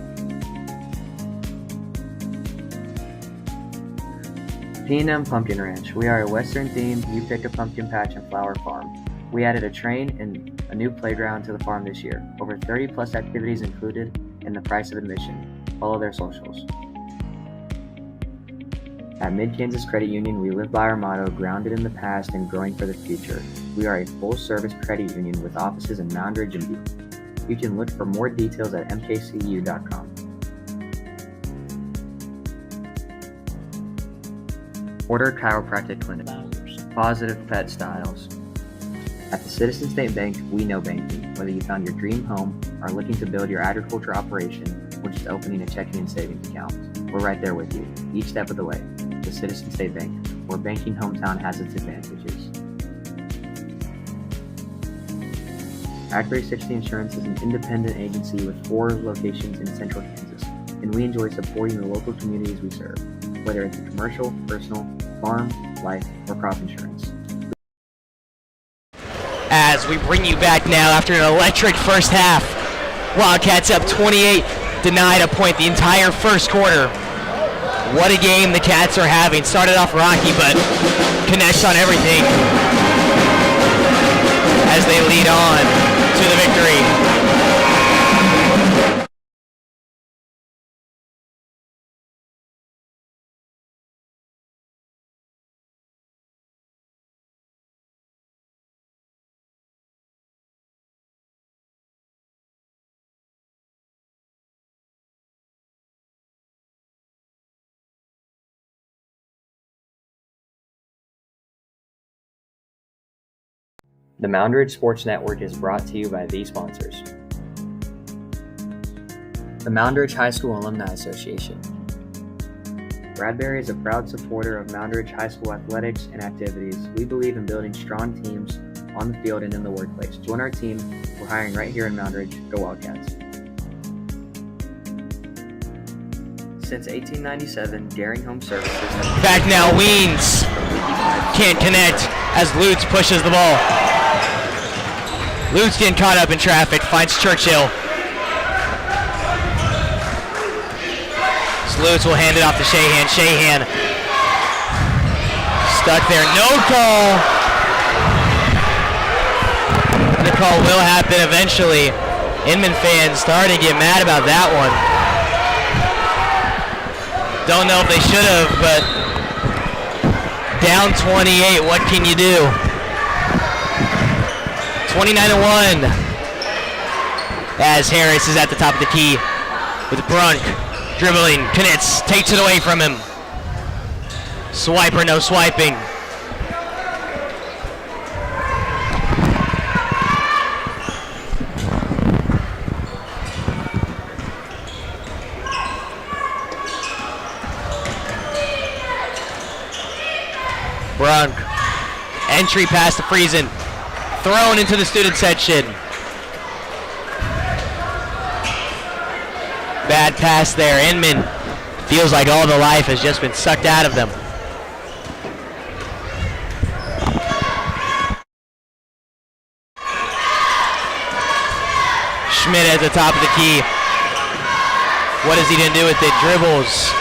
P&M Pumpkin Ranch. We are a Western-themed You Pick a Pumpkin Patch and Flower Farm. We added a train and a new playground to the farm this year. Over 30-plus activities included in the price of admission. Follow their socials. At Mid-Kansas Credit Union, we live by our motto, grounded in the past and growing for the future. We are a full-service credit union with offices in Moundridge and Butte. You can look for more details at mkcu.com. Order Chiropractic Clinic. Positive Pet Styles. At the Citizen State Bank, we know banking. Whether you found your dream home, are looking to build your agriculture operation, or just opening a checking and savings account, we're right there with you, each step of the way. The Citizen State Bank, where banking hometown has its advantages. Act 360 Insurance is an independent agency with 4 locations in central Kansas, and we enjoy supporting the local communities we serve, whether it's a commercial, personal, farm, life, or crop insurance. As we bring you back now after an electric first half. Wildcats up 28, denied a point the entire first quarter. What a game the Cats are having. Started off rocky, but connects on everything as they lead on to the victory. The Moundridge Sports Network is brought to you by these sponsors. The Moundridge High School Alumni Association. Bradbury is a proud supporter of Moundridge High School athletics and activities. We believe in building strong teams on the field and in the workplace. Join our team. We're hiring right here in Moundridge. Go Wildcats. Since 1897, Daring Home Services has Back now, Weens can't connect as Lutz pushes the ball. Lutz getting caught up in traffic, finds Churchill. So Lutz will hand it off to Shahan. Shahan stuck there, no call. The call will happen eventually. Inman fans starting to get mad about that one. Don't know if they should have, but down 28, what can you do? 29-1 as Harris is at the top of the key with Brunk dribbling. Knitz takes it away from him. Swiper, no swiping. Brunk, entry past the Friesen. Thrown into the student section. Bad pass there. Inman feels like all the life has just been sucked out of them. Schmidt at the top of the key. What is he going to do with it? Dribbles.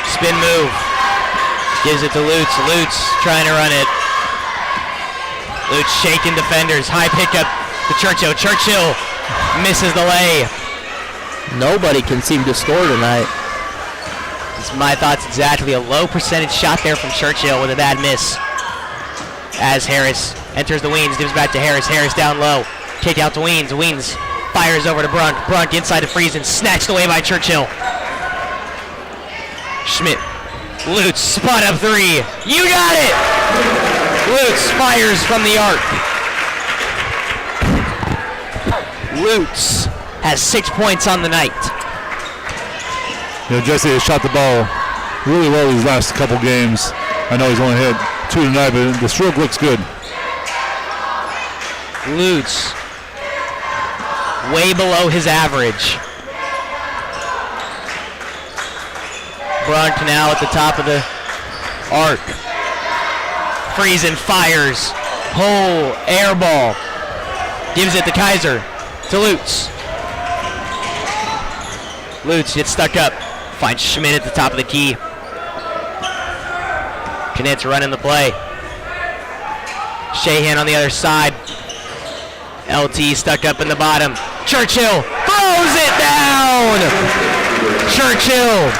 Spin move. Gives it to Lutz. Lutz trying to run it. Lutz shaking defenders. High pickup to Churchill. Churchill misses the lay. Nobody can seem to score tonight. It's my thoughts exactly. A low percentage shot there from Churchill with a bad miss. As Harris enters the Weens, gives back to Harris. Harris down low. Kick out to Weens. Weens fires over to Brunk. Brunk inside the Friesen. Snatched away by Churchill. Schmidt. Lutz, spot up three. You got it! Lutz fires from the arc. Lutz has 6 points on the night. You know, Jesse has shot the ball really well these last couple games. I know he's only hit 2 tonight, but the stroke looks good. Lutz, way below his average. Brunk now at the top of the arc. Friesen fires. Hole, air ball. Gives it to Kaiser. To Lutz. Lutz gets stuck up. Finds Schmidt at the top of the key. Knitz running the play. Shahan on the other side. LT stuck up in the bottom. Churchill throws it down! Churchill,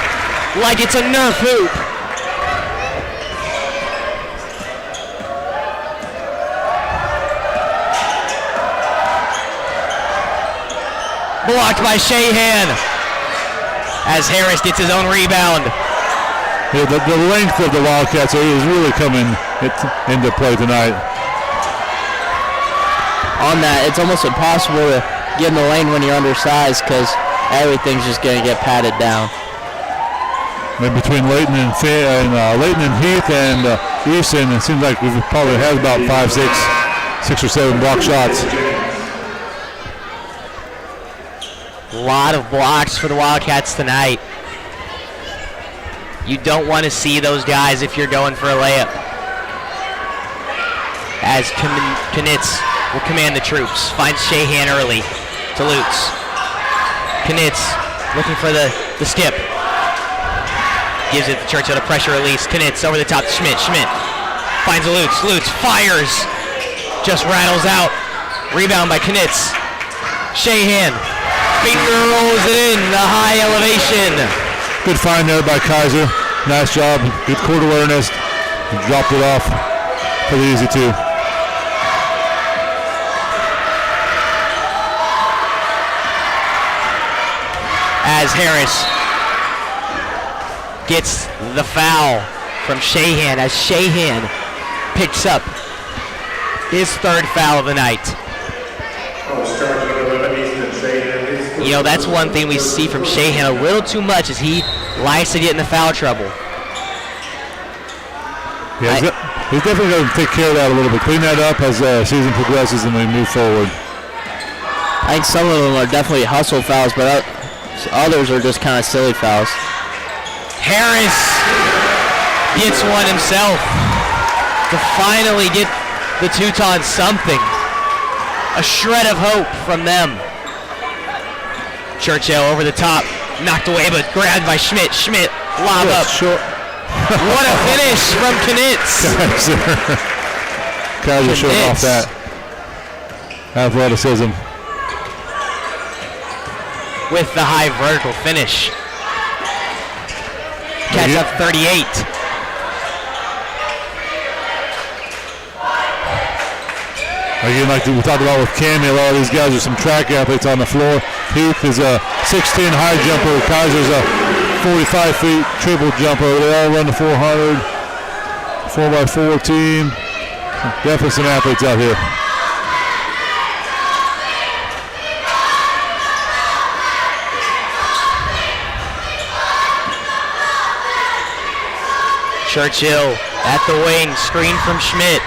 like it's a Nerf hoop. Blocked by Shahan as Harris gets his own rebound. Yeah, the length of the Wildcats is really coming into play tonight. On that, it's almost impossible to get in the lane when you're undersized because everything's just going to get patted down. And between Leighton and Heath and Easton, it seems like we've probably had about 6 or 7 block shots. A lot of blocks for the Wildcats tonight. You don't want to see those guys if you're going for a layup. As Knitz will command the troops. Finds Shahan early to Lutz. Knitz looking for the skip. Gives it to Churchill to pressure release. Knitz over the top to Schmidt. Schmidt finds Lutz. Lutz fires. Just rattles out. Rebound by Knitz. Shahan. Finger rolls it in. The high elevation. Good find there by Kaiser. Nice job. Good court awareness. Dropped it off for the easy two. As Harris gets the foul from Shahan, as Shahan picks up his third foul of the night. You know, that's one thing we see from Shahan a little too much, is he likes to get into foul trouble. Yeah, he's definitely going to take care of that a little bit. Clean that up as the season progresses and we move forward. I think some of them are definitely hustle fouls, but others are just kind of silly fouls. Harris gets one himself to finally get the Teutons something. A shred of hope from them. Churchill over the top, knocked away but grabbed by Schmidt. Schmidt, lob up. Short. What a finish from Knitz. Kaiser showing off that athleticism. With the high vertical finish. Catch up 38. Again, like we talked about with Cammy, a lot of these guys are some track athletes on the floor. Heath is a 16 high jumper. Kaiser's a 45 feet triple jumper. They all run the 400, 4x4 team. Definitely some athletes out here. Churchill at the wing, screen from Schmidt.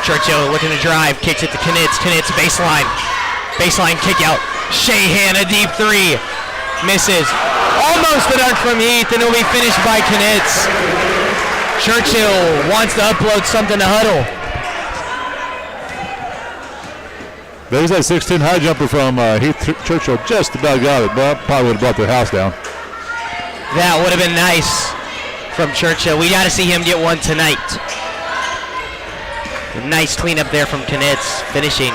Churchill looking to drive, kicks it to Knitz. Knitz baseline. Baseline kick out. Shahan a deep three. Misses. Almost a dunk from Heath, and it'll be finished by Knitz. Churchill wants to upload something to Huddle. There's that 16 high jumper from Heath Churchill. Just about got it, but probably would have brought their house down. That would have been nice from Churchill. We got to see him get one tonight. Nice cleanup there from Knitz, finishing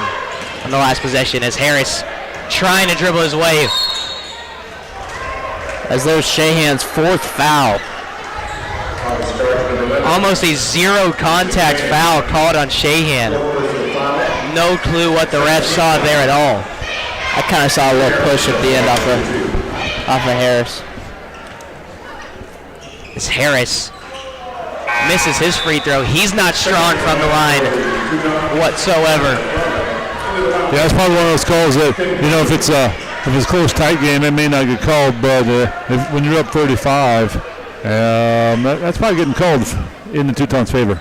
on the last possession as Harris trying to dribble his way. As there's Shahan's fourth foul. Almost a zero contact foul called on Shahan. No clue what the refs saw there at all. I kind of saw a little push at the end off of Harris. As Harris misses his free throw. He's not strong from the line whatsoever. Yeah, that's probably one of those calls that, you know, if it's a close, tight game, it may not get called, but when you're up 35, that's probably getting called in the Teutons' favor.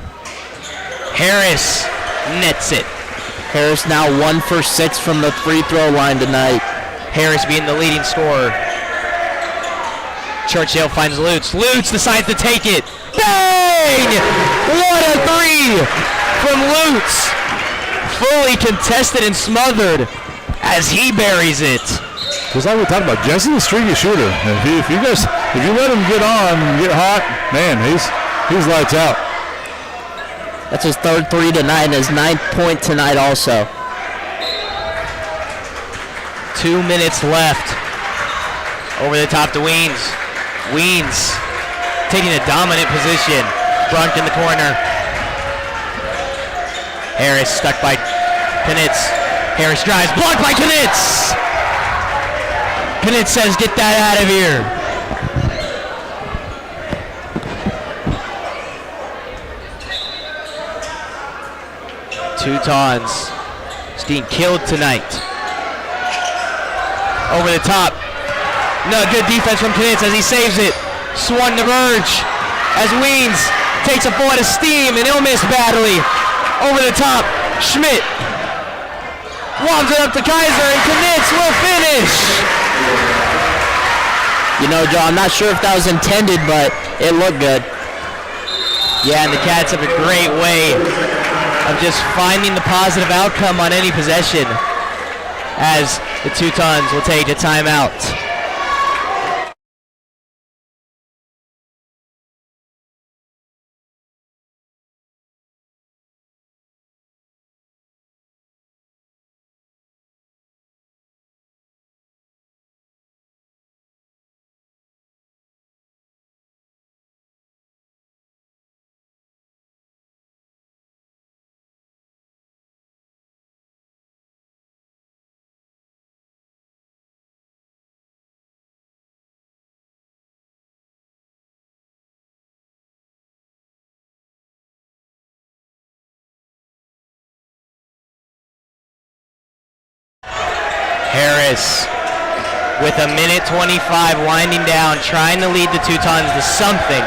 Harris nets it. Harris now 1 for 6 from the free throw line tonight. Harris being the leading scorer. Churchill finds Lutz. Lutz decides to take it. Bang! What a three from Lutz. Fully contested and smothered as he buries it. Just like we talked about, Jesse's a streaky shooter. If you let him get on and get hot, man, he's lights out. That's his third three tonight and his 9th point tonight also. 2 minutes left. Over the top to Weens. Weens taking a dominant position. Brunk in the corner. Harris stuck by Knitz. Harris drives, blocked by Knitz. Knitz says, get that out of here. Teutons is getting killed tonight. Over the top. No, good defense from Knitz as he saves it. Swung to Verge as Weens takes a full head of steam and he'll miss badly. Over the top, Schmidt lobs it up to Kaiser and Knitz will finish. You know, Joe, I'm not sure if that was intended, but it looked good. Yeah, and the Cats have a great way of just finding the positive outcome on any possession as the Teutons will take a timeout. Harris with a minute 25 winding down, trying to lead the Teutons to something.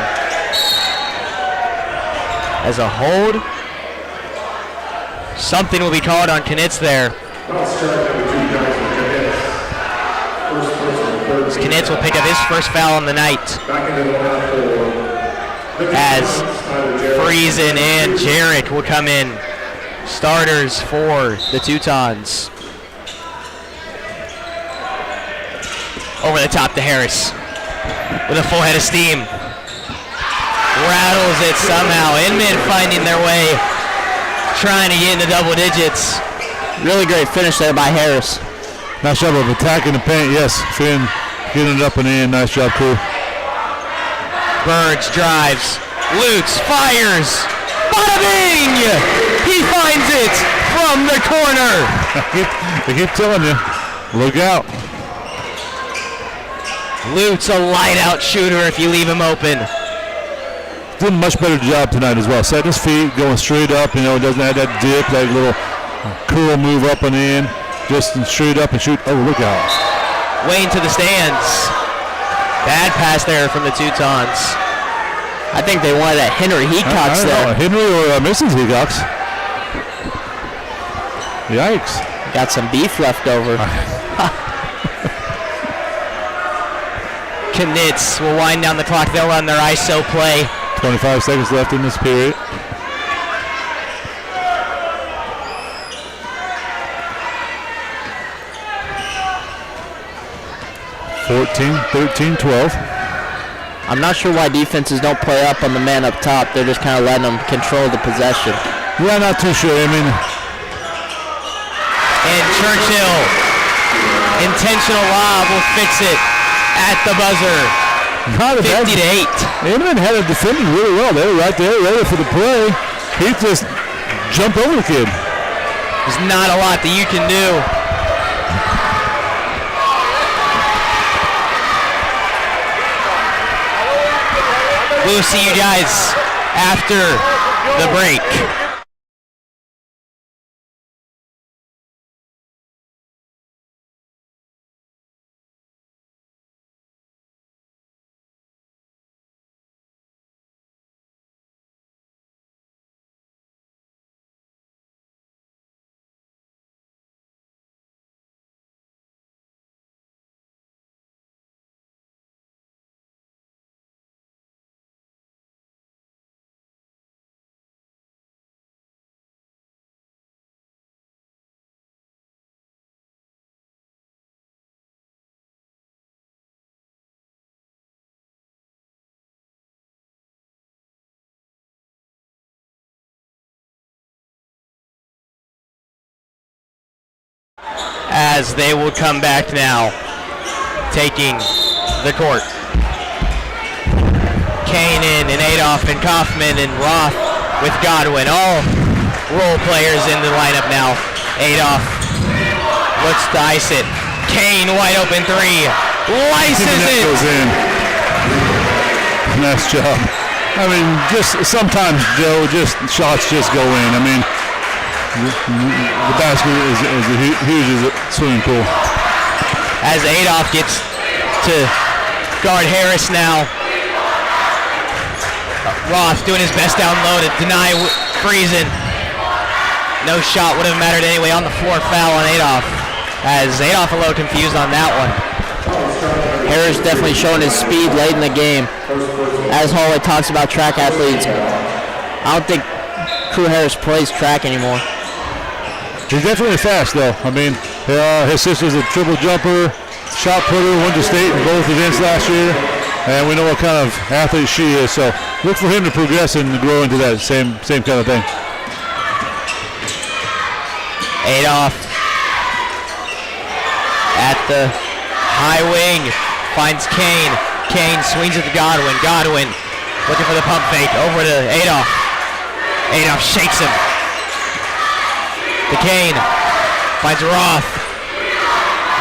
As a hold, something will be called on Knitz there. Knitz will pick up his first foul on the night. As Friesen and Jarrett will come in, starters for the Teutons. Over the top to Harris with a full head of steam. Rattles it somehow. Inman finding their way, trying to get into double digits. Really great finish there by Harris. Nice job of attacking the paint. Yes, Finn getting it up and in. Nice job, too. Burge drives, Lutz fires, bada bing! He finds it from the corner. They keep telling you, look out. Lutz, a light-out shooter if you leave him open. Did a much better job tonight as well. Setting his feet, going straight up. You know, doesn't have that dip, that little curl move up and in. Just straight up and shoot. Oh, look out. Way into the stands. Bad pass there from the Teutons. I think they wanted that Henry Hecox there. Henry or Mrs. Hecox. Yikes. Got some beef left over. Knitz will wind down the clock. They'll run their ISO play. 25 seconds left in this period. (13, 12). I'm not sure why defenses don't play up on the man up top. They're just kind of letting them control the possession. Yeah, not too sure. I mean, and Churchill, intentional lob, will fix it at the buzzer. 50-8. Inman had it defended really well. They were right there, ready for the play. He just jumped over the kid. There's not a lot that you can do. We'll see you guys after the break. As they will come back now, taking the court. Kanan and Adolph and Kaufman and Roth with Godwin, all role players in the lineup now. Adolph looks to ice it. Kane, wide open three, laces it. Goes in. Nice job. I mean, just sometimes, Joe, just shots just go in. I mean, the basket is as huge as a swimming pool. As Adolph gets to guard Harris now. Roth doing his best down low to deny Friesen. No shot would have mattered anyway. On the floor, foul on Adolph. As Adolph a little confused on that one. Harris definitely showing his speed late in the game. As Holloway talks about track athletes, I don't think Crew Harris plays track anymore. He's definitely fast, though. I mean, his sister's a triple jumper, shot putter, went to state in both events last year, and we know what kind of athlete she is. So look for him to progress and grow into that same kind of thing. Adolph at the high wing finds Kane. Kane swings it to Godwin. Godwin looking for the pump fake over to Adolph. Adolph shakes him. To Kane, finds Roth.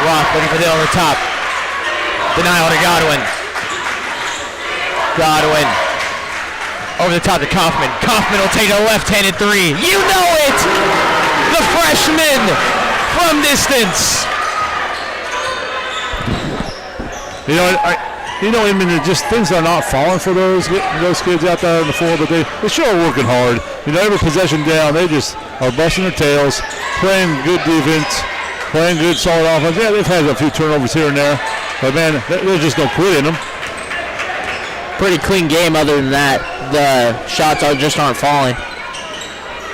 Roth looking for the over top. Denial to Godwin. Godwin over the top to Kaufman. Kaufman will take a left-handed three. You know it! The freshman from distance. Inman, just things are not falling for those kids out there on the floor, but they sure are working hard. Every possession down, they just are busting their tails, playing good defense, playing good solid offense. Yeah, they've had a few turnovers here and there, but man, there's just no quit in them. Pretty clean game other than that. The shots just aren't falling.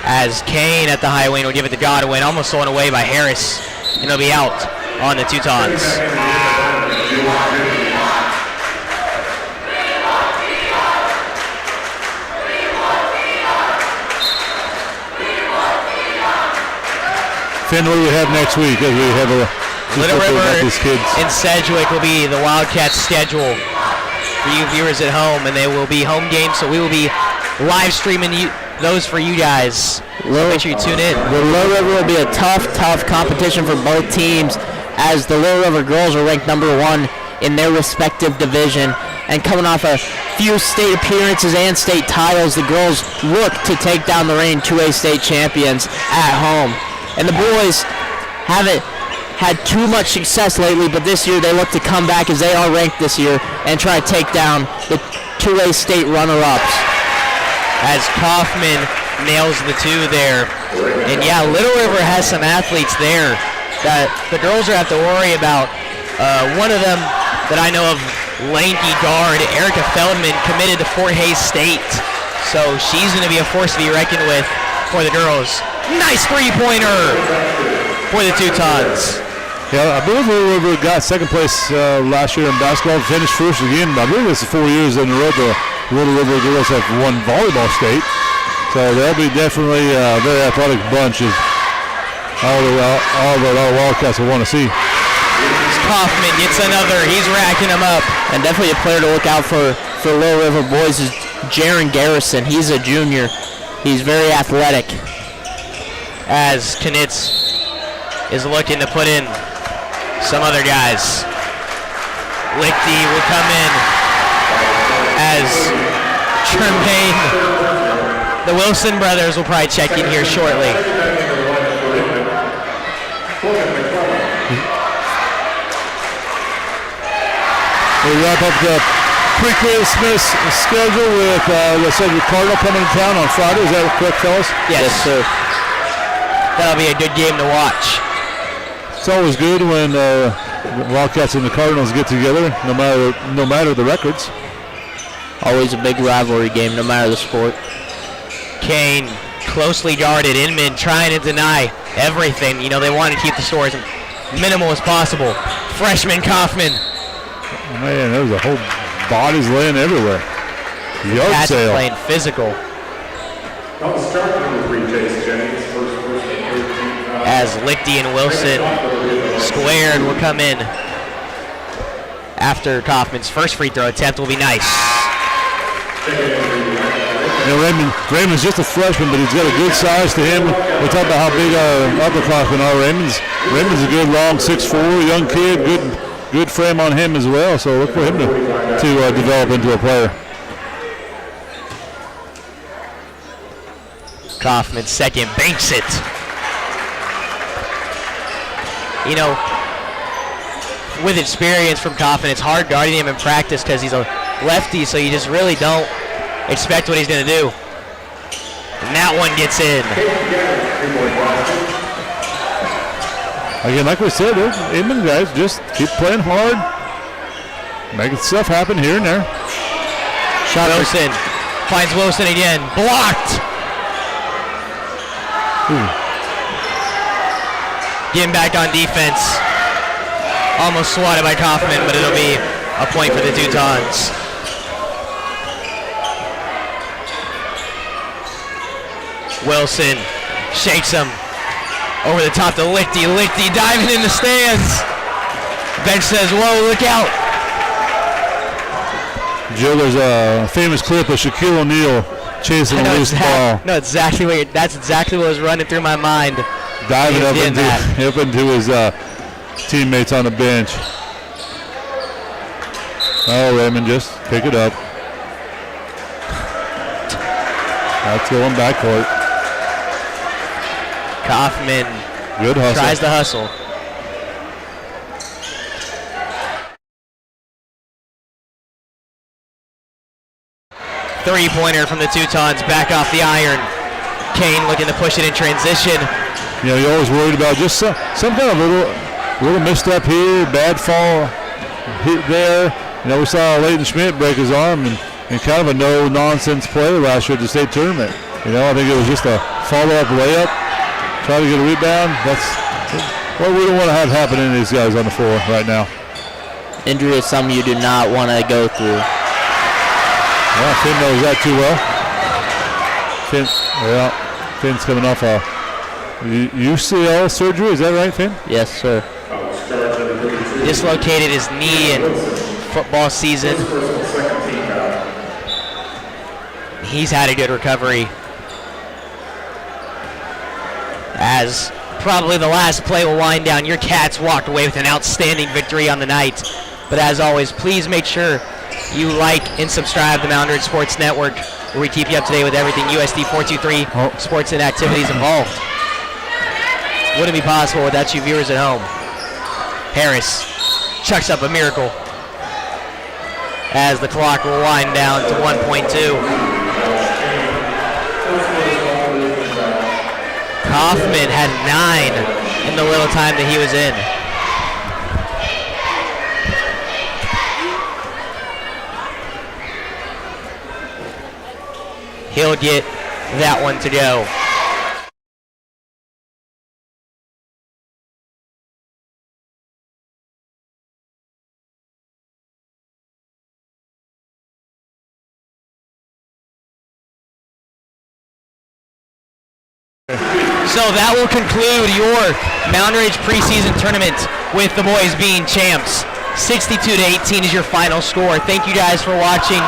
As Kane at the high wing will give it to Godwin, almost thrown away by Harris, and he'll be out on the Teutons. Finn, what do we have next week? As we have Little River and Sedgwick will be the Wildcats' schedule for you viewers at home, and they will be home games, so we will be live streaming those for you guys. So make sure you tune in. The Little River will be a tough competition for both teams, as the Little River girls are ranked #1 in their respective division, and coming off a few state appearances and state titles, the girls look to take down the reigning 2A state champions at home. And the boys haven't had too much success lately, but this year they look to come back, as they are ranked this year, and try to take down the 2A state runner-ups. As Kaufman nails the 2 there. And yeah, Little River has some athletes there that the girls are have to worry about. One of them that I know of, lanky guard Erica Feldman, committed to Fort Hays State. So she's going to be a force to be reckoned with for the girls. Nice three-pointer for the Teutons. Yeah, I believe Little River got second place last year in basketball, finished first again. I believe it's 4 years in a row the Little River girls have won volleyball state. So they'll be definitely a very athletic bunch. All that our Wildcats will want to see. Kaufman gets another. He's racking them up. And definitely a player to look out for Little River boys is Jaron Garrison. He's a junior. He's very athletic. As Knitz is looking to put in some other guys. Lichty will come in as Tremaine. The Wilson brothers will probably check in here shortly. We wrap up the pre-Christmas schedule with the Sedgwick Cardinal coming to town on Friday. Is that correct, fellas? Yes, sir. That'll be a good game to watch. It's always good when the Wildcats and the Cardinals get together, no matter the records. Always a big rivalry game, no matter the sport. Kane, closely guarded. Inman trying to deny everything. They want to keep the score as minimal as possible. Freshman Kaufman. Man, there was a whole bodies laying everywhere. Yard Cats sale. playing physical. As Lichty and Wilson squared will come in after Kaufman's first free throw attempt will be nice. Raymond's just a freshman, but he's got a good size to him. We talk about how big our upperclassmen are. Raymond's a good, long 6'4", young kid, good frame on him as well. So look for him to develop into a player. Kaufman second, banks it. With experience from Kaufman, it's hard guarding him in practice because he's a lefty, so you just really don't expect what he's going to do. And that one gets in. Again, like we said, Inman guys just keep playing hard, making stuff happen here and there. Wilson finds Wilson again, blocked. Getting back on defense. Almost swatted by Kaufman, but it'll be a point for the Teutons. Wilson shakes him over the top to Lichty. Lichty diving in the stands. Bench says, whoa, look out. Joe, there's a famous clip of Shaquille O'Neal chasing a loose ball. No, that's exactly what was running through my mind. Diving up into his teammates on the bench. Oh, Raymond, just pick it up. That's going backcourt. Kaufman Good hustle. tries the hustle. Three-pointer from the Teutons, back off the iron. Kane looking to push it in transition. You know, you're always worried about just some kind of little misstep here, bad fall hit there. You know, we saw Leighton Schmidt break his arm and kind of a no-nonsense play last year at the state tournament. You know, I think it was just a follow-up layup, try to get a rebound. That's what we don't want to have happening to these guys on the floor right now. Injury is something you do not want to go through. Yeah, Finn knows that too well. Finn's coming off a UCL surgery. Is that right, Finn? Yes, sir. Dislocated his knee in football season. He's had a good recovery. As probably the last play will wind down, your Cats walked away with an outstanding victory on the night. But as always, please make sure you like and subscribe to the Moundridge Sports Network, where we keep you up to date with everything USD 423 sports and activities involved. Wouldn't be possible without you viewers at home. Harris chucks up a miracle as the clock will wind down to 1.2. Kaufman had 9 in the little time that he was in. He'll get that one to go. So that will conclude your Moundridge preseason tournament with the boys being champs. 62-18 is your final score. Thank you guys for watching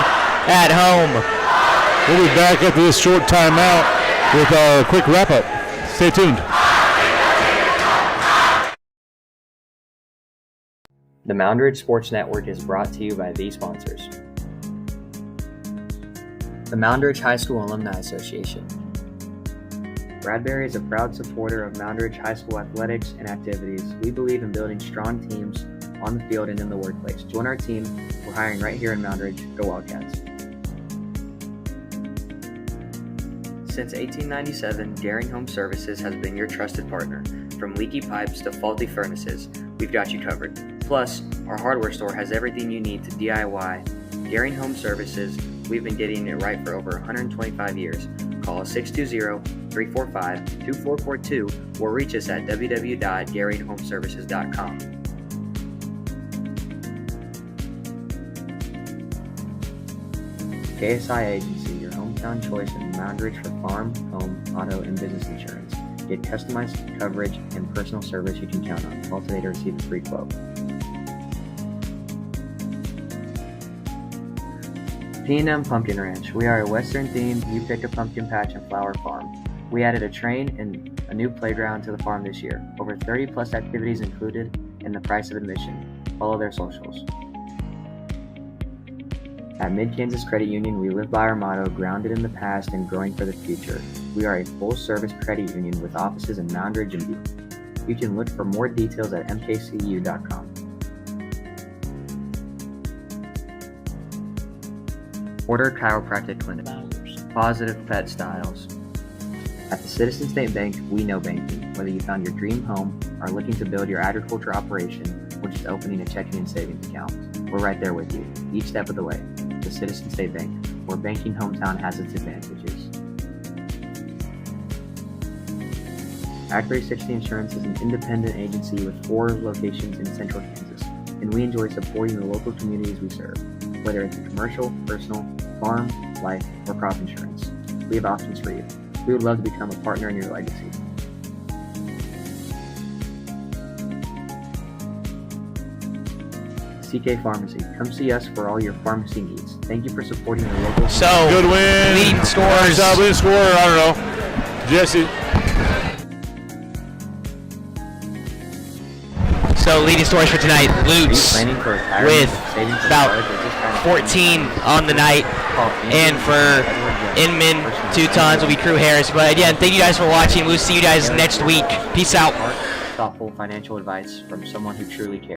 at home. We'll be back after this short timeout with our quick wrap-up. Stay tuned. The Moundridge Sports Network is brought to you by these sponsors. The Moundridge High School Alumni Association. Bradbury is a proud supporter of Moundridge High School athletics and activities. We believe in building strong teams on the field and in the workplace. Join our team. We're hiring right here in Moundridge. Go Wildcats. Since 1897, Daring Home Services has been your trusted partner. From leaky pipes to faulty furnaces, we've got you covered. Plus, our hardware store has everything you need to DIY. Daring Home Services, we've been getting it right for over 125 years. Call us 620-345-2442 or reach us at www.daringhomeservices.com. KSI Agency, your hometown choice in Moundridge for farm, home, auto, and business insurance. Get customized coverage and personal service you can count on. Call today to receive a free quote. P&M Pumpkin Ranch. We are a Western-themed You Pick a Pumpkin Patch and Flower Farm. We added a train and a new playground to the farm this year. Over 30-plus activities included in the price of admission. Follow their socials. At Mid-Kansas Credit Union, we live by our motto, grounded in the past and growing for the future. We are a full-service credit union with offices in Moundridge and Butte. You can look for more details at mkcu.com. Order Chiropractic Clinic. Positive pet styles. At the Citizen State Bank, we know banking. Whether you found your dream home, are looking to build your agriculture operation, or just opening a checking and savings account, we're right there with you, each step of the way. The Citizen State Bank, where banking hometown has its advantages. Act 360 Insurance is an independent agency with 4 locations in central Kansas, and we enjoy supporting the local communities we serve. Whether it's commercial, personal, farm, life, or crop insurance, we have options for you. We would love to become a partner in your legacy. CK Pharmacy. Come see us for all your pharmacy needs. Thank you for supporting your local. So, good win. leading scores. Leading scorer, I don't know. Jesse. So leading scores for tonight, Lutz with about 14 on the night, and for Inman Teutons will be Crew Harris. But again, thank you guys for watching. We'll see you guys next week. Peace out. Thoughtful financial advice from someone who truly cares.